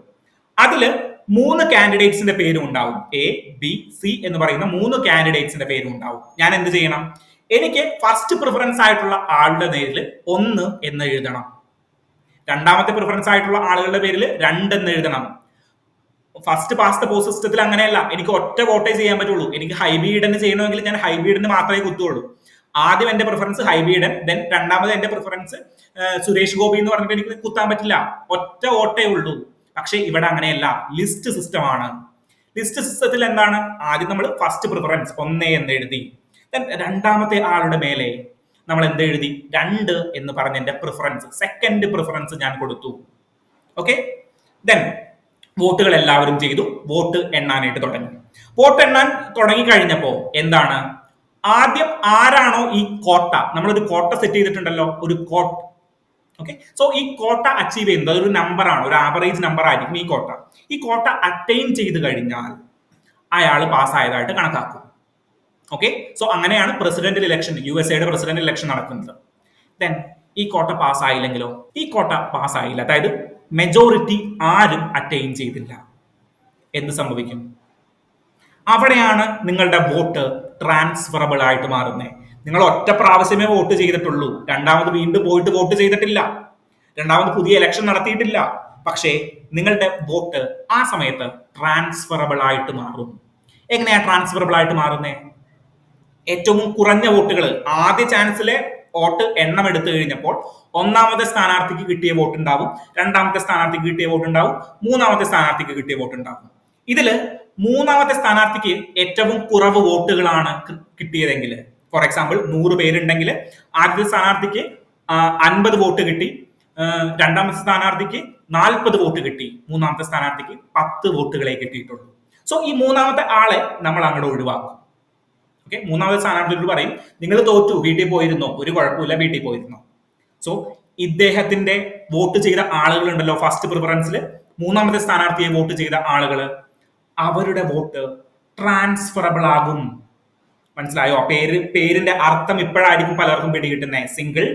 അതില് മൂന്ന് കാൻഡിഡേറ്റ്സിന്റെ പേരും ഉണ്ടാവും. എ, ബി, സി എന്ന് പറയുന്ന മൂന്ന് കാൻഡിഡേറ്റ്സിന്റെ പേരും ഉണ്ടാവും. ഞാൻ എന്ത് ചെയ്യണം? എനിക്ക് ഫസ്റ്റ് പ്രിഫറൻസ് ആയിട്ടുള്ള ആളുടെ പേരിൽ 1 എന്ന് എഴുതണം. രണ്ടാമത്തെ പ്രിഫറൻസ് ആയിട്ടുള്ള ആളുകളുടെ പേരിൽ 2 എന്ന് എഴുതണം. ഫസ്റ്റ് പാസ്റ്റ് ദ പോസ്റ്റ് സിസ്റ്റത്തിൽ അങ്ങനെയല്ല. എനിക്ക് ഒറ്റ വോട്ടേ ചെയ്യാൻ പറ്റുള്ളൂ. എനിക്ക് ഹൈബീഡന് ചെയ്യണമെങ്കിൽ ഞാൻ ഹൈബീഡന് മാത്രമേ കുത്തുള്ളൂ. ആദ്യം എന്റെ പ്രിഫറൻസ് ഹൈബീഡൻ, ദെൻ രണ്ടാമത് എന്റെ പ്രിഫറൻസ് സുരേഷ് ഗോപി എന്ന് പറഞ്ഞിട്ട് എനിക്ക് കുത്താൻ പറ്റില്ല. ഒറ്റ വോട്ടേ ഉള്ളൂ. പക്ഷെ ഇവിടെ അങ്ങനെയല്ല, ലിസ്റ്റ് സിസ്റ്റം ആണ്. ലിസ്റ്റ് സിസ്റ്റത്തിൽ എന്താണ്? ആദ്യം നമ്മൾ ഫസ്റ്റ് പ്രിഫറൻസ് 1 എന്ന് എഴുതി. ദെൻ രണ്ടാമത്തെ ആളുടെ മേലെ നമ്മൾ എന്ത് എഴുതി? 2 എന്ന് പറഞ്ഞ എന്റെ പ്രിഫറൻസ്, സെക്കൻഡ് പ്രിഫറൻസ് ഞാൻ കൊടുത്തു. ഓക്കെ, ദെൻ വോട്ടുകൾ എല്ലാവരും ചെയ്തു. വോട്ട് എണ്ണാനായിട്ട് തുടങ്ങി. വോട്ട് എണ്ണാൻ തുടങ്ങി കഴിഞ്ഞപ്പോ എന്താണ്? ആദ്യം ആരാണോ ഈ കോട്ട, നമ്മളൊരു കോട്ട സെറ്റ് ചെയ്തിട്ടുണ്ടല്ലോ, ഒരു കോട്ട. ഓക്കെ, സോ ഈ കോട്ട അച്ചീവ് ചെയ്യുന്നത് അതൊരു നമ്പർ ആണ്, ഒരു ആവറേജ് നമ്പർ ആയിരിക്കും ഈ കോട്ട. ഈ കോട്ട അറ്റൈൻ ചെയ്ത് കഴിഞ്ഞാൽ അയാൾ പാസ്സായതായിട്ട് കണക്കാക്കും. ഓക്കെ, സോ അങ്ങനെയാണ് പ്രസിഡന്റൽ ഇലക്ഷൻ, USA പ്രസിഡന്റ് ഇലക്ഷൻ നടക്കുന്നത്. ദെൻ ഈ കോട്ട പാസ്സായില്ലെങ്കിലോ? ഈ കോട്ട പാസ്സായില്ല, അതായത് മെജോറിറ്റി ആരും അറ്റൈൻ ചെയ്തില്ല. എന്ത് സംഭവിക്കും? അവിടെയാണ് നിങ്ങളുടെ വോട്ട് ട്രാൻസ്ഫറബിൾ ആയിട്ട് മാറുന്നത്. നിങ്ങൾ ഒറ്റ പ്രാവശ്യമേ വോട്ട് ചെയ്തിട്ടുള്ളൂ, രണ്ടാമത് വീണ്ടും പോയിട്ട് വോട്ട് ചെയ്തിട്ടില്ല, രണ്ടാമത് പുതിയ ഇലക്ഷൻ നടത്തിയിട്ടില്ല. പക്ഷേ നിങ്ങളുടെ വോട്ട് ആ സമയത്ത് ട്രാൻസ്ഫറബിൾ ആയിട്ട് മാറും. എങ്ങനെയാ ട്രാൻസ്ഫറബിൾ ആയിട്ട് മാറുന്നത്? ഏറ്റവും കുറഞ്ഞ വോട്ടുകൾ, ആദ്യ ചാൻസിലെ വോട്ട് എണ്ണം എടുത്തു കഴിഞ്ഞപ്പോൾ ഒന്നാമത്തെ സ്ഥാനാർത്ഥിക്ക് കിട്ടിയ വോട്ട് ഉണ്ടാവും, രണ്ടാമത്തെ സ്ഥാനാർത്ഥിക്ക് കിട്ടിയ വോട്ട് ഉണ്ടാവും, മൂന്നാമത്തെ സ്ഥാനാർത്ഥിക്ക് കിട്ടിയ വോട്ട് ഉണ്ടാവും. ഇതില് മൂന്നാമത്തെ സ്ഥാനാർത്ഥിക്ക് ഏറ്റവും കുറവ് വോട്ടുകളാണ് കിട്ടിയതെങ്കിൽ, ഫോർ എക്സാമ്പിൾ 100 പേരുണ്ടെങ്കിൽ ആദ്യത്തെ സ്ഥാനാർത്ഥിക്ക് 50 വോട്ട് കിട്ടി, രണ്ടാമത്തെ സ്ഥാനാർത്ഥിക്ക് 40 വോട്ട് കിട്ടി, മൂന്നാമത്തെ സ്ഥാനാർത്ഥിക്ക് 10 വോട്ടുകളെ കിട്ടിയിട്ടുള്ളൂ. സോ ഈ മൂന്നാമത്തെ ആളെ നമ്മൾ അങ്ങോട്ട് ഒഴിവാക്കും. ഓക്കെ, മൂന്നാമത്തെ സ്ഥാനാർത്ഥിയോട് പറയും, നിങ്ങൾ തോറ്റു, വീട്ടിൽ പോയിരുന്നോ? ഒരു കുഴപ്പമില്ല, വീട്ടിൽ പോയിരുന്നോ? സോ ഇദ്ദേഹത്തിന്റെ വോട്ട് ചെയ്ത ആളുകൾ ഉണ്ടല്ലോ ഫസ്റ്റ് പ്രിഫറൻസിൽ, മൂന്നാമത്തെ സ്ഥാനാർത്ഥിയെ വോട്ട് ചെയ്ത ആളുകൾ, അവരുടെ വോട്ട് ട്രാൻസ്ഫറബിൾ ആകും. മനസ്സിലായോ? പേരിന്റെ അർത്ഥം ഇപ്പോഴായിരിക്കും പലർക്കും പിടികിട്ടുന്നത്. Single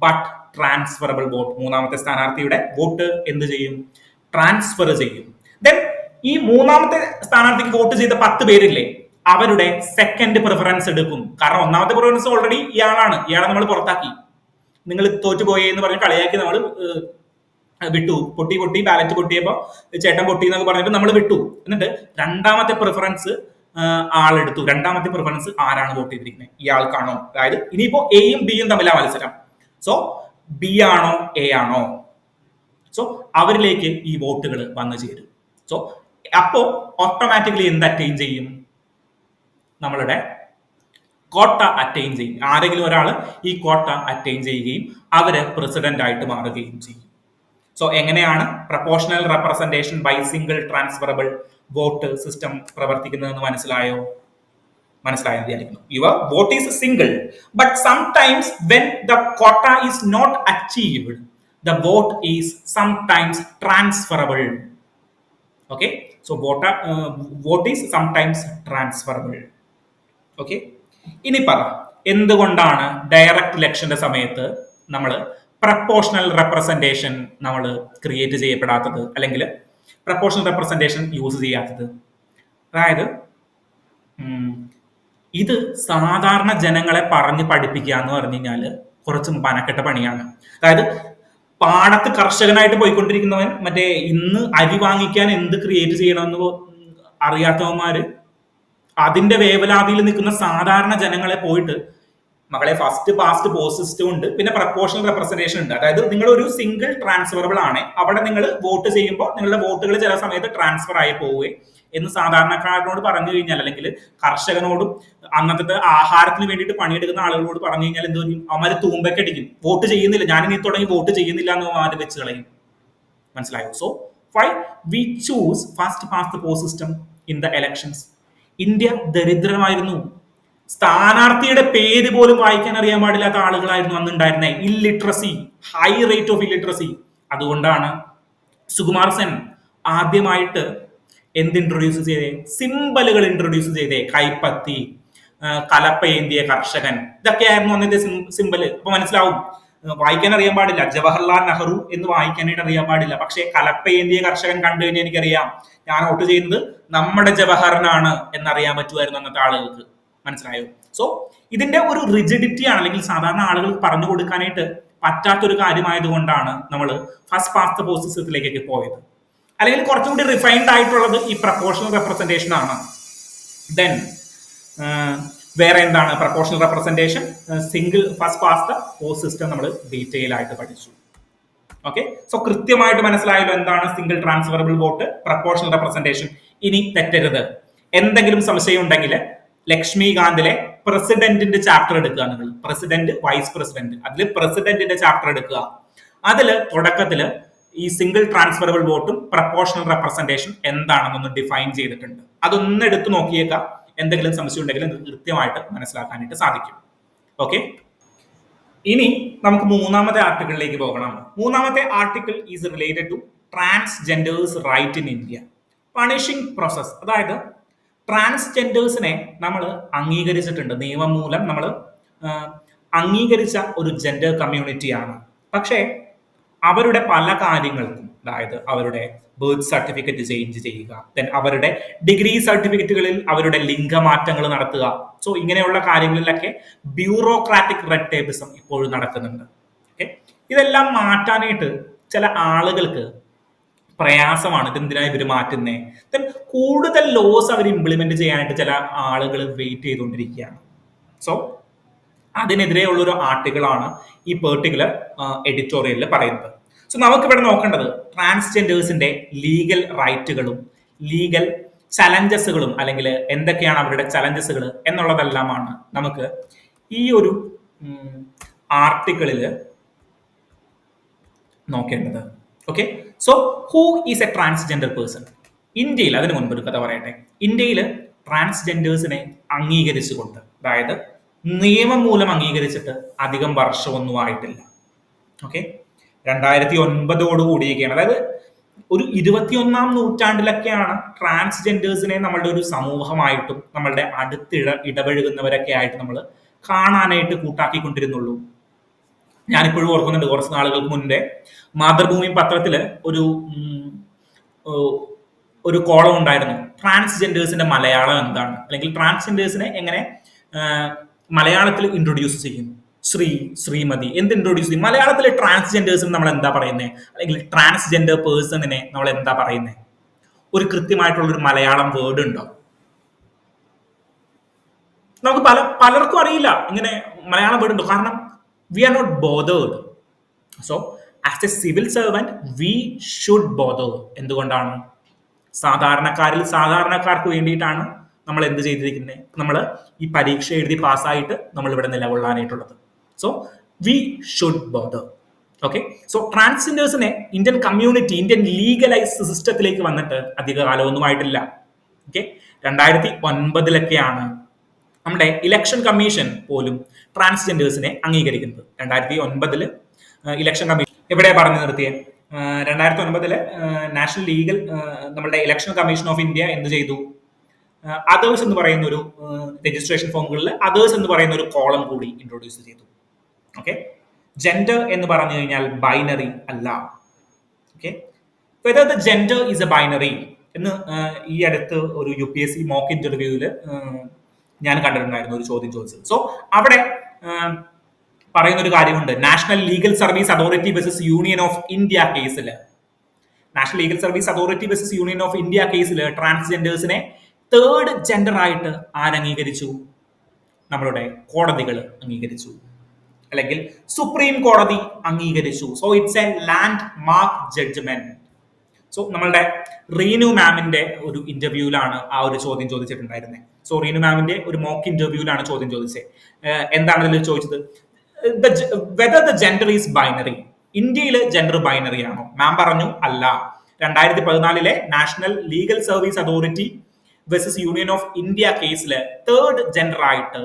but transferable vote. മൂന്നാമത്തെ സ്ഥാനാർത്ഥിയുടെ വോട്ട് എന്ത് ചെയ്യും? ട്രാൻസ്ഫർ ചെയ്യും. ദെൻ ഈ മൂന്നാമത്തെ സ്ഥാനാർത്ഥിക്ക് വോട്ട് ചെയ്ത 10 പേരില്ലേ, അവരുടെ സെക്കൻഡ് പ്രിഫറൻസ് എടുക്കും. കാരണം ഒന്നാമത്തെ പ്രിഫറൻസ് ഓൾറെഡി ഇയാളാണ്, ഇയാളെ നമ്മൾ പുറത്താക്കി, നിങ്ങൾ തോറ്റുപോയി എന്ന് പറഞ്ഞ് കളിയാക്കി നമ്മൾ വിട്ടു. പൊട്ടി ബാലറ്റ് പൊട്ടിയപ്പോ ചേട്ടൻ പൊട്ടി എന്നൊക്കെ പറഞ്ഞിട്ട് നമ്മൾ വിട്ടു. എന്നിട്ട് രണ്ടാമത്തെ പ്രിഫറൻസ് ആളെടുത്തു. രണ്ടാമത്തെ പ്രിഫറൻസ് ആരാണ് വോട്ട് ചെയ്തിരിക്കുന്നത്? ഇയാൾക്കാണോ? അതായത് ഇനിയിപ്പോ എയും ബിയും തമ്മിലാ മത്സരം. സോ ബി ആണോ എ ആണോ? സോ അവരിലേക്ക് ഈ വോട്ടുകൾ വന്നു ചേരും. സോ അപ്പോ ഓട്ടോമാറ്റിക്കലി എന്ത് അറ്റൈൻ ചെയ്യും? നമ്മളുടെ കോട്ട അറ്റൈൻ ചെയ്യും. ആരെങ്കിലും ഒരാൾ ഈ കോട്ട അറ്റൈൻ ചെയ്യുകയും അവര് പ്രസിഡന്റ് ആയിട്ട് മാറുകയും ചെയ്യും. സോ എങ്ങനെയാണ് proportional representation by single transferable vote system പ്രവർത്തിക്കുന്നതെന്ന് മനസ്സിലായോ? മനസ്സിലായെന്ന് വിചാരിക്കുന്നു. Your vote is single, but sometimes when the quota is not achieved, the vote is sometimes transferable. Okay, so vote is sometimes transferable. Okay, ഇനി പറ, എന്തുകൊണ്ടാണ് ഡയറക്റ്റ് ഇലക്ഷന്റെ സമയത്ത് നമ്മൾ പ്രപ്പോർഷണൽ റെപ്രസെന്റേഷൻ നമ്മൾ ക്രിയേറ്റ് ചെയ്യപ്പെടാത്തത്, അല്ലെങ്കിൽ പ്രപ്പോർഷണൽ റെപ്രസെന്റേഷൻ യൂസ് ചെയ്യാത്തത്? അതായത് ഇത് സാധാരണ ജനങ്ങളെ പറഞ്ഞ് പഠിപ്പിക്കുക എന്ന് പറഞ്ഞു കഴിഞ്ഞാൽ കുറച്ച് മനക്കെട്ട പണിയാണ്. അതായത് പാടത്ത് കർഷകനായിട്ട് പോയിക്കൊണ്ടിരിക്കുന്നവൻ മറ്റേ ഇന്ന് അരി വാങ്ങിക്കാൻ എന്ത് ക്രിയേറ്റ് ചെയ്യണമെന്ന് അറിയാത്തവന്മാര് അതിന്റെ വേവലാതിയിൽ നിൽക്കുന്ന സാധാരണ ജനങ്ങളെ പോയിട്ട് മകളെ ഫസ്റ്റ് പാസ്റ്റ് പോസ്റ്റ് സിസ്റ്റം ഉണ്ട്, പിന്നെ പ്രപ്പോർഷണൽ റെപ്രസെന്റേഷൻ ഉണ്ട്. അതായത് നിങ്ങൾ ഒരു സിംഗിൾ ട്രാൻസ്ഫറബിൾ ആണ്, അവിടെ നിങ്ങൾ വോട്ട് ചെയ്യുമ്പോൾ നിങ്ങളുടെ വോട്ടുകൾ ചില സമയത്ത് ട്രാൻസ്ഫർ ആയി പോവുകയും എന്ന് സാധാരണക്കാരനോട് പറഞ്ഞു കഴിഞ്ഞാൽ, അല്ലെങ്കിൽ കർഷകനോടും അന്നത്തെ ആഹാരത്തിന് വേണ്ടിയിട്ട് പണിയെടുക്കുന്ന ആളുകളോട് പറഞ്ഞു കഴിഞ്ഞാൽ എന്ത് ചെയ്യും? അവന്മാര് തൂമ്പൊക്കെ അടിക്കും. വോട്ട് ചെയ്യുന്നില്ല, ഞാൻ ഇനി തുടങ്ങി വോട്ട് ചെയ്യുന്നില്ല എന്ന് അവന്മാര് വെച്ച് കളയും. മനസ്സിലായോ? So why we choose first past post system in the elections? India ദരിദ്രമായിരുന്നു. സ്ഥാനാർത്ഥിയുടെ പേര് പോലും വായിക്കാൻ അറിയാൻ പാടില്ലാത്ത ആളുകളായിരുന്നു അന്നുണ്ടായിരുന്നത്. Illiteracy, high rate of illiteracy. അതുകൊണ്ടാണ് സുകുമാർ സെൻ ആദ്യമായിട്ട് എന്ത് ഇൻട്രൊഡ്യൂസ് ചെയ്തേ? സിംബലുകൾ ഇൻട്രൊഡ്യൂസ് ചെയ്തേ. കൈപ്പത്തി, കലപ്പയേന്തിയ കർഷകൻ, ഇതൊക്കെയായിരുന്നു അന്നത്തെ സിംബല്. അപ്പൊ മനസ്സിലാവും വായിക്കാൻ അറിയാൻ പാടില്ല, ജവഹർലാൽ നെഹ്റു എന്ന് വായിക്കാനായിട്ട് അറിയാൻ പാടില്ല. പക്ഷേ കലപ്പയേന്തിയ കർഷകൻ കണ്ടു കഴിഞ്ഞാൽ എനിക്കറിയാം ഞാൻ വോട്ട് ചെയ്യുന്നത് നമ്മുടെ ജവഹറിനാണ് എന്നറിയാൻ പറ്റുമായിരുന്നു അന്നത്തെ ആളുകൾക്ക്. മനസ്സിലായോ? സോ ഇതിന്റെ ഒരു റിജിഡിറ്റി ആണ്, അല്ലെങ്കിൽ സാധാരണ ആളുകൾക്ക് പറഞ്ഞു കൊടുക്കാനായിട്ട് പറ്റാത്തൊരു കാര്യമായതുകൊണ്ടാണ് നമ്മൾ ഫസ്റ്റ് പാസ്റ്റ് ദ പോസ്റ്റ് സിസ്റ്റത്തിലേക്കൊക്കെ പോയത്. അല്ലെങ്കിൽ കുറച്ചും കൂടി റിഫൈൻഡ് ആയിട്ടുള്ളത് ഈ പ്രപ്പോർഷണൽ റെപ്രസെന്റേഷൻ ആണ്. ദെൻ വേറെ എന്താണ് proportional representation, single first past the post system നമ്മൾ ഡീറ്റെയിൽ ആയിട്ട് പഠിച്ചു. ഓക്കെ, സോ കൃത്യമായിട്ട് മനസ്സിലായല്ലോ എന്താണ് single transferable vote, proportional representation. ഇനി തെറ്റരുത്, എന്തെങ്കിലും സംശയം ഉണ്ടെങ്കിൽ ലക്ഷ്മികാന്തിലെ പ്രസിഡന്റിന്റെ ചാപ്റ്റർ എടുക്കുക നിങ്ങൾ, പ്രസിഡന്റ് വൈസ് പ്രസിഡന്റ്, അതിൽ പ്രസിഡന്റിന്റെ ചാപ്റ്റർ എടുക്കുക. അതില് തുടക്കത്തില് ഈ സിംഗിൾ ട്രാൻസ്ഫറബിൾ വോട്ടും പ്രപ്പോർഷണൽ റെപ്രസെന്റേഷൻ എന്താണെന്നൊന്ന് ഡിഫൈൻ ചെയ്തിട്ടുണ്ട്. അതൊന്ന് എടുത്തു നോക്കിയേക്കാം, എന്തെങ്കിലും സംശയം ഉണ്ടെങ്കിൽ കൃത്യമായിട്ട് മനസ്സിലാക്കാനായിട്ട് സാധിക്കും. ഓക്കെ, ഇനി നമുക്ക് മൂന്നാമത്തെ ആർട്ടിക്കിളിലേക്ക് പോകണം. മൂന്നാമത്തെ article is related to transgenders right in India. Punishing process, അതായത് ട്രാൻസ്ജെൻഡേഴ്സിനെ നമ്മൾ അംഗീകരിച്ചിട്ടുണ്ട്, നിയമം മൂലം നമ്മൾ അംഗീകരിച്ച ഒരു ജെൻഡർ കമ്മ്യൂണിറ്റിയാണ്. പക്ഷേ അവരുടെ പല കാര്യങ്ങൾക്കും, അതായത് അവരുടെ ബർത്ത് സർട്ടിഫിക്കറ്റ് ചേഞ്ച് ചെയ്യുക, ദെൻ അവരുടെ ഡിഗ്രി സർട്ടിഫിക്കറ്റുകളിൽ അവരുടെ ലിംഗമാറ്റങ്ങൾ നടത്തുക, സോ ഇങ്ങനെയുള്ള കാര്യങ്ങളിലൊക്കെ ബ്യൂറോക്രാറ്റിക് റെഡ് ടേപ്പിസം ഇപ്പോഴും നടക്കുന്നുണ്ട്. ഓക്കെ, ഇതെല്ലാം മാറ്റാനായിട്ട് ചില ആളുകൾക്ക് പ്രയാസമാണ്. ഇതെന്തിനാണ് ഇവർ മാറ്റുന്നേ? ദെൻ കൂടുതൽ ലോസ് അവർ ഇംപ്ലിമെന്റ് ചെയ്യാനായിട്ട് ചില ആളുകൾ വെയിറ്റ് ചെയ്തുകൊണ്ടിരിക്കുകയാണ്. സോ അതിനെതിരെയുള്ള ഒരു ആർട്ടിക്കിളാണ് ഈ പെർട്ടിക്കുലർ എഡിറ്റോറിയലിൽ പറയുന്നത്. സോ നമുക്ക് ഇവിടെ നോക്കേണ്ടത് ട്രാൻസ്ജെൻഡേഴ്സിന്റെ ലീഗൽ റൈറ്റുകളും ലീഗൽ ചലഞ്ചസുകളും, അല്ലെങ്കിൽ എന്തൊക്കെയാണ് അവരുടെ ചലഞ്ചസുകൾ എന്നുള്ളതെല്ലാമാണ് നമുക്ക് ഈ ഒരു ആർട്ടിക്കിളിൽ നോക്കേണ്ടത്. Okay, so who is A transgender person? ഇന്ത്യയിൽ, അതിനു മുൻപ് ഒരു കഥ പറയട്ടെ, ഇന്ത്യയിൽ ട്രാൻസ്ജെൻഡേഴ്സിനെ അംഗീകരിച്ചുകൊണ്ട്, അതായത് നിയമം മൂലം അംഗീകരിച്ചിട്ട് അധികം വർഷമൊന്നും ആയിട്ടില്ല. ഓക്കെ, 2009 കൂടിയൊക്കെയാണ്, അതായത് ഒരു 21ാം നൂറ്റാണ്ടിലൊക്കെയാണ് ട്രാൻസ്ജെൻഡേഴ്സിനെ നമ്മളുടെ ഒരു സമൂഹമായിട്ടും നമ്മളുടെ ഇടപഴകുന്നവരൊക്കെ ആയിട്ട് നമ്മൾ കാണാനായിട്ട് കൂട്ടാക്കിക്കൊണ്ടിരുന്നുള്ളൂ. ഞാനിപ്പോഴും ഓർക്കുന്നുണ്ട്, കുറച്ച് നാളുകൾക്ക് മുൻപേ മാതൃഭൂമി പത്രത്തില് ഒരു കോളം ഉണ്ടായിരുന്നു, ട്രാൻസ്ജെൻഡേഴ്സിന്റെ മലയാളം എന്താണ്, അല്ലെങ്കിൽ ട്രാൻസ്ജെൻഡേഴ്സിനെ എങ്ങനെ മലയാളത്തിൽ ഇൻട്രൊഡ്യൂസ് ചെയ്യും, ശ്രീമതി എന്ത് ഇൻട്രൊഡ്യൂസ് ചെയ്യും, മലയാളത്തിലെ ട്രാൻസ്ജെൻഡേഴ്സിന് നമ്മൾ എന്താ പറയുന്നത്, അല്ലെങ്കിൽ ട്രാൻസ്ജെൻഡർ പേഴ്സണിനെ നമ്മൾ എന്താ പറയുന്നത്? ഒരു കൃത്യമായിട്ടുള്ള ഒരു മലയാളം വേർഡ് ഉണ്ടോ? നമുക്ക് പലർക്കും അറിയില്ല ഇങ്ങനെ മലയാളം വേർഡ് ഉണ്ടോ. കാരണം we are not bothered. So as a civil servant we should bother. എന്തുകൊണ്ടാണ്? സാധാരണക്കാർക്ക് വേണ്ടിയിട്ടാണ് നമ്മൾ എന്ത് ചെയ്തിരിക്കുന്നത്, നമ്മൾ ഈ പരീക്ഷ എഴുതി പാസ്സായിട്ട് നമ്മൾ ഇവിടെ നിലകൊള്ളാനായിട്ടുള്ളത്. So we should bother. Okay, so ട്രാൻസ്ജെൻഡേഴ്സിനെ ഇന്ത്യൻ കമ്മ്യൂണിറ്റി, ഇന്ത്യൻ ലീഗലൈസ് സിസ്റ്റത്തിലേക്ക് വന്നിട്ട് അധിക കാലമൊന്നും ആയിട്ടില്ല. ഓക്കെ, 2009 നമ്മുടെ ഇലക്ഷൻ കമ്മീഷൻ പോലും ട്രാൻസ്ജെൻഡേഴ്സിനെ അംഗീകരിക്കുന്നത്. 2009 ഇലക്ഷൻ കമ്മീഷൻ എവിടെയാ പറഞ്ഞു നിർത്തിയത്? 2009 നാഷണൽ ലീഗൽ നമ്മുടെ ഇലക്ഷൻ കമ്മീഷൻ ഓഫ് ഇന്ത്യ എന്ത് ചെയ്തു? അതേഴ്സ് എന്ന് പറയുന്ന ഒരു രജിസ്ട്രേഷൻ ഫോമുകളിൽ അതേഴ്സ് എന്ന് പറയുന്ന ഒരു കോളം കൂടി ഇൻട്രൊഡ്യൂസ് ചെയ്തു. ഓക്കെ, ജെൻഡർ എന്ന് പറഞ്ഞു കഴിഞ്ഞാൽ ബൈനറി അല്ല. Okay, whether the gender is A binary എന്ന് ഈ അടുത്ത് ഒരു UPSC മോക്ക് ഇന്റർവ്യൂവിൽ ഞാൻ കണ്ടിട്ടുണ്ടായിരുന്നു, ഒരു ചോദ്യം ചോദിച്ചത്. സോ അവിടെ പറയുന്ന ഒരു കാര്യമുണ്ട്, National Legal Service Authority versus Union of India കേസിൽ, National Legal Service Authority versus Union of India കേസിൽ ട്രാൻസ്ജെൻഡേഴ്സിനെ തേർഡ് ജെൻഡർ ആയിട്ട് ആരംഗീകരിച്ചു? നമ്മളുടെ കോടതികൾ അംഗീകരിച്ചു, അല്ലെങ്കിൽ സുപ്രീം കോടതി അംഗീകരിച്ചു. So it's a landmark judgment. So നമ്മളുടെ റീനു മാമിന്റെ ഒരു ഇന്റർവ്യൂവിലാണ് ആ ഒരു ചോദ്യം ചോദിച്ചിട്ടുണ്ടായിരുന്നത്. സോ റീനു മാമിന്റെ ഒരു മോക്ക് ഇന്റർവ്യൂവിലാണ് ചോദ്യം ചോദിച്ചത്. എന്താണ് ഇതിൽ ചോദിച്ചത്? Whether the gender is binary. ഇന്ത്യയിൽ ജെൻഡർ ബൈനറി ആണോ? മാം പറഞ്ഞു അല്ല. 2014 national Legal Service Authority versus Union of India കേസിൽ തേർഡ് ജെൻഡർ ആയിട്ട്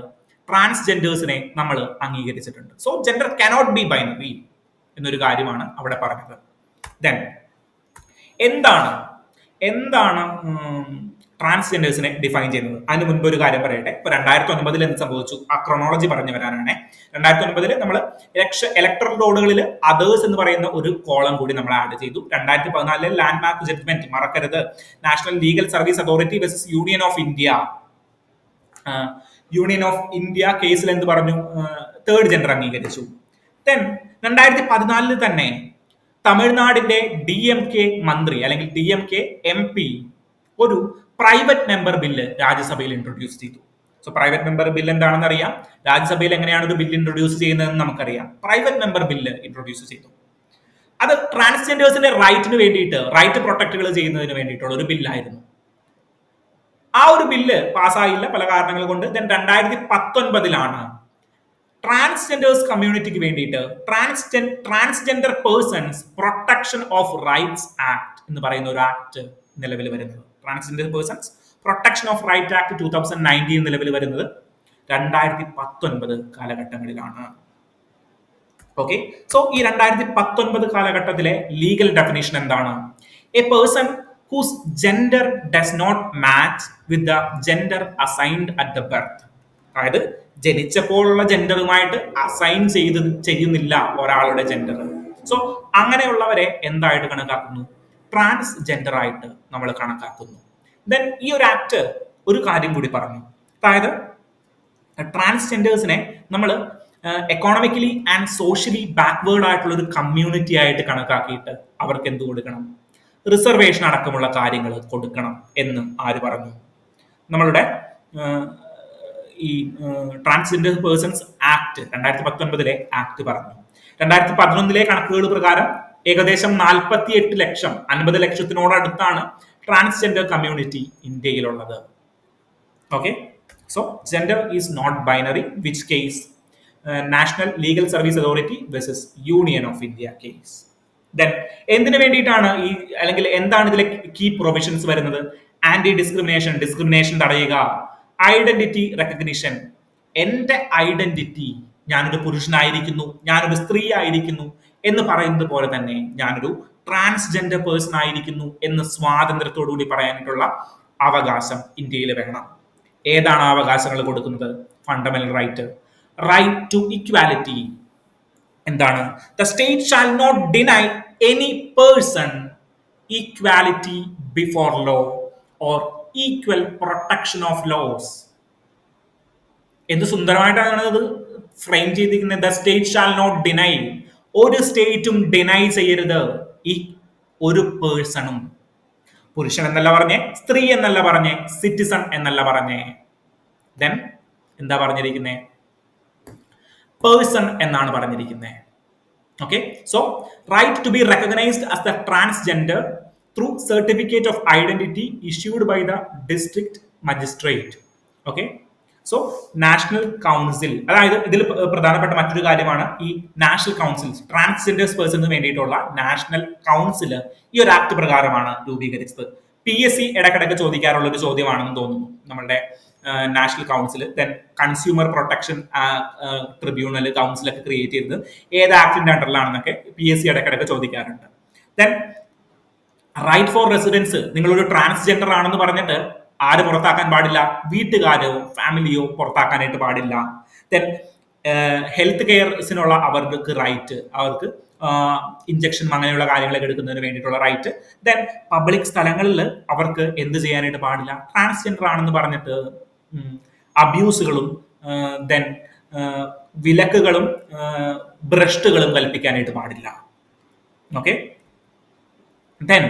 ട്രാൻസ്ജെൻഡേഴ്സിനെ നമ്മൾ അംഗീകരിച്ചിട്ടുണ്ട്. So gender cannot be binary എന്നൊരു കാര്യമാണ് അവിടെ പറഞ്ഞത്. ദെൻ എന്താണ് ട്രാൻസ്ജെൻഡേഴ്സിനെ ഡിഫൈൻ ചെയ്യുന്നത്. അതിന് മുൻപ് ഒരു കാര്യം പറയട്ടെ. ഇപ്പൊ 2009 എന്ത് സംഭവിച്ചു, ആ ക്രോണോളജി പറഞ്ഞു വരാനാണ്. 2009 നമ്മൾ ഇലക്ട്രൽ റോഡുകളിൽ അതേഴ്സ് എന്ന് പറയുന്ന ഒരു കോളം കൂടി നമ്മൾ ആഡ് ചെയ്തു. 2014 ലാൻഡ് മാർക്ക് ജഡ്ജ്മെന്റ് മറക്കരുത്, national Legal Service Authority versus Union of India കേസിൽ എന്ത് പറഞ്ഞു, തേർഡ് ജെൻഡർ അംഗീകരിച്ചു. ദെൻ 2014 തന്നെ തമിഴ്നാടിന്റെ DMK മന്ത്രി അല്ലെങ്കിൽ DMK MP ഒരു പ്രൈവറ്റ് മെമ്പർ ബില്ല് രാജ്യസഭയിൽ ഇൻട്രൊഡ്യൂസ് ചെയ്തു. സോ പ്രൈവറ്റ് മെമ്പർ ബില്ല് എന്താണെന്ന് അറിയാം, രാജ്യസഭയിൽ എങ്ങനെയാണ് ഒരു ബില്ല് ഇൻട്രൊഡ്യൂസ് ചെയ്യുന്നതെന്ന് നമുക്കറിയാം. പ്രൈവറ്റ് മെമ്പർ ബില്ല് ഇൻട്രൊഡ്യൂസ് ചെയ്തു. അത് ട്രാൻസ്ജെൻഡേഴ്സിന്റെ റൈറ്റിന് വേണ്ടിയിട്ട്, റൈറ്റ് പ്രൊട്ടക്റ്റുകൾ ചെയ്യുന്നതിന് വേണ്ടിയിട്ടുള്ള ഒരു ബില്ലായിരുന്നു. ആ ഒരു ബില്ല് പാസ്സായില്ല പല കാരണങ്ങൾ കൊണ്ട്. ദെൻ 2019 ട്രാൻസ്ജെൻഡേഴ്സ് കമ്മ്യൂണിറ്റിക്ക് വേണ്ടിയിട്ട് transgender persons protection of rights act എന്ന് പറയുന്ന ഒരു ആക്ട് നിലവിൽ വരുന്നത്. Transgender persons protection of right act 2019 നിലവിൽ വരുന്നത് 2019 കാലഘട്ടങ്ങളിലാണ്. ഓക്കെ, സോ ഈ 2019 കാലഘട്ടത്തിലെ ലീഗൽ ഡെഫിനിഷൻ എന്താണ്? A person whose gender does not match with the gender assigned at the birth. അതായത് ജനിച്ചപ്പോഴുള്ള ജെൻഡറുമായിട്ട് അസൈൻ ചെയ്യുന്നില്ല ഒരാളുടെ ജെൻഡർ. സോ അങ്ങനെയുള്ളവരെ എന്തായിട്ട് കണക്കാക്കുന്നു? ട്രാൻസ്ജെൻഡർ ആയിട്ട് നമ്മൾ കണക്കാക്കുന്നു. ദെൻ ഈ ഒരു ആക്ട് ഒരു കാര്യം കൂടി പറഞ്ഞു, അതായത് ട്രാൻസ്ജെൻഡേഴ്സിനെ നമ്മൾ എക്കോണമിക്കലി ആൻഡ് സോഷ്യലി ബാക്ക്വേർഡ് ആയിട്ടുള്ള ഒരു കമ്മ്യൂണിറ്റി ആയിട്ട് കണക്കാക്കിയിട്ട് അവർക്ക് എന്ത് കൊടുക്കണം? റിസർവേഷൻ അടക്കമുള്ള കാര്യങ്ങൾ കൊടുക്കണം എന്ന് ആര് പറഞ്ഞു? നമ്മളുടെ ഈ ട്രാൻസ്ജെൻഡർ പേഴ്സൺസ് ആക്ട് 2019 ആക്ട് പറഞ്ഞു. 2011 കണക്കുകൾ പ്രകാരം ഏകദേശം 48 ലക്ഷം, 50 ലക്ഷത്തിനോടടുത്താണ് ട്രാൻസ്ജെൻഡർ കമ്മ്യൂണിറ്റി ഇന്ത്യയിലുള്ളത്. Okay, so gender is not binary, which case National Legal Service Authority versus Union of India case. Then എന്തിനു വേണ്ടിയിട്ടാണ് ഈ, അല്ലെങ്കിൽ എന്താണ് ഇതിലെ കീ പ്രൊവിഷൻസ് വരുന്നത്? ആന്റി ഡിസ്ക്രിമിനേഷൻ തടയുക, ഐഡന്റിറ്റി റെക്കഗ്നിഷൻ. എന്റെ ഐഡന്റിറ്റി, ഞാനൊരു പുരുഷനായിരിക്കുന്നു, ഞാനൊരു സ്ത്രീ ആയിരിക്കുന്നു എന്ന് പറയുന്നത് പോലെ തന്നെ ഞാനൊരു ട്രാൻസ്ജെൻഡർ പേഴ്സൺ ആയിരിക്കുന്നു എന്ന് സ്വാതന്ത്ര്യത്തോടുകൂടി പറയാനായിട്ടുള്ള അവകാശം ഇന്ത്യയിൽ വേണം. ഏതാണ് അവകാശങ്ങൾ കൊടുക്കുന്നത്? Fundamental right to equality. എന്താണ്? The state shall not deny any person equality before law or equal protection of laws. എന്ത് സുന്ദരമായിട്ടാണ് അത് ഫ്രെയിം ചെയ്തിരിക്കുന്നത്. The state shall not deny, ഒരു സ്റ്റേറ്റും ഡിനൈ ചെയ്യരുത് ഈ ഒരു പേഴ്സണും. പുരുഷൻ എന്നല്ല പറഞ്ഞേ, സ്ത്രീ എന്നല്ല പറഞ്ഞേ, സിറ്റിസൺ എന്നല്ല പറഞ്ഞേ. ദെൻ എന്താ പറഞ്ഞിരിക്കുന്നത്? പേഴ്സൺ എന്നാണ് പറഞ്ഞിരിക്കുന്നത്. Okay, so right to be recognised as the transgender through certificate of identity issued by the district magistrate. Okay, so national council, അതായത് ഇതിൽ പ്രധാനപ്പെട്ട മറ്റൊരു കാര്യമാണ് ഈ നാഷണൽ കൗൺസിൽ. ട്രാൻസ്ജെൻഡേഴ്സ് പേഴ്സണിന് വേണ്ടിയിട്ടുള്ള നാഷണൽ കൗൺസിൽ ഈ ഒരു ആക്ട് പ്രകാരമാണ് രൂപീകരിച്ചത്. PSC ഇടക്കിടക്ക് ചോദിക്കാറുള്ള ഒരു ചോദ്യമാണെന്ന് തോന്നുന്നു നമ്മളുടെ national council. Then consumer protection tribunal കൗൺസിലൊക്കെ ക്രിയേറ്റ് ചെയ്തത് ഏത് ആക്ടിന്റെ അണ്ടറിലാണെന്നൊക്കെ PSC ഇടക്കിടക്ക് ചോദിക്കാറുണ്ട്. Then right for residence. നിങ്ങളൊരു ട്രാൻസ്ജെൻഡർ ആണെന്ന് പറഞ്ഞിട്ട് ആര് പുറത്താക്കാൻ പാടില്ല? വീട്ടുകാരോ ഫാമിലിയോ പുറത്താക്കാനായിട്ട് പാടില്ല. ദെൻ ഹെൽത്ത് കെയർസിനുള്ള അവർക്ക് റൈറ്റ്, അവർക്ക് ഇഞ്ചക്ഷൻ അങ്ങനെയുള്ള കാര്യങ്ങളൊക്കെ എടുക്കുന്നതിന് വേണ്ടിയിട്ടുള്ള റൈറ്റ്. ദെൻ പബ്ലിക് സ്ഥലങ്ങളിൽ അവർക്ക് എന്ത് ചെയ്യാനായിട്ട് പാടില്ല? ട്രാൻസ്ജെൻഡർ ആണെന്ന് പറഞ്ഞിട്ട് അബ്യൂസുകളും ദെൻ വിലക്കുകളും ഭ്രഷ്ടുകളും കൽപ്പിക്കാനായിട്ട് പാടില്ല. ഓക്കെ, ദെൻ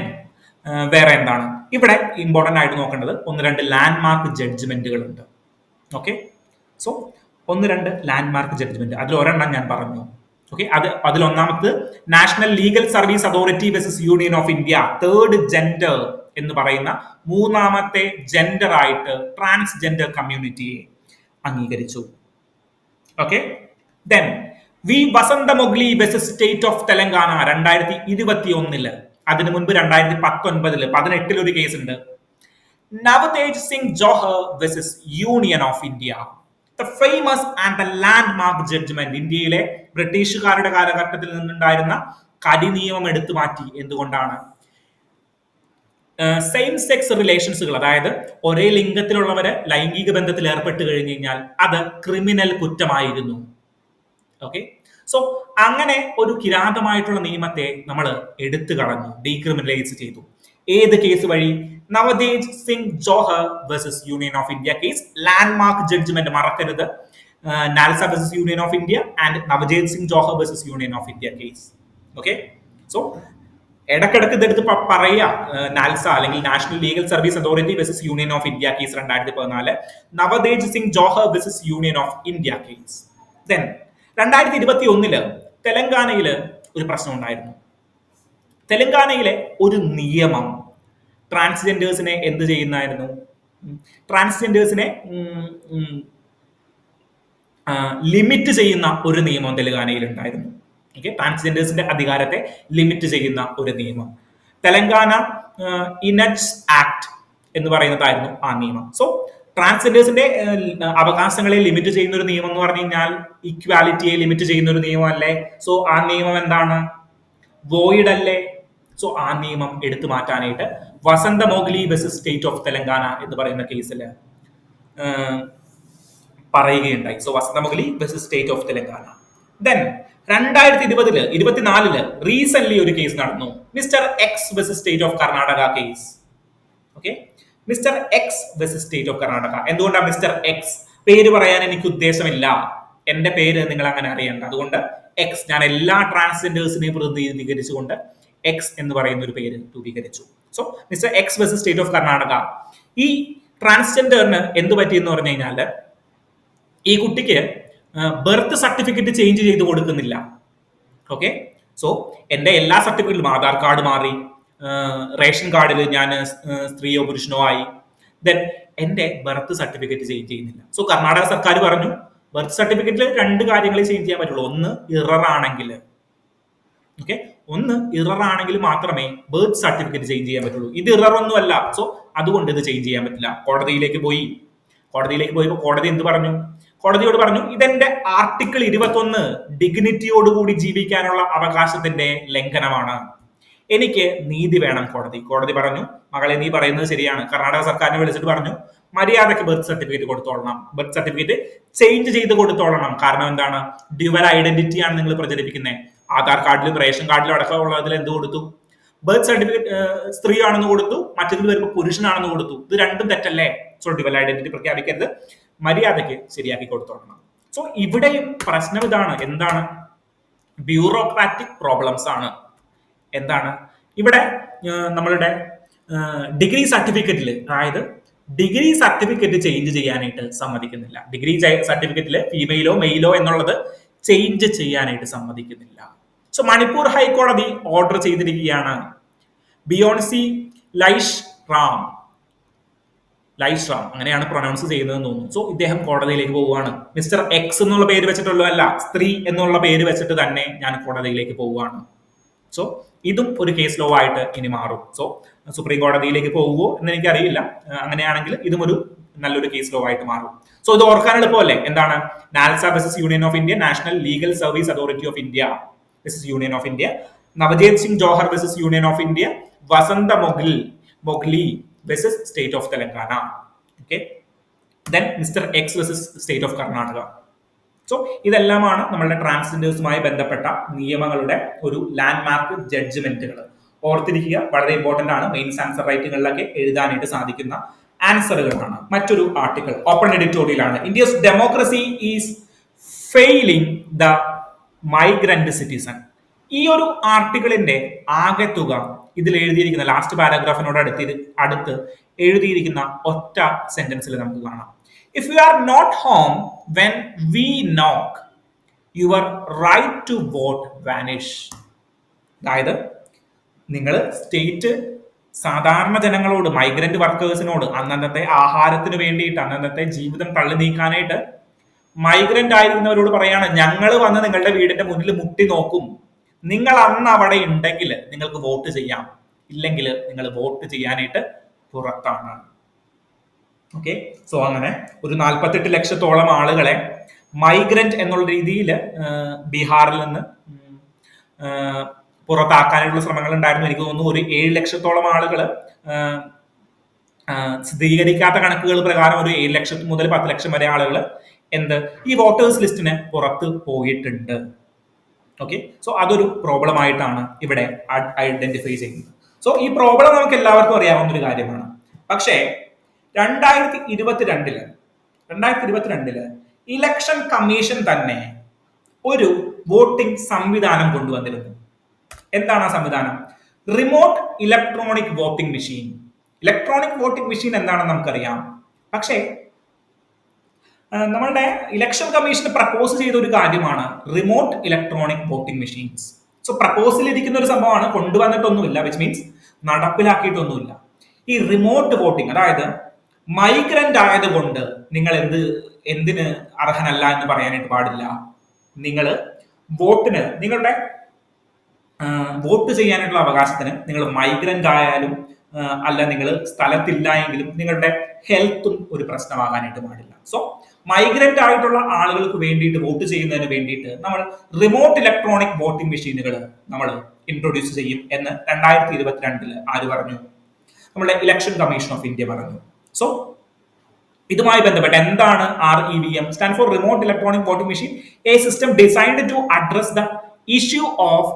വേറെ എന്താണ് ഇവിടെ ഇമ്പോർട്ടന്റ് ആയിട്ട് നോക്കേണ്ടത്? 1-2 ലാൻഡ് മാർക്ക് ജഡ്ജ്മെന്റുകൾ ഉണ്ട്. Okay, so 1-2 landmark judgment, അതിൽ ഒരെണ്ണം ഞാൻ പറഞ്ഞു. ഓക്കെ, അതിലൊന്നാമത് National Legal Service Authority versus Union of India third gender എന്ന് പറയുന്ന മൂന്നാമത്തെ ജെൻഡർ ആയിട്ട് ട്രാൻസ്ജെൻഡർ കമ്മ്യൂണിറ്റിയെ അംഗീകരിച്ചു. Okay, then we Vasantha Mogli versus State of Telangana 2021. അതിനു മുൻപ് 2019 18 ഒരു കേസ് ഉണ്ട്. Navtej Singh Johar versus Union of India. The famous and the landmark judgment. ഇന്ത്യയിലെ ബ്രിട്ടീഷുകാരുടെ കാലഘട്ടത്തിൽ നിന്നുണ്ടായിരുന്ന കടി നിയമം എടുത്തു മാറ്റി. എന്തുകൊണ്ടാണ്? സെയിം സെക്സ് റിലേഷൻസുകൾ, അതായത് ഒരേ ലിംഗത്തിലുള്ളവരെ ലൈംഗിക ബന്ധത്തിൽ ഏർപ്പെട്ട് കഴിഞ്ഞു കഴിഞ്ഞാൽ അത് ക്രിമിനൽ കുറ്റമായിരുന്നു. ഓക്കെ, സോ അങ്ങനെ ഒരു കിരാതമായിട്ടുള്ള നിയമത്തെ നമ്മൾ എടുത്തു കളഞ്ഞു, ഡീക്രിമിനലൈസ് ചെയ്തു. ഏത് കേസ് വഴി? Navtej Singh Johar versus Union of India case. Landmark judgment മറക്കരുത്. NALSA versus Union of India and Navjet Singh Johar versus Union of India case. Okay, so ഇടക്കിടക്ക് ഇതെടുത്ത് പറയുക, നാൽസ അല്ലെങ്കിൽ National Legal Service Authority versus Union of India case 2014, Navtej Singh Johar versus Union of India case. Then 2021 തെലങ്കാനയിൽ ഒരു പ്രശ്നം ഉണ്ടായിരുന്നു. തെലങ്കാനയിലെ ഒരു നിയമം ട്രാൻസ്ജെൻഡേഴ്സിനെ എന്ത് ചെയ്യുന്നായിരുന്നു? ട്രാൻസ്ജെൻഡേഴ്സിനെ ലിമിറ്റ് ചെയ്യുന്ന ഒരു നിയമം തെലങ്കാനയിൽ ഉണ്ടായിരുന്നു. ഓക്കെ, ട്രാൻസ്ജെൻഡേഴ്സിന്റെ അധികാരത്തെ ലിമിറ്റ് ചെയ്യുന്ന ഒരു നിയമം. തെലങ്കാന ഇനജ് ആക്ട് എന്ന് പറയുന്നതായിരുന്നു ആ നിയമം. സോ ട്രാൻസ്ജെൻഡേഴ്സിന്റെ അവകാശങ്ങളെ ലിമിറ്റ് ചെയ്യുന്ന ഒരു നിയമം എന്ന് പറഞ്ഞു കഴിഞ്ഞാൽ ഇക്വാലിറ്റിയെ ലിമിറ്റ് ചെയ്യുന്ന ഒരു നിയമമല്ലേ? സോ ആ നിയമം എന്താണ്? വോയിഡ് അല്ലേ? സോ ആ നിയമം എടുത്തു മാറ്റാനായിട്ട് Vasantha Mogli versus State of Telangana എന്ന് പറയുന്ന കേസിൽ പറയുകയുണ്ടായി. So Vasantha Mogli versus State of Telangana. Then 2024 recent ഒരു കേസ് നടന്നു, Mister X versus State of Karnataka case. Okay, Mister X versus State of Karnataka. എന്തുകൊണ്ടാണ് മിസ്റ്റർ എക്സ്? പേര് പറയാൻ എനിക്ക് ഉദ്ദേശമില്ല, എന്റെ പേര് നിങ്ങൾ അങ്ങനെ അറിയണ്ട, അതുകൊണ്ട് എക്സ്. ഞാൻ എല്ലാ ട്രാൻസ്ജെൻഡേഴ്സിനെയും പ്രതിനിധീകരിച്ചുകൊണ്ട് എക്സ് എന്ന് പറയുന്ന ഒരു പേര് രൂപീകരിച്ചു. So mister X versus State of Karnataka. ഈ ട്രാൻസ്ജെൻഡറിന് എന്ത് പറ്റിയെന്ന് പറഞ്ഞു കഴിഞ്ഞാൽ ഈ കുട്ടിക്ക് ബർത്ത് സർട്ടിഫിക്കറ്റ് ചേഞ്ച് ചെയ്ത് കൊടുക്കുന്നില്ല. ഓക്കെ, സോ എന്റെ എല്ലാ സർട്ടിഫിക്കറ്റിലും ആധാർ കാർഡ് മാറി, റേഷൻ കാർഡിൽ ഞാൻ സ്ത്രീയോ പുരുഷനോ ആയി, ദെൻ എന്റെ ബർത്ത് സർട്ടിഫിക്കറ്റ് ചേഞ്ച് ചെയ്യുന്നില്ല. സോ കർണാടക സർക്കാർ പറഞ്ഞു ബർത്ത് സർട്ടിഫിക്കറ്റിൽ 2 കാര്യങ്ങളെ ചേഞ്ച് ചെയ്യാൻ പറ്റുള്ളൂ. ഒന്ന് ഇറർ ആണെങ്കിൽ, ഓക്കെ, ഒന്ന് ഇറർ ആണെങ്കിൽ മാത്രമേ ബർത്ത് സർട്ടിഫിക്കറ്റ് ചേഞ്ച് ചെയ്യാൻ പറ്റുള്ളൂ. ഇത് ഇറർ ഒന്നുമല്ല, സോ അതുകൊണ്ട് ഇത് ചേഞ്ച് ചെയ്യാൻ പറ്റില്ല. കോടതിയിലേക്ക് പോയപ്പോൾ കോടതി എന്ത് പറഞ്ഞു? കോടതിയോട് പറഞ്ഞു ഇതെന്റെ ആർട്ടിക്കിൾ 21 ഡിഗ്നിറ്റിയോടുകൂടി ജീവിക്കാനുള്ള അവകാശത്തിന്റെ ലംഘനമാണ്, എനിക്ക് നീതി വേണം. കോടതി പറഞ്ഞു മകളെ നീ പറയുന്നത് ശരിയാണ്. കർണാടക സർക്കാരിനെ വിളിച്ചിട്ട് പറഞ്ഞു മര്യാദയ്ക്ക് ബർത്ത് സർട്ടിഫിക്കറ്റ് കൊടുത്തോളണം, ബർത്ത് സർട്ടിഫിക്കറ്റ് ചേഞ്ച് ചെയ്ത് കൊടുത്തോളണം. കാരണം എന്താണ്? ഡ്യുവൽ ഐഡന്റിറ്റി ആണ് നിങ്ങൾ പ്രചരിപ്പിക്കുന്നത്. ആധാർ കാർഡിലും റേഷൻ കാർഡിലും അടക്കമുള്ളതിൽ എന്ത് കൊടുത്തു? ബർത്ത് സർട്ടിഫിക്കറ്റ് സ്ത്രീ ആണെന്ന് കൊടുത്തു, മറ്റതിൽ വരുമ്പോൾ പുരുഷനാണെന്ന് കൊടുത്തു. ഇത് രണ്ടും തെറ്റല്ലേ? സോ ഡ്യുവൽ ഐഡന്റിറ്റി പ്രഖ്യാപിക്കരുത്, മര്യാദയ്ക്ക് ശരിയാക്കി കൊടുത്തോളണം. സോ ഇവിടെയും പ്രശ്നം ഇതാണ്. എന്താണ്? ബ്യൂറോക്രാറ്റിക് പ്രോബ്ലംസ് ആണ്. എന്താണ് ഇവിടെ? നമ്മളുടെ ഡിഗ്രി സർട്ടിഫിക്കറ്റിൽ, അതായത് ഡിഗ്രി സർട്ടിഫിക്കറ്റ് ചേഞ്ച് ചെയ്യാനായിട്ട് സമ്മതിക്കുന്നില്ല. ഡിഗ്രി സർട്ടിഫിക്കറ്റിൽ ഫീമെയിലോ മെയിലോ എന്നുള്ളത് ചേഞ്ച് ചെയ്യാനായിട്ട് സമ്മതിക്കുന്നില്ല. സോ മണിപ്പൂർ ഹൈക്കോടതി ഓർഡർ ചെയ്തിരിക്കുകയാണ് ബിയോൺസി ലൈഷ് റാം, അങ്ങനെയാണ് പ്രൊനൗൺസ് ചെയ്യുന്നതെന്ന് തോന്നുന്നു. സോ ഇദ്ദേഹം കോടതിയിലേക്ക് പോവുകയാണ്. മിസ്റ്റർ എക്സ് എന്നുള്ള പേര് വെച്ചിട്ടുള്ളതല്ല, സ്ത്രീ എന്നുള്ള പേര് വെച്ചിട്ട് തന്നെ ഞാൻ കോടതിയിലേക്ക് പോവുകയാണ്. സോ ഇതും ഒരു കേസ് ലോ ആയിട്ട് ഇനി മാറും. സോ സുപ്രീം കോടതിയിലേക്ക് പോകുമോ എന്ന് എനിക്കറിയില്ല. അങ്ങനെയാണെങ്കിൽ ഇതും ഒരു നല്ലൊരു കേസ് ലോ ആയിട്ട് മാറും. സോ ഇത് ഓർക്കാൻ എളുപ്പമല്ലേ? എന്താണ്? NALSA versus Union of India, National Legal Service Authority of India versus Union of India, Navjet Singh Johar versus Union of India, Vasantha Mogli versus State of Telangana. Okay, then Mister X versus State of Karnataka. So ഇതെല്ലാമാണ് നമ്മളുടെ ട്രാൻസ്ജെൻഡേഴ്സുമായി ബന്ധപ്പെട്ട നിയമങ്ങളുടെ ഒരു ലാൻഡ്മാർക്ക് ജഡ്ജ്മെന്റുകൾ. ഓർത്തിരിക്കുക, വളരെ ഇമ്പോർട്ടന്റ് ആണ്. മെയിൻസ് ആൻസർ റൈറ്റിംഗുകളിലൊക്കെ എഴുതാനായിട്ട് സാധിക്കുന്ന ആൻസറുകളാണ്. മറ്റൊരു ആർട്ടിക്കിൾ ഓപ്പൺ എഡിറ്റോറിയൽ ആണ്. India's democracy is failing the migrant citizen. ഈ ഒരു ആർട്ടിക്കിളിന്റെ ആകെ തുക ഇതിൽ എഴുതിയിരിക്കുന്ന ലാസ്റ്റ് പാരാഗ്രാഫിനോട് അടുത്ത് എഴുതിയിരിക്കുന്ന ഒറ്റ സെന്റൻസിൽ നമുക്ക് കാണാം. If you are not home when we knock, your right to vote vanish. അതായത് നിങ്ങൾ സ്റ്റേറ്റ് സാധാരണ ജനങ്ങളോട്, മൈഗ്രന്റ് വർക്കേഴ്സിനോട് അന്നത്തെ ആഹാരത്തിന് വേണ്ടിയിട്ട്, അന്നത്തെ ജീവിതം തള്ളി നീക്കാനായിട്ട് മൈഗ്രന്റ് ആയിരുന്നവരോട് പറയാണ്, ഞങ്ങൾ വന്ന് നിങ്ങളുടെ വീടിന്റെ മുന്നിൽ മുട്ടി നോക്കും, നിങ്ങൾ അന്ന് അവിടെ ഉണ്ടെങ്കിൽ നിങ്ങൾക്ക് വോട്ട് ചെയ്യാം, ഇല്ലെങ്കിൽ നിങ്ങൾ വോട്ട് ചെയ്യാനായിട്ട് പുറത്താണ്. ഓക്കെ, സോ അങ്ങനെ ഒരു 48 ലക്ഷത്തോളം ആളുകളെ മൈഗ്രന്റ് എന്നുള്ള രീതിയിൽ ബീഹാറിൽ നിന്ന് പുറത്താക്കാനുള്ള ശ്രമങ്ങൾ ഉണ്ടായിരുന്നു. എനിക്ക് തോന്നുന്നു ഒരു 7 ലക്ഷത്തോളം ആളുകൾ സ്ഥിരീകരിക്കാത്ത കണക്കുകൾ പ്രകാരം ഒരു 7 ലക്ഷം മുതൽ 10 ലക്ഷം വരെ ആളുകൾ ഈ വോട്ടേഴ്സ് ലിസ്റ്റിന് പുറത്ത് പോയിട്ടുണ്ട്. ഓക്കെ, സോ അതൊരു പ്രോബ്ലം ആയിട്ടാണ് ഇവിടെ ഐഡന്റിഫൈ ചെയ്യുന്നത്. സോ ഈ പ്രോബ്ലം നമുക്ക് എല്ലാവർക്കും അറിയാവുന്ന ഒരു കാര്യമാണ്. പക്ഷേ 2022 ഇലക്ഷൻ കമ്മീഷൻ തന്നെ ഒരു വോട്ടിംഗ് സംവിധാനം കൊണ്ടുവന്നിരുന്നു. എന്താണ് ആ സംവിധാനം? Remote electronic voting machine. Electronic voting machine എന്താണെന്ന് നമുക്കറിയാം. പക്ഷേ നമ്മളുടെ ഇലക്ഷൻ കമ്മീഷൻ പ്രപ്പോസ് ചെയ്ത ഒരു കാര്യമാണ് remote electronic voting machines. So proposal ഇരിക്കുന്ന ഒരു സംഭവമാണ്, കൊണ്ടുവന്നിട്ടൊന്നുമില്ല, വിച്ച് മീൻസ് നടപ്പിലാക്കിയിട്ടൊന്നുമില്ല. ഈ റിമോട്ട് വോട്ടിംഗ്, അതായത് മൈഗ്രന്റ് ആയതുകൊണ്ട് നിങ്ങൾ എന്തിന് അർഹനല്ല എന്ന് പറയാനായിട്ട് പാടില്ല. നിങ്ങൾ നിങ്ങളുടെ വോട്ട് ചെയ്യാനായിട്ടുള്ള അവകാശത്തിന് നിങ്ങൾ മൈഗ്രന്റ് ആയാലും അല്ല നിങ്ങൾ സ്ഥലത്തില്ല എങ്കിലും നിങ്ങളുടെ ഹെൽത്തും ഒരു പ്രശ്നമാകാനായിട്ട് പാടില്ല. സോ മൈഗ്രന്റ് ആയിട്ടുള്ള ആളുകൾക്ക് വേണ്ടിയിട്ട് വോട്ട് ചെയ്യുന്നതിന് വേണ്ടിയിട്ട് നമ്മൾ റിമോട്ട് ഇലക്ട്രോണിക് വോട്ടിംഗ് മെഷീനുകൾ നമ്മൾ ഇൻട്രൊഡ്യൂസ് ചെയ്യും എന്ന് 2022 ആര് പറഞ്ഞു? നമ്മുടെ ഇലക്ഷൻ കമ്മീഷൻ ഓഫ് ഇന്ത്യ പറഞ്ഞു. സോ ഇതുമായി ബന്ധപ്പെട്ട് എന്താണ് REVM? Stand for remote electronic voting machine, a system designed to address the issue of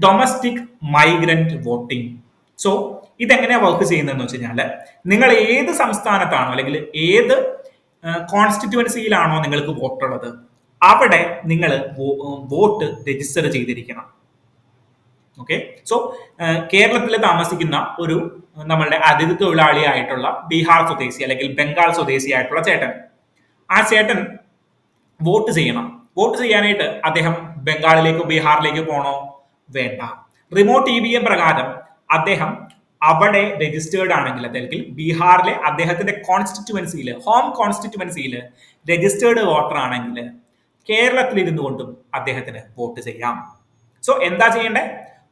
domestic migrant voting. So ഇതെങ്ങനെയാ വർക്ക് ചെയ്യുന്നതെന്ന് വെച്ച് കഴിഞ്ഞാൽ, നിങ്ങൾ ഏത് സംസ്ഥാനത്താണോ അല്ലെങ്കിൽ ഏത് കോൺസ്റ്റിറ്റ്യുവൻസിയിലാണോ നിങ്ങൾക്ക് വോട്ടുള്ളത് അവിടെ നിങ്ങൾ വോട്ട് രജിസ്റ്റർ ചെയ്തിരിക്കണം. ഓക്കെ, സോ കേരളത്തിൽ താമസിക്കുന്ന ഒരു നമ്മളുടെ അതിഥി തൊഴിലാളിയായിട്ടുള്ള ബീഹാർ സ്വദേശി അല്ലെങ്കിൽ ബംഗാൾ സ്വദേശി ആയിട്ടുള്ള ചേട്ടൻ, ആ ചേട്ടൻ വോട്ട് ചെയ്യണം. വോട്ട് ചെയ്യാനായിട്ട് അദ്ദേഹം ബംഗാളിലേക്കോ ബീഹാറിലേക്കോ പോകണോ? വേണ്ട. റിമോട്ട് EVM പ്രകാരം അദ്ദേഹം അവിടെ രജിസ്റ്റേർഡ് ആണെങ്കിൽ, അല്ലെങ്കിൽ ബീഹാറിലെ അദ്ദേഹത്തിന്റെ കോൺസ്റ്റിറ്റ്യുവൻസിയിൽ, ഹോം കോൺസ്റ്റിറ്റ്യുവൻസിയിൽ രജിസ്റ്റേർഡ് വോട്ടർ ആണെങ്കിൽ കേരളത്തിൽ ഇരുന്നു കൊണ്ടും അദ്ദേഹത്തിന് വോട്ട് ചെയ്യാം. സോ എന്താ ചെയ്യേണ്ടത്?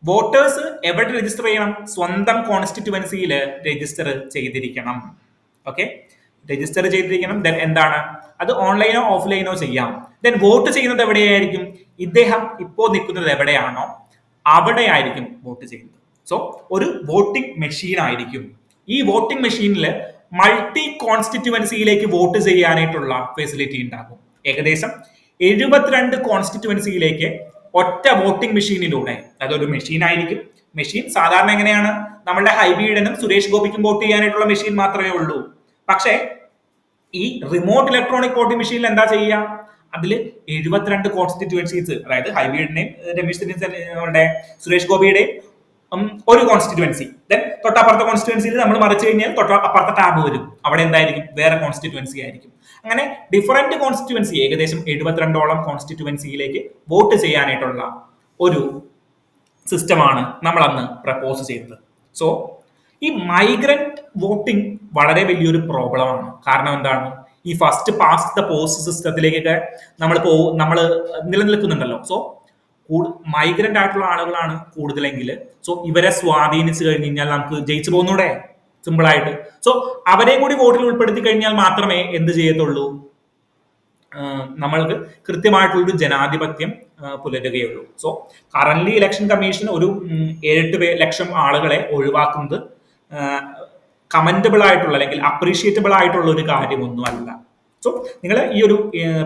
വോട്ടേഴ്സ് എവിടെ രജിസ്റ്റർ ചെയ്യണം? സ്വന്തം കോൺസ്റ്റിറ്റ്യുവൻസിയിൽ രജിസ്റ്റർ ചെയ്തിരിക്കണം. ഓക്കെ, രജിസ്റ്റർ ചെയ്തിരിക്കണം. ദെൻ എന്താണ് അത്? ഓൺലൈനോ ഓഫ്ലൈനോ ചെയ്യാം. ദെൻ വോട്ട് ചെയ്യുന്നത് എവിടെയായിരിക്കും? ഇദ്ദേഹം ഇപ്പോൾ നിൽക്കുന്നത് എവിടെയാണോ അവിടെ ആയിരിക്കും വോട്ട് ചെയ്യുന്നത്. സോ ഒരു വോട്ടിംഗ് മെഷീൻ ആയിരിക്കും. ഈ വോട്ടിംഗ് മെഷീനിൽ മൾട്ടി കോൺസ്റ്റിറ്റ്യുവൻസിയിലേക്ക് വോട്ട് ചെയ്യാനായിട്ടുള്ള ഫെസിലിറ്റി ഉണ്ടാകും. ഏകദേശം 72 കോൺസ്റ്റിറ്റ്യുവൻസിയിലേക്ക് ഒറ്റ വോട്ടിംഗ് മെഷീനിലൂടെ, അതൊരു മെഷീൻ ആയിരിക്കും. മെഷീൻ സാധാരണ എങ്ങനെയാണ്? നമ്മളുടെ ഹൈബീഡനും സുരേഷ് ഗോപിക്കും വോട്ട് ചെയ്യാനായിട്ടുള്ള മെഷീൻ മാത്രമേ ഉള്ളൂ. പക്ഷേ ഈ റിമോട്ട് ഇലക്ട്രോണിക് വോട്ടിംഗ് മെഷീനിൽ എന്താ ചെയ്യുക? അതിൽ 72 കോൺസ്റ്റിറ്റ്യുവൻസീസ്, അതായത് ഹൈബീഡിന്റെയും രമേശ് ചെന്നിത്തലയുടെ സുരേഷ് ഗോപിയുടെയും ഒരു കോൺസ്റ്റിറ്റ്യുവൻസി, ദെൻ തൊട്ടപ്പുറത്തെ കോൺസ്റ്റിറ്റ്യുവൻസിയിൽ നമ്മൾ മറിച്ച് കഴിഞ്ഞാൽ തൊട്ടപ്പുറത്തെ ടാബ് വരും, അവിടെ എന്തായിരിക്കും? വേറെ കോൺസ്റ്റിറ്റ്യുവൻസി ആയിരിക്കും. അങ്ങനെ ഡിഫറെന്റ് കോൺസ്റ്റിറ്റ്യുവൻസി, ഏകദേശം 72ഓളം കോൺസ്റ്റിറ്റ്യുവൻസിയിലേക്ക് വോട്ട് ചെയ്യാനായിട്ടുള്ള ഒരു സിസ്റ്റമാണ് നമ്മൾ അന്ന് പ്രപ്പോസ് ചെയ്തത്. സോ ഈ മൈഗ്രന്റ് വോട്ടിംഗ് വളരെ വലിയൊരു പ്രോബ്ലമാണ്. കാരണം എന്താണ്? ഈ ഫസ്റ്റ് പാസ്റ്റ് ദ പോസ്റ്റ് സിസ്റ്റത്തിലേക്കൊക്കെ നമ്മൾ നിലനിൽക്കുന്നുണ്ടല്ലോ. സോ മൈഗ്രന്റ് ആയിട്ടുള്ള ആളുകളാണ് കൂടുതലെങ്കിൽ, സോ ഇവരെ സ്വാധീനിച്ചു കഴിഞ്ഞ് കഴിഞ്ഞാൽ നമുക്ക് ജയിച്ചു പോകുന്നൂടെ സിമ്പിൾ ആയിട്ട്. സോ അവരെ കൂടി വോട്ടിൽ ഉൾപ്പെടുത്തി കഴിഞ്ഞാൽ മാത്രമേ എന്ത് ചെയ്യത്തുള്ളൂ? നമ്മൾക്ക് കൃത്യമായിട്ടുള്ളൊരു ജനാധിപത്യം പുലരുകയുള്ളൂ. സോ കറന്റ്ലി ഇലക്ഷൻ കമ്മീഷൻ ഒരു 7 ലക്ഷം ആളുകളെ ഒഴിവാക്കുന്നത് കമന്റബിൾ ആയിട്ടുള്ള അല്ലെങ്കിൽ അപ്രീഷിയേറ്റബിൾ ആയിട്ടുള്ള ഒരു കാര്യമൊന്നും അല്ല. സോ നിങ്ങൾ ഈ ഒരു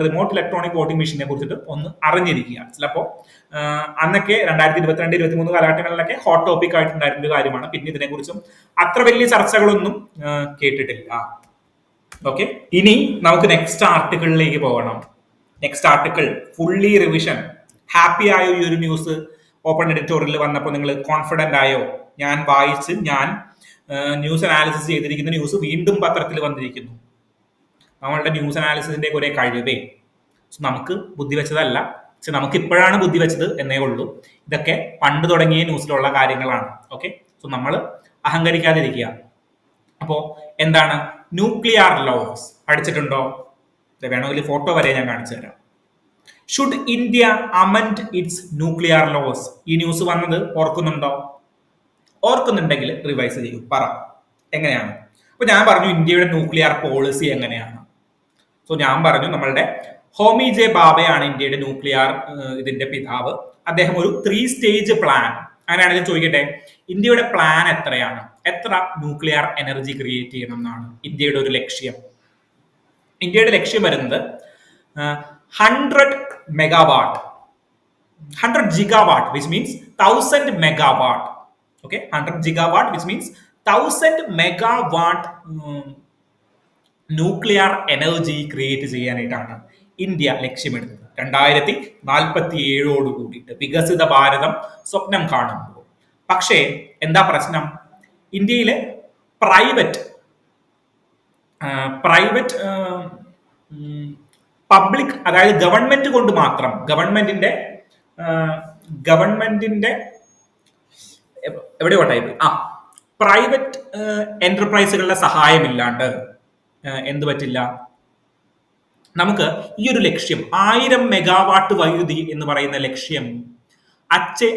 റിമോട്ട് ഇലക്ട്രോണിക് വോട്ടിംഗ് മെഷീനെ കുറിച്ചിട്ട് ഒന്ന് അറിഞ്ഞിരിക്കുക. ചിലപ്പോൾ അന്നൊക്കെ 2022-23 കാലഘട്ടങ്ങളിലൊക്കെ ഹോട്ട് ടോപ്പിക് ആയിട്ടുണ്ടായിരുന്ന ഒരു കാര്യമാണ്. പിന്നെ ഇതിനെക്കുറിച്ചും അത്ര വലിയ ചർച്ചകളൊന്നും കേട്ടിട്ടില്ല. ഓക്കെ, ഇനി നമുക്ക് നെക്സ്റ്റ് ആർട്ടിക്കിളിലേക്ക് പോകണം. Next article fully revision. Happy ആയോ ഈ ഒരു ന്യൂസ് ഓപ്പൺ എഡിറ്റോറിയലിൽ വന്നപ്പോൾ? നിങ്ങൾ കോൺഫിഡന്റ് ആയോ? ഞാൻ ന്യൂസ് അനാലിസിസ് ചെയ്തിരിക്കുന്ന ന്യൂസ് വീണ്ടും പത്രത്തിൽ വന്നിരിക്കുന്നു. നമ്മളുടെ ന്യൂസ് അനാലിസിസിന്റെ കുറെ കഴിവേ നമുക്ക് ബുദ്ധി വെച്ചതല്ല, പക്ഷെ നമുക്ക് ഇപ്പോഴാണ് ബുദ്ധി വെച്ചത് എന്നേ ഉള്ളൂ. ഇതൊക്കെ പണ്ട് തുടങ്ങിയ ന്യൂസിലുള്ള കാര്യങ്ങളാണ്. ഓക്കെ, സോ നമ്മൾ അഹങ്കരിക്കാതിരിക്കുക. അപ്പോ എന്താണ്? ന്യൂക്ലിയർ ലോസ് പഠിച്ചിട്ടുണ്ടോ? വേണമെങ്കിൽ ഫോട്ടോ വരെ ഞാൻ കാണിച്ചു തരാം. Should India amend its nuclear laws? ഈ ന്യൂസ് വന്നത് ഓർക്കുന്നുണ്ടോ? ഓർക്കുന്നുണ്ടെങ്കിൽ റിവൈസ് ചെയ്യൂ, പറ എങ്ങനെയാണ്. അപ്പൊ ഞാൻ പറഞ്ഞു ഇന്ത്യയുടെ ന്യൂക്ലിയർ പോളിസി എങ്ങനെയാണ്. സോ ഞാൻ പറഞ്ഞു നമ്മളുടെ ഹോമി ജെ ബാബയാണ് ഇന്ത്യയുടെ ന്യൂക്ലിയർ ഇതിന്റെ പിതാവ്. അദ്ദേഹം ഒരു 3 സ്റ്റേജ് പ്ലാൻ അങ്ങനെയാണെങ്കിൽ ചോദിക്കട്ടെ, ഇന്ത്യയുടെ പ്ലാൻ എത്രയാണ്? എത്ര ന്യൂക്ലിയർ എനർജി ക്രിയേറ്റ് ചെയ്യണം എന്നാണ് ഇന്ത്യയുടെ ഒരു ലക്ഷ്യം? ഇന്ത്യയുടെ ലക്ഷ്യം വരുന്നത് 100 megawatt, 100 gigawatt, which means 1000 megawatt. Okay, 100 gigawatt, which means 1000 megawatt nuclear energy create ചെയ്യാനായിട്ടാണ് ഇന്ത്യ ലക്ഷ്യമിടുന്നത് 2047 കൂടിയിട്ട് വികസിത ഭാരതം സ്വപ്നം കാണുമ്പോൾ. പക്ഷേ എന്താ പ്രശ്നം? ഇന്ത്യയിലെ പ്രൈവറ്റ് പ്രൈവറ്റ് പബ്ലിക്, അതായത് ഗവൺമെന്റ് കൊണ്ട് മാത്രം, ഗവൺമെന്റിന്റെ എവിടെ പ്രൈവറ്റ് എന്റർപ്രൈസുകളുടെ സഹായമില്ലാണ്ട് എന്ത് പറ്റില്ല, നമുക്ക് ഈ ഒരു ലക്ഷ്യം 1000 മെഗാവാട്ട് വൈദ്യുതി എന്ന് പറയുന്ന ലക്ഷ്യം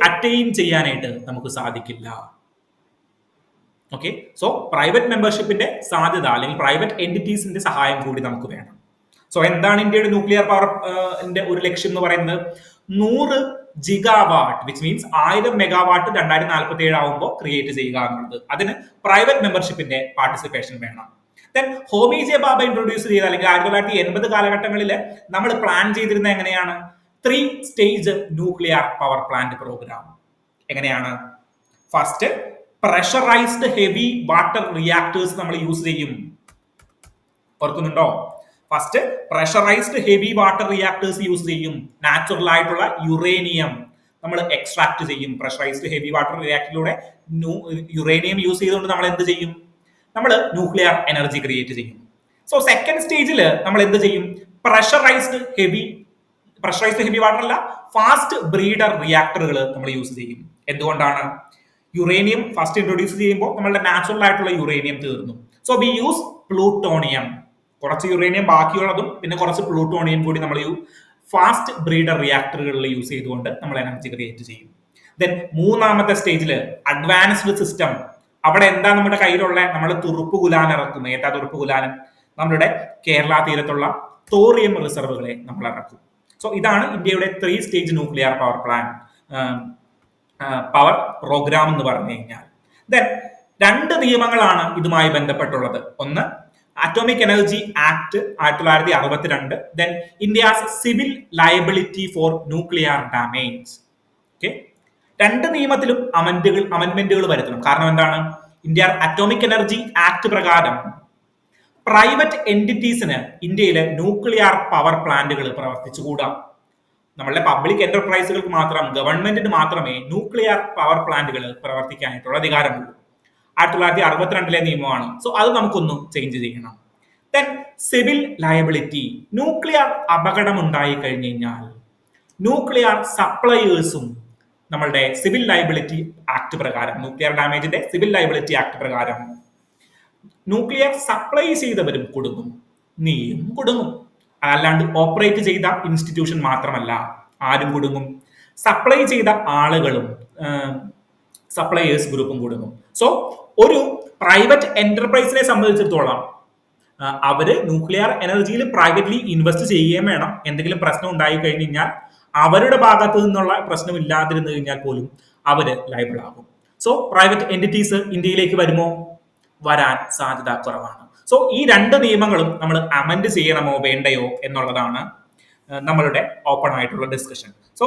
അറ്റൈൻ ചെയ്യാനായിട്ട് നമുക്ക് സാധിക്കില്ല. ഓക്കെ, സോ പ്രൈവറ്റ് മെമ്പർഷിപ്പിന്റെ സാധ്യത അല്ലെങ്കിൽ പ്രൈവറ്റ് എന്റിറ്റീസിന്റെ സഹായം കൂടി നമുക്ക് വേണം. സോ എന്താണ് ഇന്ത്യയുടെ ന്യൂക്ലിയർ പവറിന്റെ ഒരു ലക്ഷ്യം എന്ന് പറയുന്നത്? 100 ജിഗാവാട്ട്, വിച്ച് മീൻസ് 1000 മെഗാവാട്ട് 2047 ആവുമ്പോൾ ക്രിയേറ്റ് ചെയ്യുക എന്നുള്ളത്. അതിന് പ്രൈവറ്റ് മെമ്പർഷിപ്പിന്റെ പാർട്ടിസിപ്പേഷൻ വേണം. Then Homi J Bhabha introduce ചെയ്ത, അല്ലെങ്കിൽ 1980 കാലഘട്ടങ്ങളിൽ നമ്മൾ പ്ലാൻ ചെയ്തിരുന്നത് എങ്ങനെയാണ്? 3 stage nuclear power plant programme. എങ്ങനെയാണ്? First, pressurised heavy water reactors നമ്മൾ യൂസ് ചെയ്യും. ഓർക്കുന്നുണ്ടോ? First pressurised heavy water reactors use ചെയ്യും. നാച്ചുറൽ ആയിട്ടുള്ള യുറേനിയം നമ്മൾ എക്സ്ട്രാക്ട് ചെയ്യും. പ്രഷറൈസ്ഡ് ഹെവി വാട്ടർ റിയാക്ടറിലൂടെ യുറേനിയം യൂസ് ചെയ്തുകൊണ്ട് നമ്മൾ എന്ത് ചെയ്യും? നമ്മൾ ന്യൂക്ലിയർ എനർജി ക്രിയേറ്റ് ചെയ്യും. സോ സെക്കൻഡ് സ്റ്റേജിൽ നമ്മൾ എന്ത് ചെയ്യും? പ്രഷറൈസ്ഡ് ഹെവി വാട്ടർ അല്ല, ഫാസ്റ്റ് ബ്രീഡർ റിയാക്ടറുകൾ നമ്മൾ യൂസ് ചെയ്യും. എന്തുകൊണ്ടാണ്? യുറേനിയം ഫസ്റ്റ് ഇൻട്രൊഡ്യൂസ് ചെയ്യുമ്പോൾ നമ്മളുടെ നാച്ചുറൽ ആയിട്ടുള്ള യുറേനിയം തീർന്നു. So we use plutonium. കുറച്ച് യുറേനിയം ബാക്കിയുള്ളതും പിന്നെ കുറച്ച് പ്ലൂട്ടോണിയം കൂടി നമ്മൾ ഫാസ്റ്റ് ബ്രീഡർ റിയാക്ടറുകളിൽ യൂസ് ചെയ്തുകൊണ്ട് നമ്മൾ എനർജി ക്രിയേറ്റ് ചെയ്യും. ദെൻ മൂന്നാമത്തെ സ്റ്റേജിൽ അഡ്വാൻസ്ഡ് സിസ്റ്റം. അവിടെ എന്താ നമ്മുടെ കയ്യിലുള്ള? നമ്മൾ തുറുപ്പ് കുലാൻ ഇറക്കും. ഏതാ തുറുപ്പ് കുലാൻ? നമ്മുടെ കേരള തീരത്തുള്ള തോറിയം റിസർവുകളെ നമ്മൾ ഇറക്കും. സോ ഇതാണ് ഇന്ത്യയുടെ 3 stage nuclear power power programme എന്ന് പറഞ്ഞു കഴിഞ്ഞാൽ. ദെൻ 2 നിയമങ്ങളാണ് ഇതുമായി ബന്ധപ്പെട്ടുള്ളത്. ഒന്ന്, atomic energy act 1962. Then India's civil liability for nuclear damage. Okay, 2 നിയമത്തിലും അമെന്റ്മെന്റുകൾ വരുത്തണം. കാരണം എന്താണ്? ഇന്ത്യ അറ്റോമിക് എനർജി ആക്ട് പ്രകാരം പ്രൈവറ്റ് എന്റിറ്റീസിന് ഇന്ത്യയിലെ ന്യൂക്ലിയർ പവർ പ്ലാന്റുകൾ പ്രവർത്തിച്ചുകൂടാ. നമ്മളുടെ പബ്ലിക് എന്റർപ്രൈസുകൾക്ക് മാത്രം, ഗവൺമെന്റിന് മാത്രമേ ന്യൂക്ലിയർ പവർ പ്ലാന്റുകൾ പ്രവർത്തിക്കാനായിട്ടുള്ള അധികാരമുള്ളൂ. 1962 നിയമമാണ്. സോ അത് നമുക്കൊന്ന് ചേഞ്ച് ചെയ്യണം. Then civil liability. ന്യൂക്ലിയർ അപകടം ഉണ്ടായി കഴിഞ്ഞു കഴിഞ്ഞാൽ ന്യൂക്ലിയർ സപ്ലയേഴ്സും നമ്മളുടെ സിവിൽ ലയബിലിറ്റി ആക്ട് പ്രകാരം, ന്യൂക്ലിയർ ഡാമേജിന്റെ സിവിൽ ലയബിലിറ്റി ആക്ട് പ്രകാരം ന്യൂക്ലിയർ സപ്ലൈ ചെയ്തവരും കൊടുക്കും, നീയും കൊടുങ്ങും. അല്ലാണ്ട് ഓപ്പറേറ്റ് ചെയ്ത ഇൻസ്റ്റിറ്റ്യൂഷൻ മാത്രമല്ല, ആരും കൊടുങ്ങും? സപ്ലൈ ചെയ്ത ആളുകളും സപ്ലയേഴ്സ് ഗ്രൂപ്പും കൊടുക്കും. സോ ഒരു പ്രൈവറ്റ് എന്റർപ്രൈസിനെ സംബന്ധിച്ചിടത്തോളം അവര് ന്യൂക്ലിയർ എനർജിയിൽ പ്രൈവറ്റ്ലി ഇൻവെസ്റ്റ് ചെയ്യുകയും വേണം. എന്തെങ്കിലും പ്രശ്നം ഉണ്ടായി കഴിഞ്ഞു കഴിഞ്ഞാൽ അവരുടെ ഭാഗത്ത് നിന്നുള്ള പ്രശ്നം ഇല്ലാതിരുന്നു കഴിഞ്ഞാൽ പോലും അവര് ലയബിൾ ആകും. സോ പ്രൈവറ്റ് എന്റിറ്റീസ് ഇന്ത്യയിലേക്ക് വരുമോ? വരാൻ സാധ്യത കുറവാണ്. സോ ഈ 2 നിയമങ്ങളും നമ്മൾ അമെൻഡ് ചെയ്യണമോ വേണ്ടയോ എന്നുള്ളതാണ് നമ്മളുടെ ഓപ്പൺ ആയിട്ടുള്ള ഡിസ്കഷൻ. സോ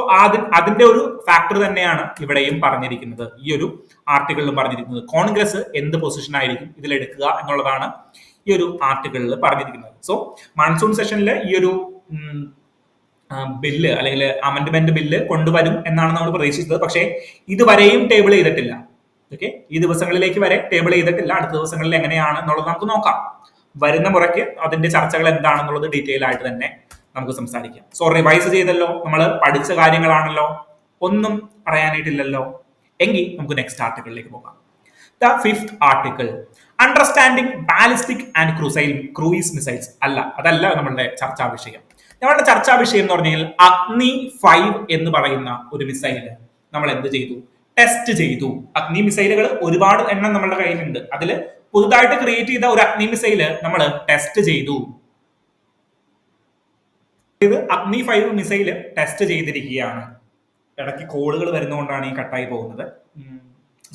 അതിന്റെ ഒരു ഫാക്ടർ തന്നെയാണ് ഇവിടെയും പറഞ്ഞിരിക്കുന്നത്, ഈ ഒരു ആർട്ടിക്കിളിലും പറഞ്ഞിരിക്കുന്നത്. കോൺഗ്രസ് എന്ത് പൊസിഷൻ ആയിരിക്കും ഇതിലെടുക്കുക എന്നുള്ളതാണ് ഈ ഒരു ആർട്ടിക്കിളിൽ പറഞ്ഞിരിക്കുന്നത്. സോ മാൺസൂൺ സെഷനിൽ ഈ ഒരു ബില്ല് അല്ലെങ്കിൽ അമെന്റ്മെന്റ് ബില്ല് കൊണ്ടുവരും എന്നാണ് നമ്മൾ പ്രതീക്ഷിച്ചത്. പക്ഷേ ഇതുവരെയും ടേബിൾ ചെയ്തിട്ടില്ല. ഓക്കെ, ഈ ദിവസങ്ങളിലേക്ക് വരെ ടേബിൾ ചെയ്തിട്ടില്ല. അടുത്ത ദിവസങ്ങളിൽ എങ്ങനെയാണ് എന്നുള്ളത് നമുക്ക് നോക്കാം. വരുന്ന മുറയ്ക്ക് അതിന്റെ ചർച്ചകൾ എന്താണെന്നുള്ളത് ഡീറ്റെയിൽ ആയിട്ട് തന്നെ നമുക്ക് സംസാരിക്കാം. സോ റിവൈസ് ചെയ്തല്ലോ, നമ്മൾ പഠിച്ച കാര്യങ്ങളാണല്ലോ, ഒന്നും പറയാനായിട്ടില്ലല്ലോ. എങ്കിൽ നമുക്ക് നെക്സ്റ്റ് ആർട്ടിക്കിളിലേക്ക് പോകാം. The 5th article, understanding ballistic and cruise missiles. അതല്ല നമ്മളുടെ ചർച്ചാ വിഷയം. നമ്മളുടെ ചർച്ചാ വിഷയം എന്ന് പറഞ്ഞാൽ അഗ്നി 5 എന്ന് പറയുന്ന ഒരു മിസൈല് നമ്മൾ എന്ത് ചെയ്തു? ടെസ്റ്റ് ചെയ്തു. അഗ്നി മിസൈലുകൾ ഒരുപാട് എണ്ണം നമ്മുടെ കയ്യിലുണ്ട്. അതിൽ പുതുതായിട്ട് ക്രിയേറ്റ് ചെയ്ത ഒരു അഗ്നി മിസൈല് നമ്മൾ ടെസ്റ്റ് ചെയ്തു. ഇത് അഗ്നി 5 മിസൈല് ടെസ്റ്റ് ചെയ്തിരിക്കുകയാണ്. ഇടയ്ക്ക് കോളുകൾ വരുന്നതുകൊണ്ടാണ് ഈ കട്ടായി പോകുന്നത്.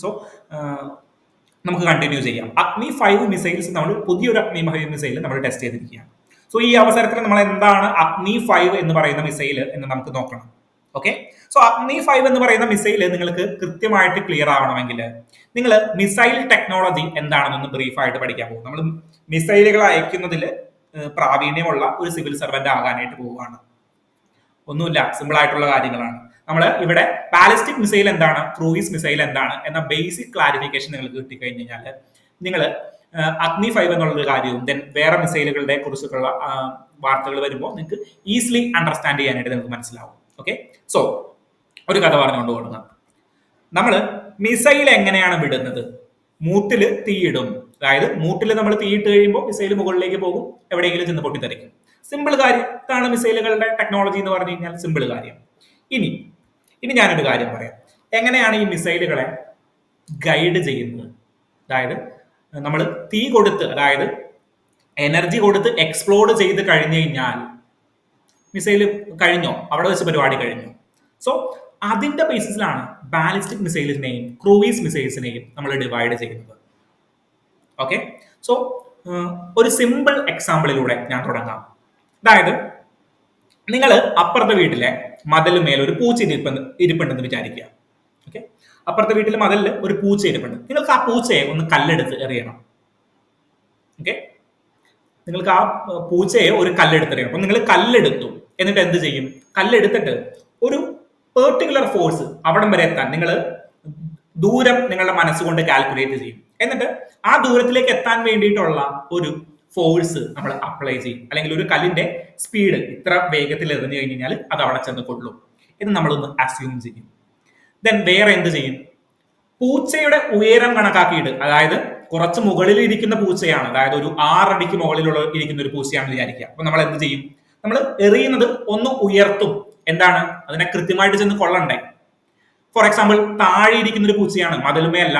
സോ നമുക്ക് കണ്ടിന്യൂ ചെയ്യാം. അഗ്നി 5 മിസൈൽസ് നമ്മൾ പുതിയൊരു അഗ്നി 5 മിസൈൽ നമ്മൾ ടെസ്റ്റ് ചെയ്തിരിക്കുകയാണ്. സോ ഈ അവസരത്തിൽ നമ്മൾ എന്താണ് അഗ്നി 5 എന്ന് പറയുന്ന മിസൈൽ എന്ന് നമുക്ക് നോക്കണം. ഓക്കെ, സോ അഗ്നി 5 എന്ന് പറയുന്ന മിസൈൽ നിങ്ങൾക്ക് കൃത്യമായിട്ട് ക്ലിയർ ആവണമെങ്കിൽ നിങ്ങൾ മിസൈൽ ടെക്നോളജി എന്താണെന്നൊന്ന് ബ്രീഫായിട്ട് പഠിക്കാൻ പോകും. നമ്മൾ മിസൈലുകൾ അയക്കുന്നതിൽ പ്രാവീണ്യമുള്ള ഒരു സിവിൽ സർവന്റ് ആകാനായിട്ട് പോവുകയാണ്. ഒന്നുമില്ല, സിമ്പിൾ ആയിട്ടുള്ള കാര്യങ്ങളാണ്. നമ്മൾ ഇവിടെ ബാലിസ്റ്റിക് മിസൈൽ എന്താണ്, ക്രൂയിസ് മിസൈൽ എന്താണ് എന്ന ബേസിക് ക്ലാരിഫിക്കേഷൻ നിങ്ങൾക്ക് കിട്ടിക്കഴിഞ്ഞ് കഴിഞ്ഞാൽ നിങ്ങൾ അഗ്നി 5 എന്നുള്ളൊരു കാര്യവും ദെൻ വേറെ മിസൈലുകളുടെ കുറിച്ചുള്ള വാർത്തകൾ വരുമ്പോൾ നിങ്ങൾക്ക് ഈസിലി അണ്ടർസ്റ്റാൻഡ് ചെയ്യാനായിട്ട് നിങ്ങൾക്ക് മനസ്സിലാവും. ഓക്കെ, സോ ഒരു കഥ പറഞ്ഞുകൊണ്ട് കൊടുക്കാം. നമ്മൾ മിസൈൽ എങ്ങനെയാണ് വിടുന്നത്? മൂട്ടില് തീയിടും. അതായത് മൂട്ടിൽ നമ്മൾ തീയിട്ട് കഴിയുമ്പോൾ മിസൈൽ മുകളിലേക്ക് പോകും, എവിടെയെങ്കിലും ചെന്ന് പൊട്ടിത്തെറിക്കും. സിമ്പിൾ കാര്യം. ഇതാണ് മിസൈലുകളുടെ ടെക്നോളജി എന്ന് പറഞ്ഞു കഴിഞ്ഞാൽ സിമ്പിൾ കാര്യം. ഇനി ഞാനൊരു കാര്യം പറയാം. എങ്ങനെയാണ് ഈ മിസൈലുകളെ ഗൈഡ് ചെയ്യുന്നത്? അതായത് നമ്മൾ തീ കൊടുത്ത്, അതായത് എനർജി കൊടുത്ത് എക്സ്പ്ലോഡ് ചെയ്ത് കഴിഞ്ഞു കഴിഞ്ഞാൽ മിസൈൽ കഴിഞ്ഞോ, അവിടെ വെച്ച് പരിപാടി കഴിഞ്ഞു. സോ അതിന്റെ ബേസിസിലാണ് ബാലിസ്റ്റിക് മിസൈൽസിനെയും ക്രൂയിസ് മിസൈൽസിനെയും നമ്മൾ ഡിവൈഡ് ചെയ്യുന്നത്. ഓക്കെ, സോ ഒരു സിമ്പിൾ എക്സാമ്പിളിലൂടെ ഞാൻ തുടങ്ങാം. അതായത് നിങ്ങൾ അപ്പുറത്തെ വീട്ടിലെ മതിലുമേൽ ഒരു പൂച്ച ഇരിപ്പുണ്ടെന്ന് വിചാരിക്കുക. ഓക്കെ, അപ്പുറത്തെ വീട്ടിലെ മതിലിൽ ഒരു പൂച്ച ഇരിപ്പുണ്ട്. നിങ്ങൾക്ക് ആ പൂച്ചയെ ഒന്ന് കല്ലെടുത്ത് എറിയണം. ഓക്കെ, നിങ്ങൾക്ക് ആ പൂച്ചയെ ഒരു കല്ലെടുത്ത് എറിയണം. അപ്പൊ നിങ്ങൾ കല്ലെടുത്തു, എന്നിട്ട് എന്ത് ചെയ്യും? കല്ലെടുത്തിട്ട് ഒരു പെർട്ടിക്കുലർ ഫോഴ്സ് അവിടം വരെ എത്താൻ നിങ്ങൾ ദൂരം നിങ്ങളുടെ മനസ്സുകൊണ്ട് കാൽക്കുലേറ്റ് ചെയ്യും. എന്നിട്ട് ആ ദൂരത്തിലേക്ക് എത്താൻ വേണ്ടിയിട്ടുള്ള ഒരു ഫോഴ്സ് നമ്മൾ അപ്ലൈ ചെയ്യും. അല്ലെങ്കിൽ ഒരു കല്ലിന്റെ സ്പീഡ് ഇത്ര വേഗത്തിൽ എറിഞ്ഞു കഴിഞ്ഞാൽ അത് അവിടെ ചെന്ന് കൊള്ളും എന്ന് നമ്മളൊന്ന് അസ്യൂം ചെയ്യും. ദെൻ വേറെ എന്ത് ചെയ്യും? പൂച്ചയുടെ ഉയരം കണക്കാക്കിയിട്ട്, അതായത് കുറച്ച് മുകളിൽ ഇരിക്കുന്ന പൂച്ചയാണ്, അതായത് ഒരു 6 അടിക്ക് മുകളിലുള്ള ഇരിക്കുന്ന ഒരു പൂച്ചയാണെന്ന് വിചാരിക്കുക. അപ്പൊ നമ്മൾ എന്ത് ചെയ്യും? നമ്മൾ എറിയുന്നത് ഒന്ന് ഉയർത്തും. എന്താണ്? അതിനെ കൃത്യമായിട്ട് ചെന്ന് കൊള്ളണ്ടേ. ഫോർ എക്സാമ്പിൾ, താഴെ ഇരിക്കുന്ന ഒരു പൂച്ചയാണ്, മതിലുമേ അല്ല,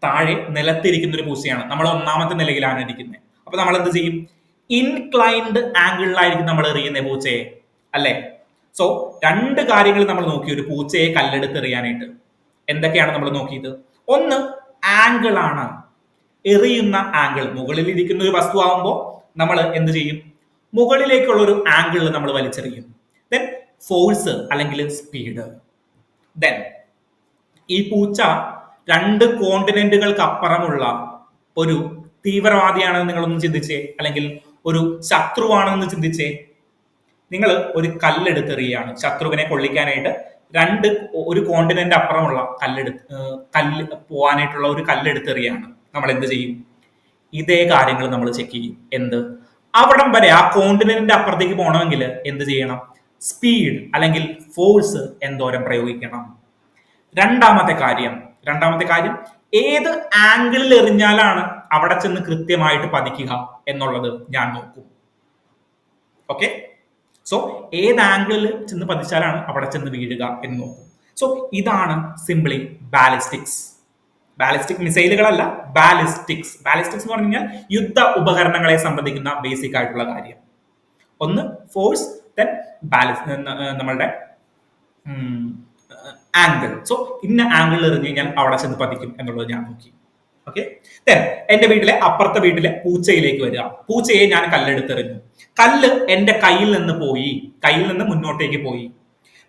താഴെ നിലത്തിരിക്കുന്ന ഒരു പൂച്ചയാണ്, നമ്മൾ 1ാമത്തെ നിലയിലാണ് ഇരിക്കുന്നത്. അപ്പൊ നമ്മൾ എന്ത് ചെയ്യും? ഇൻക്ലൈൻഡ് ആംഗിളിലായിരിക്കും നമ്മൾ എറിയുന്ന പൂച്ചയെ, അല്ലെ? സോ 2 കാര്യങ്ങൾ നമ്മൾ നോക്കി ഒരു പൂച്ചയെ കല്ലെടുത്ത് എറിയാനായിട്ട്. എന്തൊക്കെയാണ് നമ്മൾ നോക്കിയത്? ഒന്ന് ആംഗിൾ ആണ്, എറിയുന്ന ആംഗിൾ. മുകളിൽ ഇരിക്കുന്ന ഒരു വസ്തു ആകുമ്പോൾ നമ്മൾ എന്ത് ചെയ്യും? മുകളിലേക്കുള്ള ഒരു ആംഗിളിൽ നമ്മൾ വലിച്ചെറിയും. ദെൻ ഫോഴ്സ് അല്ലെങ്കിൽ സ്പീഡ്. ദെൻ ഈ പൂച്ച 2 കോണ്ടിനെന്റുകൾക്ക് അപ്പുറമുള്ള ഒരു തീവ്രവാദിയാണെന്ന് നിങ്ങളൊന്ന് ചിന്തിച്ചേ, അല്ലെങ്കിൽ ഒരു ശത്രുവാണെന്ന് ചിന്തിച്ചേ. നിങ്ങൾ ഒരു കല്ലെടുത്തെറിയാണ് ശത്രുവിനെ കൊള്ളിക്കാനായിട്ട്. ഒരു കോണ്ടിനെന്റ് അപ്പുറമുള്ള കല്ല് പോവാനായിട്ടുള്ള ഒരു കല്ലെടുത്തെറിയാണ്. നമ്മൾ എന്ത് ചെയ്യും? ഇതേ കാര്യങ്ങൾ നമ്മൾ ചെക്ക് ചെയ്യും. എന്ത്? അവിടം വരെ, ആ കോണ്ടിനെന്റിന്റെ അപ്പുറത്തേക്ക് പോകണമെങ്കിൽ എന്ത് ചെയ്യണം? സ്പീഡ് അല്ലെങ്കിൽ ഫോഴ്സ് എന്തോരം പ്രയോഗിക്കണം. രണ്ടാമത്തെ കാര്യം ഏത് ആംഗിളിൽ എറിഞ്ഞാലാണ് അവിടെ ചെന്ന് കൃത്യമായിട്ട് പതിക്കുക എന്നുള്ളത് ഞാൻ നോക്കും. ഓക്കെ, സോ ഏത് ആംഗിളിൽ ചെന്ന് പതിച്ചാലാണ് അവിടെ ചെന്ന് വീഴുക എന്ന് നോക്കും. സോ ഇതാണ് സിംപ്ലി ബാലിസ്റ്റിക് മിസൈലുകളല്ല, ബാലിസ്റ്റിക്സ് എന്ന് പറഞ്ഞു കഴിഞ്ഞാൽ യുദ്ധ ഉപകരണങ്ങളെ സംബന്ധിക്കുന്ന ബേസിക് ആയിട്ടുള്ള കാര്യം. ഒന്ന് ഫോഴ്സ്, ദെൻ നമ്മളുടെ ആംഗിൾ. സോ ഇന്ന ആംഗിളിൽ എറിഞ്ഞു കഴിഞ്ഞാൽ അവിടെ ചെന്ന് പതിക്കും എന്നുള്ളത് ഞാൻ നോക്കി. ഓക്കെ, ദെൻ എന്റെ അപ്പുറത്തെ വീട്ടിലെ പൂച്ചയിലേക്ക് വരിക. പൂച്ചയെ ഞാൻ കല്ലെടുത്തെറിഞ്ഞു. കല്ല് എന്റെ കയ്യിൽ നിന്ന് മുന്നോട്ടേക്ക് പോയി.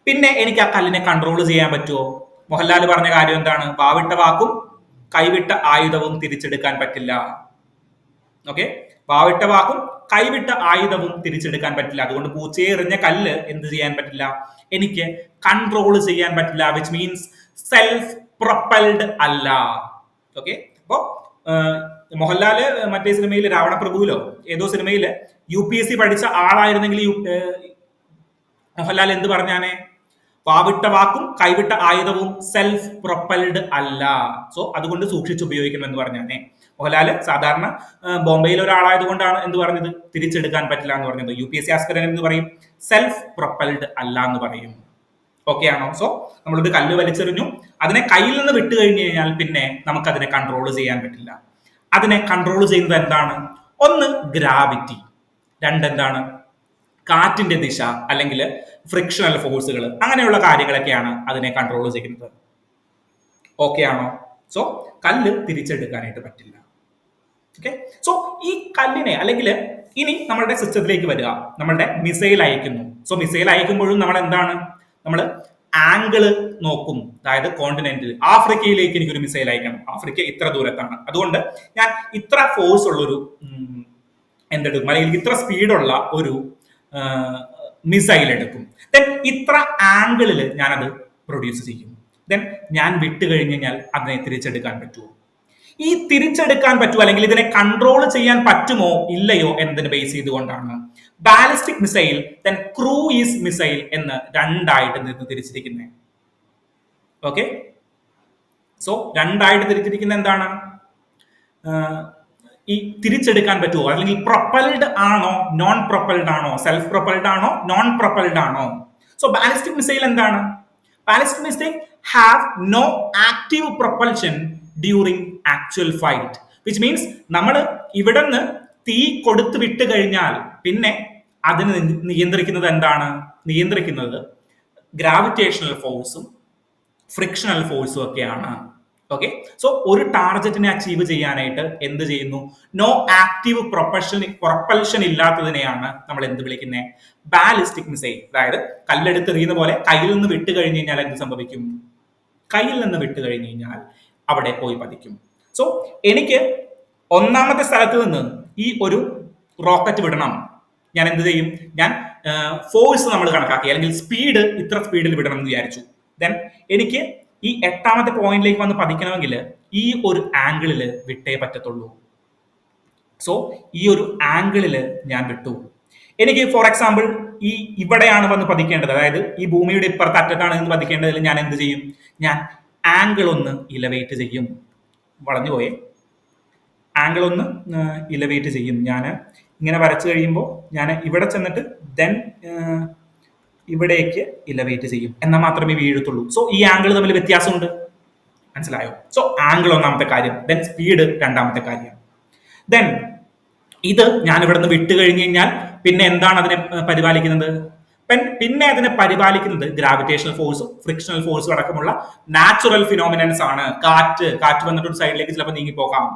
പിന്നെ എനിക്ക് ആ കല്ലിനെ കൺട്രോൾ ചെയ്യാൻ പറ്റുമോ? മോഹൻലാൽ പറഞ്ഞ കാര്യം എന്താണ്? വാവിട്ട വാക്കും കൈവിട്ട ആയുധവും തിരിച്ചെടുക്കാൻ പറ്റില്ല. ഓക്കെ, വാവിട്ട വാക്കും കൈവിട്ട ആയുധവും തിരിച്ചെടുക്കാൻ പറ്റില്ല. അതുകൊണ്ട് പൂച്ചയെ എറിഞ്ഞ കല്ല് എന്ത് ചെയ്യാൻ പറ്റില്ല? എനിക്ക് കൺട്രോൾ ചെയ്യാൻ പറ്റില്ല. വിച്ച് മീൻസ് സെൽഫ് പ്രൊപ്പൽഡ് അല്ല. ഓക്കെ, അപ്പോ മോഹൻലാല് മറ്റേ സിനിമയിൽ രാവണപ്രഭുവിലോ ഏതോ സിനിമയില് UPSC പഠിച്ച ആളായിരുന്നെങ്കിൽ മോഹൻലാൽ എന്ത് പറഞ്ഞാനേ? വാവിട്ട വാക്കും കൈവിട്ട ആയുധവും സെൽഫ് പ്രൊപ്പൽഡ് അല്ല. സോ അതുകൊണ്ട് സൂക്ഷിച്ച് ഉപയോഗിക്കണം എന്ന് പറഞ്ഞാനേ. മോഹൻലാല് സാധാരണ ബോംബെയിലെ ഒരാളായതുകൊണ്ടാണ് എന്ത് പറഞ്ഞത്? തിരിച്ചെടുക്കാൻ പറ്റില്ല എന്ന് പറഞ്ഞത്. UPSC ആസ്പിരന്റ് എന്ന് പറയും, സെൽഫ് പ്രൊപ്പൽഡ് അല്ല എന്ന് പറയും. ഓക്കെ ആണോ? സോ നമ്മളൊരു കല്ല് വലിച്ചെറിഞ്ഞു, അതിനെ കയ്യിൽ നിന്ന് വിട്ടു കഴിഞ്ഞു കഴിഞ്ഞാൽ പിന്നെ നമുക്ക് അതിനെ കൺട്രോൾ ചെയ്യാൻ പറ്റില്ല. അതിനെ കൺട്രോൾ ചെയ്യുന്നത് എന്താണ്? ഒന്ന് ഗ്രാവിറ്റി, 2 എന്താണ്? കാറ്റിന്റെ ദിശ അല്ലെങ്കിൽ ഫ്രിക്ഷണൽ ഫോഴ്സുകൾ അങ്ങനെയുള്ള കാര്യങ്ങളൊക്കെയാണ് അതിനെ കൺട്രോൾ ചെയ്യുന്നത്. ഓക്കെ ആണോ? സോ കല്ല് തിരിച്ചെടുക്കാനായിട്ട് പറ്റില്ല. ഓക്കെ, സോ ഈ കല്ലിനെ അല്ലെങ്കിൽ ഇനി നമ്മളുടെ സിസ്റ്റത്തിലേക്ക് വരിക, നമ്മളുടെ മിസൈൽ അയക്കുന്നു. സോ മിസൈൽ അയക്കുമ്പോഴും നമ്മൾ എന്താണ്, നമ്മൾ ആംഗിള് നോക്കും. അതായത് കോണ്ടിനെന്റിൽ ആഫ്രിക്കയിലേക്ക് എനിക്കൊരു മിസൈൽ അയക്കണം, ആഫ്രിക്ക ഇത്ര ദൂരത്താണ്, അതുകൊണ്ട് ഞാൻ ഇത്ര ഫോഴ്സ് ഉള്ളൊരു എന്തെടുക്കും, അല്ലെങ്കിൽ ഇത്ര സ്പീഡുള്ള ഒരു മിസൈൽ എടുക്കും. ദെൻ ഇത്ര ആംഗിളിൽ ഞാനത് പ്രൊഡ്യൂസ് ചെയ്യും. ദെൻ ഞാൻ വിട്ട് കഴിഞ്ഞ് കഴിഞ്ഞാൽ അതിനെ തിരിച്ചെടുക്കാൻ പറ്റുമോ? ഈ തിരിച്ചെടുക്കാൻ പറ്റുമോ അല്ലെങ്കിൽ ഇതിനെ കൺട്രോൾ ചെയ്യാൻ പറ്റുമോ ഇല്ലയോ എന്നതിന് ബേസ് ചെയ്തുകൊണ്ടാണ് ballistic missile then cruise missile എന്ന് രണ്ടായിട്ട് തിരിച്ചിരിക്കുന്നത്. ഓക്കെ, സോ രണ്ടായിട്ട് തിരിച്ചിരിക്കുന്ന എന്താണ്, ഈ തിരിച്ചെടുക്കാൻ പറ്റുമോ, അല്ലെങ്കിൽ പ്രൊപ്പൽഡ് ആണോ നോൺ പ്രൊപ്പൽഡ് ആണോ, സെൽഫ് പ്രൊപ്പൽഡ് ആണോ നോൺ പ്രൊപ്പൽഡ് ആണോ. സോ ബാലിസ്റ്റിക് മിസൈൽ എന്താണ്, ballistic missile have no active propulsion during actual fight, which means നമ്മൾ ഇവിടുന്ന് തീ കൊടുത്തു വിട്ട് കഴിഞ്ഞാൽ പിന്നെ അതിന് നിയന്ത്രിക്കുന്നത് എന്താണ്, നിയന്ത്രിക്കുന്നത് ഗ്രാവിറ്റേഷണൽ ഫോഴ്സും ഫ്രിക്ഷണൽ ഫോഴ്സും ഒക്കെയാണ്. ഓക്കെ, സോ ഒരു ടാർഗറ്റിനെ അച്ചീവ് ചെയ്യാനായിട്ട് എന്ത് ചെയ്യുന്നു, നോ ആക്റ്റീവ് പ്രൊപ്പൽഷൻ ഇല്ലാത്തതിനെയാണ് നമ്മൾ എന്ത് വിളിക്കുന്നത്, ബാലിസ്റ്റിക് മിസൈൽ. അതായത് കല്ലെടുത്തെറിയുന്ന പോലെ കയ്യിൽ നിന്ന് വിട്ട് കഴിഞ്ഞ് കഴിഞ്ഞാൽ എന്ത് സംഭവിക്കും, കയ്യിൽ നിന്ന് വിട്ട് കഴിഞ്ഞ് കഴിഞ്ഞാൽ അവിടെ പോയി പതിക്കും. സോ എനിക്ക് ഒന്നാമത്തെ സ്ഥലത്ത് നിന്ന് ഈ ഒരു റോക്കറ്റ് വിടണം, ഞാൻ എന്ത് ചെയ്യും, ഞാൻ ഫോഴ്സ് നമ്മൾ കണക്കാക്കി, അല്ലെങ്കിൽ സ്പീഡ് ഇത്ര സ്പീഡിൽ വിടണം എന്ന് വിചാരിച്ചു. ദെൻ എനിക്ക് ഈ 8ാമത്തെ പോയിന്റിലേക്ക് വന്ന് പതിക്കണമെങ്കിൽ ഈ ഒരു ആംഗിളിൽ വിട്ടേ പറ്റത്തുള്ളൂ. സോ ഈ ഒരു ആംഗിളിൽ ഞാൻ വിട്ടു. എനിക്ക് ഫോർ എക്സാമ്പിൾ ഈ ഇവിടെയാണ് വന്ന് പതിക്കേണ്ടത്, അതായത് ഈ ഭൂമിയുടെ ഇപ്പുറത്ത് അറ്റത്താണ് എന്ന് പതിക്കേണ്ടതിൽ ഞാൻ എന്ത് ചെയ്യും, ഞാൻ ആംഗിൾ ഒന്ന് ഇലവേറ്റ് ചെയ്യും. വളഞ്ഞുപോയെ, ആംഗിൾ ഒന്ന് ഇലവേറ്റ് ചെയ്യും. ഞാൻ ഇങ്ങനെ വരച്ചു കഴിയുമ്പോൾ ഞാൻ ഇവിടെ ചെന്നിട്ട് ദെൻ ഇവിടേക്ക് ഇലവേറ്റ് ചെയ്യും, എന്നാൽ മാത്രമേ വീഴത്തുള്ളൂ. സോ ഈ ആംഗിൾ തമ്മിൽ വ്യത്യാസമുണ്ട്, മനസ്സിലായോ? സോ ആംഗിൾ ഒന്നാമത്തെ കാര്യം, ദെൻ സ്പീഡ് രണ്ടാമത്തെ കാര്യം. ദെൻ ഇത് ഞാൻ ഇവിടെ നിന്ന് വിട്ട് കഴിഞ്ഞ് കഴിഞ്ഞാൽ പിന്നെ എന്താണ് അതിനെ പരിപാലിക്കുന്നത്, പിന്നെ അതിനെ പരിപാലിക്കുന്നത് ഗ്രാവിറ്റേഷണൽ ഫോഴ്സും ഫ്രിക്ഷണൽ ഫോഴ്സും അടക്കമുള്ള നാച്ചുറൽ ഫിനോമിനൻസ് ആണ്. കാറ്റ് വന്നിട്ട് ഒരു സൈഡിലേക്ക് ചിലപ്പോൾ നീങ്ങിപ്പോകാം.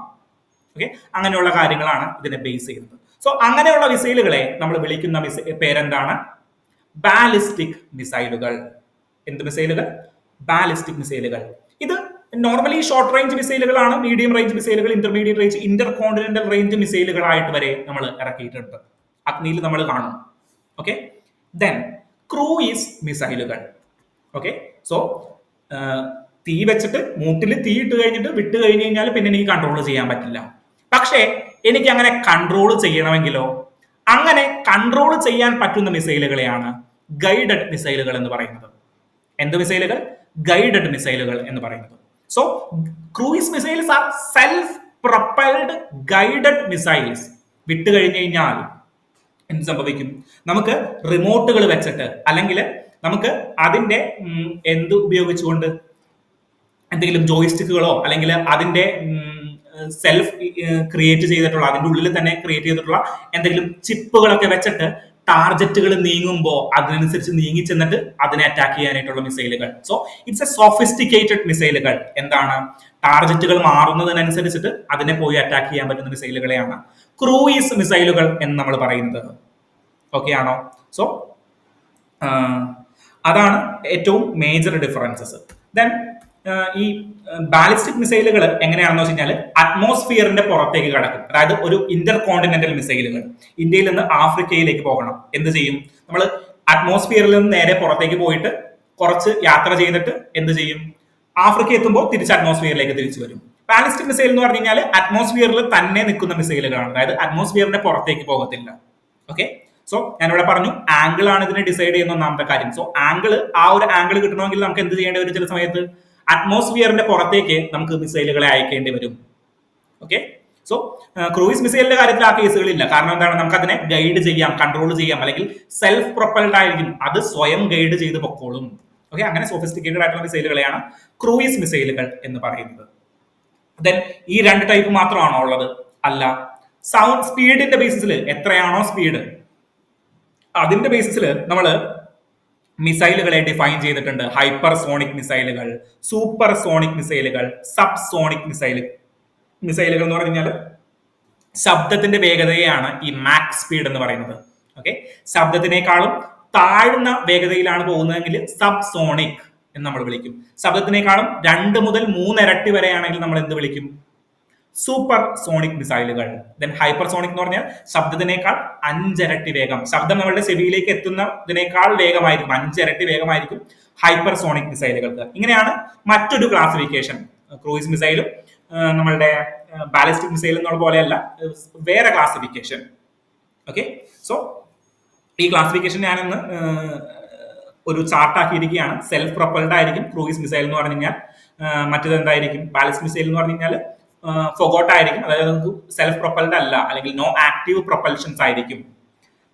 ഓക്കെ, അങ്ങനെയുള്ള കാര്യങ്ങളാണ് ഇതിനെ ബേസ് ചെയ്യുന്നത്. സോ അങ്ങനെയുള്ള മിസൈലുകളെ നമ്മൾ വിളിക്കുന്ന പേരെന്താണ്, ബാലിസ്റ്റിക് മിസൈലുകൾ. എന്ത് മിസൈലുകൾ, ബാലിസ്റ്റിക് മിസൈലുകൾ. ഇത് നോർമലി ഷോർട്ട് റേഞ്ച് മിസൈലുകളാണ്, മീഡിയം റേഞ്ച് മിസൈലുകൾ, intermediate range, intercontinental range മിസൈലുകളായിട്ട് വരെ നമ്മൾ ഇറക്കിയിട്ടുണ്ട്. അഗ്നിയിൽ നമ്മൾ കാണും. ഓക്കെ, ദെൻ ക്രൂയിസ് മിസൈലുകൾ. ഓക്കെ, സോ തീ വെച്ചിട്ട് മൂട്ടിൽ തീ ഇട്ട് കഴിഞ്ഞിട്ട് വിട്ട് കഴിഞ്ഞ് കഴിഞ്ഞാൽ പിന്നെ എനിക്ക് കൺട്രോൾ ചെയ്യാൻ പറ്റില്ല. പക്ഷേ എനിക്ക് അങ്ങനെ കൺട്രോൾ ചെയ്യണമെങ്കിലോ, അങ്ങനെ കൺട്രോൾ ചെയ്യാൻ പറ്റുന്ന മിസൈലുകളെയാണ് ഗൈഡഡ് മിസൈലുകൾ എന്ന് പറയുന്നത്. എന്ത് മിസൈലുകൾ, ഗൈഡഡ് മിസൈലുകൾ എന്ന് പറയുന്നത്. So cruise missiles are self propelled guided missiles. വിട്ട് കഴിഞ്ഞ് കഴിഞ്ഞാൽ എന്ത് സംഭവിക്കും, നമുക്ക് റിമോട്ടുകൾ വെച്ചിട്ട് അല്ലെങ്കിൽ നമുക്ക് അതിന്റെ എന്ത് ഉപയോഗിച്ചുകൊണ്ട് എന്തെങ്കിലും ജോയിസ്റ്റിക്കുകളോ അല്ലെങ്കിൽ അതിന്റെ സെൽഫ് ക്രിയേറ്റ് ചെയ്തിട്ടുള്ള, അതിന്റെ ഉള്ളിൽ തന്നെ ക്രിയേറ്റ് ചെയ്തിട്ടുള്ള എന്തെങ്കിലും ചിപ്പുകളൊക്കെ വെച്ചിട്ട് ടാർജറ്റുകൾ നീങ്ങുമ്പോൾ അതിനനുസരിച്ച് നീങ്ങി ചെന്നിട്ട് അതിനെ അറ്റാക്ക് ചെയ്യാനായിട്ടുള്ള മിസൈലുകൾ. സോ ഇറ്റ്സ് എ സോഫിസ്റ്റിക്കേറ്റഡ് മിസൈലുകൾ. എന്താണ്, ടാർജറ്റുകൾ മാറുന്നതിനനുസരിച്ചിട്ട് അതിനെ പോയി അറ്റാക്ക് ചെയ്യാൻ പറ്റുന്ന മിസൈലുകളെയാണ് ക്രൂയിസ് മിസൈലുകൾ എന്ന് നമ്മൾ പറയുന്നത്. ഓക്കെ ആണോ? സോ അതാണ് ഏറ്റവും മേജർ ഡിഫറൻസസ്. ദെൻ ഈ ബാലിസ്റ്റിക് മിസൈലുകൾ എങ്ങനെയാണെന്ന് വെച്ച് കഴിഞ്ഞാൽ അറ്റ്മോസ്ഫിയറിന്റെ പുറത്തേക്ക് കടക്കും. അതായത് ഒരു ഇന്റർ കോണ്ടിനെന്റൽ മിസൈലുകൾ ഇന്ത്യയിൽ നിന്ന് ആഫ്രിക്കയിലേക്ക് പോകണം. എന്ത് ചെയ്യും, നമ്മൾ അറ്റ്മോസ്ഫിയറിൽ നിന്ന് നേരെ പുറത്തേക്ക് പോയിട്ട് കുറച്ച് യാത്ര ചെയ്തിട്ട് എന്ത് ചെയ്യും, ആഫ്രിക്ക എത്തുമ്പോൾ തിരിച്ച് അറ്റ്മോസ്ഫിയറിലേക്ക് തിരിച്ചു വരും. ബാലിസ്റ്റിക് മിസൈൽ എന്ന് പറഞ്ഞു കഴിഞ്ഞാൽ അറ്റ്മോസ്ഫിയറിൽ തന്നെ നിൽക്കുന്ന മിസൈലുകളാണ്, അതായത് അറ്റ്മോസ്ഫിയറിന്റെ പുറത്തേക്ക് പോകത്തില്ല. ഓക്കെ, സോ ഞാനിവിടെ പറഞ്ഞു ആംഗിൾ ആണ് ഇതിനെ ഡിസൈഡ് ചെയ്യുന്ന ഒന്നാമത്തെ കാര്യം. സോ ആംഗിൾ, ആ ഒരു ആംഗിൾ കിട്ടണമെങ്കിൽ നമുക്ക് എന്ത് ചെയ്യേണ്ടി വരും, ചില സമയത്ത് അറ്റ്മോസ്ഫിയറിന്റെ പുറത്തേക്ക് നമുക്ക് മിസൈലുകളെ അയക്കേണ്ടി വരും. ഓക്കെ, സോ ക്രൂയിസ് മിസൈലിന്റെ കാര്യത്തിൽ ആ കേസുകളില്ല. കാരണം എന്താണ്, നമുക്ക് അതിനെ ഗൈഡ് ചെയ്യാം, കൺട്രോൾ ചെയ്യാം, അല്ലെങ്കിൽ സെൽഫ് പ്രൊപ്പൽഡ് ആയിരിക്കും, അത് സ്വയം ഗൈഡ് ചെയ്ത് പൊക്കോളും. ഓക്കെ, അങ്ങനെ സോഫിസ്റ്റിക്കേറ്റഡ് ആയിട്ടുള്ള മിസൈലുകളെയാണ് ക്രൂയിസ് മിസൈലുകൾ എന്ന് പറയുന്നത്. ദെൻ ഈ രണ്ട് ടൈപ്പ് മാത്രമാണോ ഉള്ളത്? അല്ല. സൗണ്ട് സ്പീഡിന്റെ ബേസിസിൽ എത്രയാണോ സ്പീഡ് അതിന്റെ ബേസിസിൽ നമ്മൾ മിസൈലുകളെ ഡിഫൈൻ ചെയ്തിട്ടുണ്ട്. ഹൈപ്പർ സോണിക് മിസൈലുകൾ, സൂപ്പർ സോണിക് മിസൈലുകൾ, സബ് സോണിക് മിസൈലുകൾ എന്ന് പറഞ്ഞാൽ ശബ്ദത്തിന്റെ വേഗതയാണ് ഈ മാക് സ്പീഡ് എന്ന് പറയുന്നത്. ഓക്കെ, ശബ്ദത്തിനേക്കാളും താഴ്ന്ന വേഗതയിലാണ് പോകുന്നതെങ്കിൽ സബ് സോണിക് എന്ന് നമ്മൾ വിളിക്കും. ശബ്ദത്തിനേക്കാളും 2 മുതൽ 3 ഇരട്ടി വരെയാണെങ്കിൽ നമ്മൾ എന്ത് വിളിക്കും? സൂപ്പർ സോണിക് മിസൈലുകൾ. ദെൻ ഹൈപ്പർ സോണിക് എന്ന് പറഞ്ഞാൽ ശബ്ദത്തിനേക്കാൾ 5 ഇരട്ടി വേഗം, ശബ്ദം നമ്മളുടെ ചെവിയിലേക്ക് എത്തുന്നതിനേക്കാൾ വേഗമായിരിക്കും, 5 ഇരട്ടി വേഗമായിരിക്കും ഹൈപ്പർ സോണിക് മിസൈലുകൾക്ക്. ഇങ്ങനെയാണ് മറ്റൊരു ക്ലാസിഫിക്കേഷൻ. ക്രൂയിസ് മിസൈലും നമ്മളുടെ ബാലിസ്റ്റിക് മിസൈൽ എന്നുള്ള പോലെയല്ല, വേറെ ക്ലാസിഫിക്കേഷൻ. ഓക്കെ, സോ ഈ ക്ലാസിഫിക്കേഷൻ ഞാനൊന്ന് ഒരു ചാർട്ട് ആക്കിയിരിക്കുകയാണ്. സെൽഫ് പ്രൊപ്പൽഡ് ആയിരിക്കും ക്രൂയിസ് മിസൈൽ എന്ന് പറഞ്ഞു കഴിഞ്ഞാൽ. മറ്റേത് എന്തായിരിക്കും? ബാലിസ്റ്റിക് മിസൈൽ എന്ന് പറഞ്ഞു കഴിഞ്ഞാൽ ഫൊഗോട്ട് ആയിരിക്കും, അതായത് നമുക്ക് സെൽഫ് പ്രൊപ്പൽഡ് അല്ല, അല്ലെങ്കിൽ നോ ആക്റ്റീവ് പ്രൊപ്പൽഷൻസ് ആയിരിക്കും.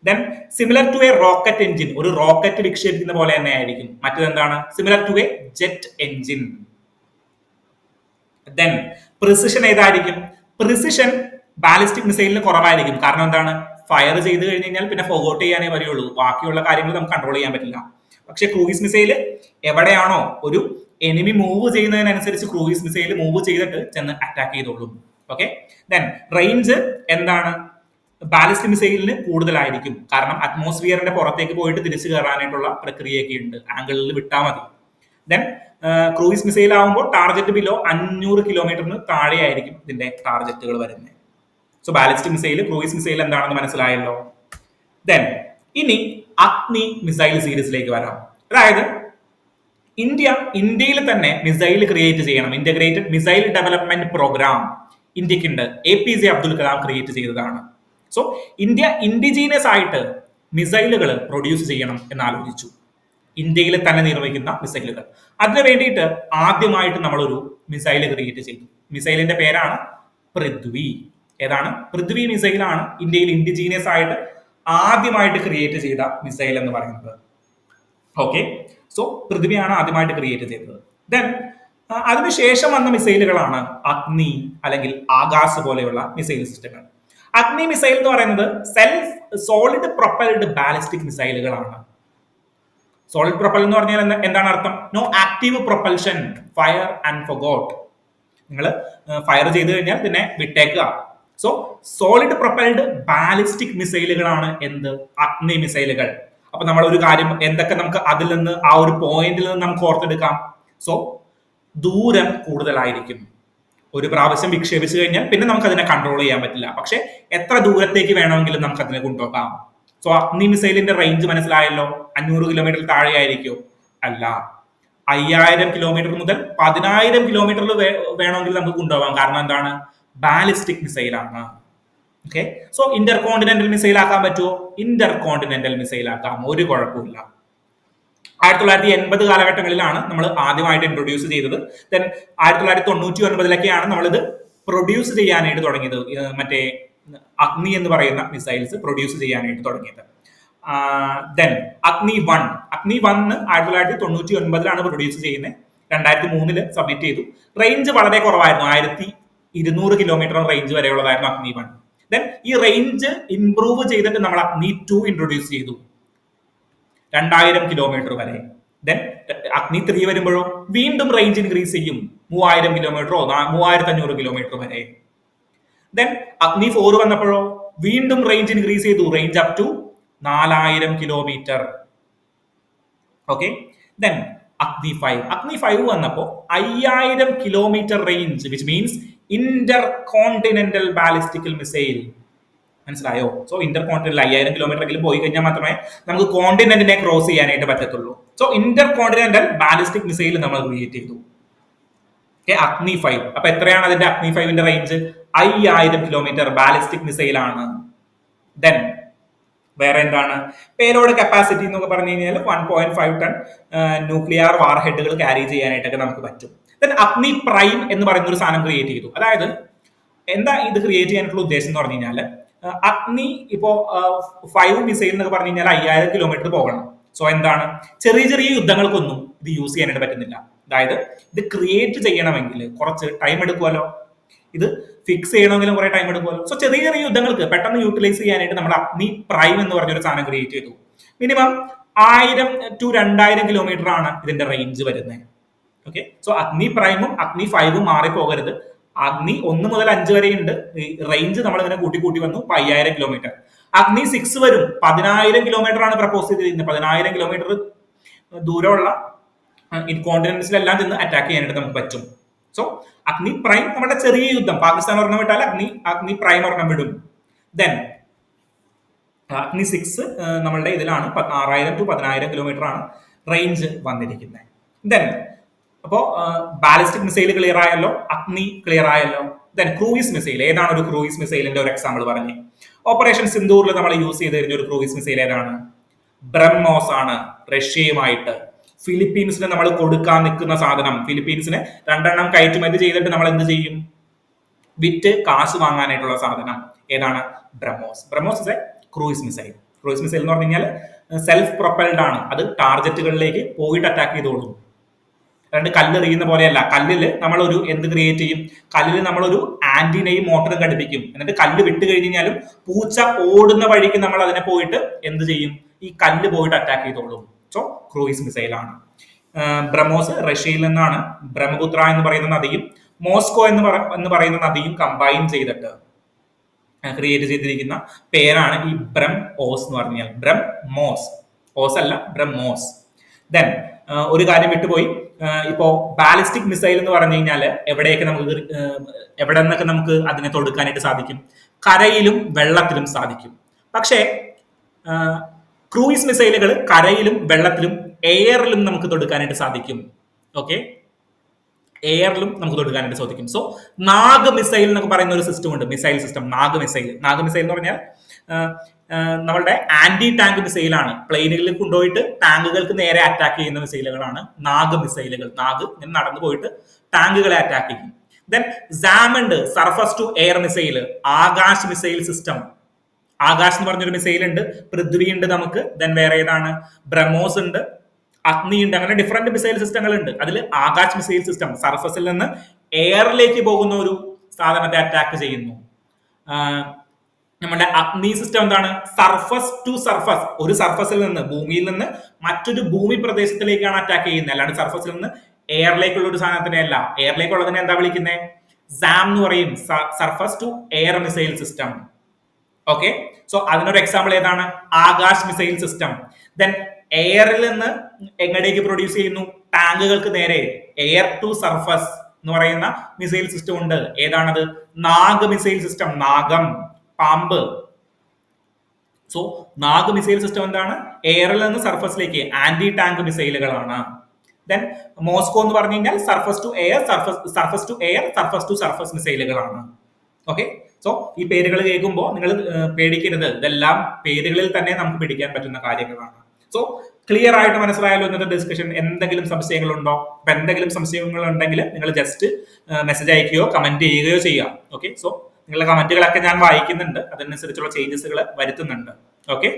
Then similar to a rocket engine, ഒരു റോക്കറ്റ് വിക്ഷേപിക്കുന്ന പോലെ തന്നെ ആയിരിക്കും. മറ്റേത് എന്താണ്? Similar to a jet engine. Then precision ഏതായിരിക്കും? പ്രിസിഷൻ ബാലിസ്റ്റിക് മിസൈലിന് കുറവായിരിക്കും. കാരണം എന്താണ്? ഫയർ ചെയ്ത് കഴിഞ്ഞ് കഴിഞ്ഞാൽ പിന്നെ ഫോഗോട്ട് ചെയ്യാനേ വരികയുള്ളൂ, ബാക്കിയുള്ള കാര്യങ്ങൾ നമുക്ക് കൺട്രോൾ ചെയ്യാൻ പറ്റില്ല. പക്ഷെ ക്രൂയിസ് മിസൈൽ എവിടെയാണോ ഒരു എനിമി മൂവ് ചെയ്യുന്നതിനനുസരിച്ച് ക്രൂയിസ് മിസൈൽ മൂവ് ചെയ്തിട്ട് ചെന്ന് അറ്റാക്ക് ചെയ്തോളും. ഓക്കെ, ദെൻ റേഞ്ച് എന്താണ്? ബാലിസ്റ്റിക് മിസൈലിന് കൂടുതലായിരിക്കും. കാരണം അറ്റ്മോസ്ഫിയറിന്റെ പുറത്തേക്ക് പോയിട്ട് തിരിച്ചു കയറാനായിട്ടുള്ള പ്രക്രിയയൊക്കെ ഉണ്ട്, ആംഗിളിൽ വിട്ടാൽ മതി. ദെൻ ക്രൂയിസ് മിസൈൽ ആകുമ്പോൾ ടാർഗറ്റ് ബിലോ 500 കിലോമീറ്ററിന് താഴെയായിരിക്കും ഇതിന്റെ ടാർഗറ്റുകൾ വരുന്നത്. So ballistic missile, cruise missile എന്താണെന്ന് മനസ്സിലായല്ലോ. ദെൻ ഇനി അഗ്നി മിസൈൽ സീരീസിലേക്ക് വരാം. അതായത് ഇന്ത്യയിൽ തന്നെ മിസൈൽ ക്രിയേറ്റ് ചെയ്യണം, ഇന്റഗ്രേറ്റഡ് മിസൈൽ ഡെവലപ്മെന്റ് പ്രോഗ്രാം ഇന്ത്യക്കുണ്ട്. APJ അബ്ദുൽ കലാം ക്രിയേറ്റ് ചെയ്തതാണ്. സോ ഇന്ത്യ ഇൻഡിജീനിയസ് ആയിട്ട് മിസൈലുകൾ പ്രൊഡ്യൂസ് ചെയ്യണം എന്ന് ആലോചിച്ചു, ഇന്ത്യയിൽ തന്നെ നിർമ്മിക്കുന്ന മിസൈലുകൾ. അതിനു വേണ്ടിയിട്ട് ആദ്യമായിട്ട് നമ്മളൊരു മിസൈൽ ക്രിയേറ്റ് ചെയ്തു. മിസൈലിന്റെ പേരാണ് പൃഥ്വി. ഏതാണ്? പൃഥ്വി മിസൈലാണ് ഇന്ത്യയിൽ ഇൻഡിജീനിയസ് ആയിട്ട് ആദ്യമായിട്ട് ക്രിയേറ്റ് ചെയ്ത മിസൈൽ എന്ന് പറയുന്നത്. ഓക്കെ, സോ പൃഥ്വിയാണ് ആദ്യമായിട്ട് ക്രിയേറ്റ് ചെയ്തത്. ദെൻ അതിനുശേഷം വന്ന മിസൈലുകളാണ് അഗ്നി അല്ലെങ്കിൽ ആകാശ് പോലെയുള്ള മിസൈൽ സിസ്റ്റങ്ങൾ. അഗ്നി മിസൈൽ എന്ന് പറയുന്നത് സോളിഡ് പ്രൊപ്പൽഡ് ബാലിസ്റ്റിക് മിസൈലുകളാണ്. സോളിഡ് പ്രൊപ്പൽ എന്ന് പറഞ്ഞാൽ എന്താണ് അർത്ഥം? No active propulsion, fire and forgot. നിങ്ങൾ ഫയർ ചെയ്ത് കഴിഞ്ഞാൽ പിന്നെ വിട്ടേക്കുക. സോ സോളിഡ് പ്രൊപ്പൽഡ് ബാലിസ്റ്റിക് മിസൈലുകളാണ് എന്ത്? അഗ്നി മിസൈലുകൾ. അപ്പൊ നമ്മൾ ഒരു കാര്യം എന്തൊക്കെ നമുക്ക് അതിൽ നിന്ന്, ആ ഒരു പോയിന്റിൽ നിന്ന് നമുക്ക് ഓർത്തെടുക്കാം. സോ ദൂരം കൂടുതലായിരിക്കും. ഒരു പ്രാവശ്യം വിക്ഷേപിച്ചു കഴിഞ്ഞാൽ പിന്നെ നമുക്ക് അതിനെ കൺട്രോൾ ചെയ്യാൻ പറ്റില്ല. പക്ഷെ എത്ര ദൂരത്തേക്ക് വേണമെങ്കിലും നമുക്ക് അതിനെ കൊണ്ടുപോകാം. സോ അഗ്നി മിസൈലിന്റെ റേഞ്ച് മനസ്സിലായല്ലോ. 500 കിലോമീറ്റർ താഴെയായിരിക്കും? അല്ല, 5000 കിലോമീറ്റർ മുതൽ 10000 കിലോമീറ്ററിൽ വേണമെങ്കിൽ നമുക്ക് കൊണ്ടുപോകാം. കാരണം എന്താണ്? ബാലിസ്റ്റിക് മിസൈലാണ്. Okay, so intercontinental missile ആക്കാൻ പറ്റുമോ? ഇന്റർ കോണ്ടിനെന്റൽ മിസൈൽ ആക്കാം, ഒരു കുഴപ്പമില്ല. 1980 കാലഘട്ടങ്ങളിലാണ് നമ്മൾ ആദ്യമായിട്ട് ഇൻട്രൊഡ്യൂസ് ചെയ്തത്. ദെൻ 1999 നമ്മളിത് പ്രൊഡ്യൂസ് ചെയ്യാനായിട്ട് തുടങ്ങിയത്. മറ്റേ അഗ്നി എന്ന് പറയുന്ന മിസൈൽസ് പ്രൊഡ്യൂസ് ചെയ്യാനായിട്ട് തുടങ്ങിയത്. ദെൻ അഗ്നി 1 1999 പ്രൊഡ്യൂസ് ചെയ്യുന്നത്. 2003 സബ്മിറ്റ് ചെയ്തു. റേഞ്ച് വളരെ കുറവായിരുന്നു, 1200 കിലോമീറ്റർ റേഞ്ച് വരെയുള്ളതായിരുന്നു അഗ്നി 1. ദെൻ ഈ റേഞ്ച് ഇംപ്രൂവ് ചെയ്തിട്ട് നമ്മൾ അഗ്നി 2 ഇൻട്രൊഡ്യൂസ് ചെയ്തു, 2000 കിലോമീറ്റർ വരെ. ദെൻ അഗ്നി 3 വരുമ്പോഴോ വീണ്ടും റേഞ്ച് ഇൻക്രീസ് ചെയ്യും, 3000 കിലോമീറ്ററോ 3500 കിലോമീറ്റർ വരെ. ദെൻ അഗ്നി 4 വന്നപ്പോഴോ വീണ്ടും റേഞ്ച് ഇൻക്രീസ് ചെയ്തു, range up to 4000 kilometre. Okay, then Agni 5 വന്നപ്പോ 5000 kilometre range, which means intercontinental ballistical missile. മനസ്സിലായോ? സോ ഇന്റർ കോണ്ടിനെന്റൽ 5000 കിലോമീറ്റർ എങ്കിലും പോയി കഴിഞ്ഞാൽ മാത്രമേ നമുക്ക് കോണ്ടിനെന്റിനെ ക്രോസ് ചെയ്യാനായിട്ട് പറ്റത്തുള്ളൂ. So intercontinental ballistic missile നമ്മൾ ക്രിയേറ്റ് ചെയ്തു. അഗ്നി 5. അപ്പൊ എത്രയാണ് അതിന്റെ അഗ്നി 5ന്റെ റേഞ്ച്? 5000 കിലോമീറ്റർ ബാലിസ്റ്റിക് മിസൈൽ ആണ്. ദെൻ വേറെ എന്താണ്? പേലോഡ് കപ്പാസിറ്റി എന്നൊക്കെ പറഞ്ഞു കഴിഞ്ഞാൽ 1.5 ടൺ ന്യൂക്ലിയർ വാർ ഹെഡുകൾ ക്യാരി ചെയ്യാനായിട്ടൊക്കെ നമുക്ക് പറ്റും. ദെൻ അഗ്നി പ്രൈം എന്ന് പറയുന്ന ഒരു സാധനം ക്രിയേറ്റ് ചെയ്തു. അതായത് എന്താ ഇത് ക്രിയേറ്റ് ചെയ്യാനായിട്ടുള്ള ഉദ്ദേശം എന്ന് പറഞ്ഞു കഴിഞ്ഞാൽ, അഗ്നി ഇപ്പോ 5 മിസൈൽ എന്നൊക്കെ പറഞ്ഞു കഴിഞ്ഞാൽ 5000 കിലോമീറ്റർ പോകണം. സോ എന്താണ്, ചെറിയ ചെറിയ യുദ്ധങ്ങൾക്കൊന്നും ഇത് യൂസ് ചെയ്യാനായിട്ട് പറ്റുന്നില്ല. അതായത് ഇത് ക്രിയേറ്റ് ചെയ്യണമെങ്കിൽ കുറച്ച് ടൈം എടുക്കുമല്ലോ, ഇത് ഫിക്സ് ചെയ്യണമെങ്കിലും കുറെ ടൈം എടുക്കുമല്ലോ. സോ ചെറിയ ചെറിയ യുദ്ധങ്ങൾക്ക് പെട്ടെന്ന് യൂട്ടിലൈസ് ചെയ്യാനായിട്ട് നമ്മൾ അഗ്നി പ്രൈം എന്ന് പറഞ്ഞൊരു സാധനം ക്രിയേറ്റ് ചെയ്തു. മിനിമം 1000 to 2000 കിലോമീറ്റർ ആണ് ഇതിന്റെ റേഞ്ച് വരുന്നത്. ഓക്കെ, സോ അഗ്നി പ്രൈമും അഗ്നി 5ഉം മാറിപ്പോകരുത്. അഗ്നി 1 മുതൽ 5 വരെ ഉണ്ട്. റേഞ്ച് നമ്മൾ ഇങ്ങനെ കൂട്ടി കൂട്ടി വന്നു 5000 കിലോമീറ്റർ. അഗ്നി 6 വരും 10,000 കിലോമീറ്റർ ആണ് പ്രപ്പോസ് ചെയ്തിരിക്കുന്നത്. 10,000 കിലോമീറ്റർ ദൂരമുള്ള കോണ്ടിനെന്റ്സിലെല്ലാം നിന്ന് അറ്റാക്ക് ചെയ്യാനായിട്ട് നമുക്ക് പറ്റും. സോ അഗ്നി പ്രൈം നമ്മുടെ ചെറിയ യുദ്ധം, പാകിസ്ഥാൻ ഒരെണ്ണം വിട്ടാൽ അഗ്നി പ്രൈം ഒരെണ്ണം വിടും. ദെൻ അഗ്നി 6 നമ്മളുടെ ഇതിലാണ് 6000 to 10,000 കിലോമീറ്റർ ആണ് റേഞ്ച് വന്നിരിക്കുന്നത്. ദെൻ അപ്പോ ബാലിസ്റ്റിക് മിസൈൽ ക്ലിയർ ആയല്ലോ, അഗ്നി ക്ലിയർ ആയല്ലോ. ദെൻ ക്രൂയിസ് മിസൈൽ, ഏതാണ് ഒരു ക്രൂയിസ് മിസൈലിന്റെ ഒരു എക്സാമ്പിൾ പറഞ്ഞു? ഓപ്പറേഷൻ സിന്ദൂറിൽ നമ്മൾ യൂസ് ചെയ്ത് കഴിഞ്ഞ ഒരു ക്രൂയിസ് മിസൈൽ ഏതാണ്? ബ്രഹ്മോസ് ആണ്. റഷ്യയുമായിട്ട് ഫിലിപ്പീൻസിന് നമ്മൾ കൊടുക്കാൻ നിൽക്കുന്ന സാധനം, ഫിലിപ്പീൻസിന് 2 എണ്ണം കയറ്റുമതി ചെയ്തിട്ട് നമ്മൾ എന്ത് ചെയ്യും? വിറ്റ് കാശ് വാങ്ങാനായിട്ടുള്ള സാധനം ഏതാണ്? BrahMos. BrahMos is A cruise missile. Cruise missile എന്ന് പറഞ്ഞു കഴിഞ്ഞാൽ സെൽഫ് പ്രൊപ്പൽഡ് ആണ്. അത് ടാർഗറ്റുകളിലേക്ക് പോയിട്ട് അറ്റാക്ക് ചെയ്തോളും. രണ്ട് കല്ലെറിയുന്ന പോലെയല്ല. കല്ലിൽ നമ്മളൊരു എന്ത് ക്രിയേറ്റ് ചെയ്യും? കല്ലിൽ നമ്മളൊരു ആന്റിനയും മോട്ടറും ഘടിപ്പിക്കും. എന്നിട്ട് കല്ല് വിട്ട് കഴിഞ്ഞാലും പൂച്ച ഓടുന്ന വഴിക്ക് നമ്മൾ അതിനെ പോയിട്ട് എന്ത് ചെയ്യും? ഈ കല്ല് പോയിട്ട് അറ്റാക്ക് ചെയ്തോളും. സോ ക്രൂയിസ് മിസൈൽ ആണ്. ബ്രഹ്മോസ് റഷ്യയിൽ നിന്നാണ്. ബ്രഹ്മപുത്ര എന്ന് പറയുന്ന നദിയും മോസ്കോ എന്ന് പറയുന്ന നദിയും കമ്പൈൻ ചെയ്തിട്ട് ക്രിയേറ്റ് ചെയ്തിരിക്കുന്ന പേരാണ് ഈ ബ്രഹ്മോസ് എന്ന് പറഞ്ഞാൽ. ബ്രഹ്മോസ്, ഓസ് അല്ല, ബ്രഹ്മോസ്. ദെൻ ഒരു കാര്യം വിട്ടുപോയി. ഇപ്പോ ബാലിസ്റ്റിക് മിസൈൽ എന്ന് പറഞ്ഞു കഴിഞ്ഞാൽ എവിടെയൊക്കെ നമുക്ക് എവിടെ നിന്നൊക്കെ നമുക്ക് അതിനെ തൊടുക്കാനായിട്ട് സാധിക്കും? കരയിലും വെള്ളത്തിലും സാധിക്കും. പക്ഷേ ക്രൂയിസ് മിസൈലുകൾ കരയിലും വെള്ളത്തിലും എയറിലും നമുക്ക് തൊടുക്കാനായിട്ട് സാധിക്കും. ഓക്കെ, എയറിലും നമുക്ക് തൊടുക്കാനായിട്ട് സാധിക്കും. സോ നാഗ് മിസൈൽ എന്നൊക്കെ പറയുന്ന ഒരു സിസ്റ്റം ഉണ്ട്, മിസൈൽ സിസ്റ്റം. നാഗ് മിസൈൽ എന്ന് പറഞ്ഞാൽ നമ്മളുടെ ആന്റി ടാങ്ക് മിസൈലാണ്. പ്ലെയിനുകളിൽ കൊണ്ടുപോയിട്ട് ടാങ്കുകൾക്ക് നേരെ അറ്റാക്ക് ചെയ്യുന്ന മിസൈലുകളാണ് നാഗ് മിസൈലുകൾ. നാഗ് ഇങ്ങനെ നടന്നു പോയിട്ട് ടാങ്കുകളെ അറ്റാക്ക് ചെയ്യും. ദെൻ സാം ഉണ്ട്, surface to air missile, Akash missile system. Akash എന്ന് പറഞ്ഞൊരു മിസൈൽ ഉണ്ട്. പൃഥ്വി ഉണ്ട് നമുക്ക്. ദെൻ വേറെ ഏതാണ്? ബ്രഹ്മോസ് ഉണ്ട്, അഗ്നി ഉണ്ട്. അങ്ങനെ ഡിഫറെന്റ് മിസൈൽ സിസ്റ്റങ്ങൾ ഉണ്ട്. അതിൽ ആകാശ് മിസൈൽ സിസ്റ്റം സർഫസിൽ നിന്ന് എയറിലേക്ക് പോകുന്ന ഒരു സാധനത്തെ അറ്റാക്ക് ചെയ്യുന്നു. നമ്മുടെ അഗ്നി സിസ്റ്റം എന്താണ്? സർഫസ് ടു സർഫസ്, ഒരു സർഫസിൽ നിന്ന്, ഭൂമിയിൽ നിന്ന് മറ്റൊരു ഭൂമി പ്രദേശത്തിലേക്കാണ് അറ്റാക്ക് ചെയ്യുന്നത്. അല്ലാണ്ട് സർഫസിൽ നിന്ന് എയറിലേക്കുള്ള ഒരു സാധനത്തിനെ അല്ല. എയറിലേക്കുള്ളതിനെ എന്താ വിളിക്കുന്നത്? സാം എന്ന് പറയും, surface to air missile system. Okay, so അതിനൊരു എക്സാമ്പിൾ ഏതാണ്? Akash missile system. ദെൻ എയറിൽ നിന്ന് എങ്ങടേക്ക് പ്രൊഡ്യൂസ് ചെയ്യുന്നു? ടാങ്കുകൾക്ക് നേരെ. എയർ ടു സർഫസ് എന്ന് പറയുന്ന മിസൈൽ സിസ്റ്റം ഉണ്ട്. ഏതാണത്? Nag missile system. നാഗം, പാമ്പ്. സോ നാഗ് മിസൈൽ സിസ്റ്റം എന്താണ്? എയറിൽ നിന്ന് സർഫസിലേക്ക് ആന്റി ടാങ്ക് മിസൈലുകളാണ്. ദെൻ മോസ്കോ എന്ന് പറഞ്ഞു കഴിഞ്ഞാൽ surface to air, surface to air, surface to surface മിസൈലുകളാണ്. ഓക്കെ, സോ ഈ പേരുകൾ കേൾക്കുമ്പോൾ നിങ്ങൾ പേടിക്കരുത്. ഇതെല്ലാം പേരുകളിൽ തന്നെ നമുക്ക് പിടിക്കാൻ പറ്റുന്ന കാര്യങ്ങളാണ്. സോ ക്ലിയർ ആയിട്ട് മനസ്സിലായാലോ ഇന്നത്തെ ഡിസ്കഷൻ? എന്തെങ്കിലും സംശയങ്ങളുണ്ടോ? അപ്പൊ എന്തെങ്കിലും സംശയങ്ങൾ ഉണ്ടെങ്കിൽ നിങ്ങൾ ജസ്റ്റ് മെസ്സേജ് അയക്കുകയോ കമന്റ് ചെയ്യുകയോ ചെയ്യാം. ഓക്കെ, സോ നിങ്ങളുടെ കമന്റുകളൊക്കെ ഞാൻ വായിക്കുന്നുണ്ട്. അതനുസരിച്ചുള്ള ചേഞ്ചസുകൾ വരുത്തുന്നുണ്ട്. ഓക്കെ.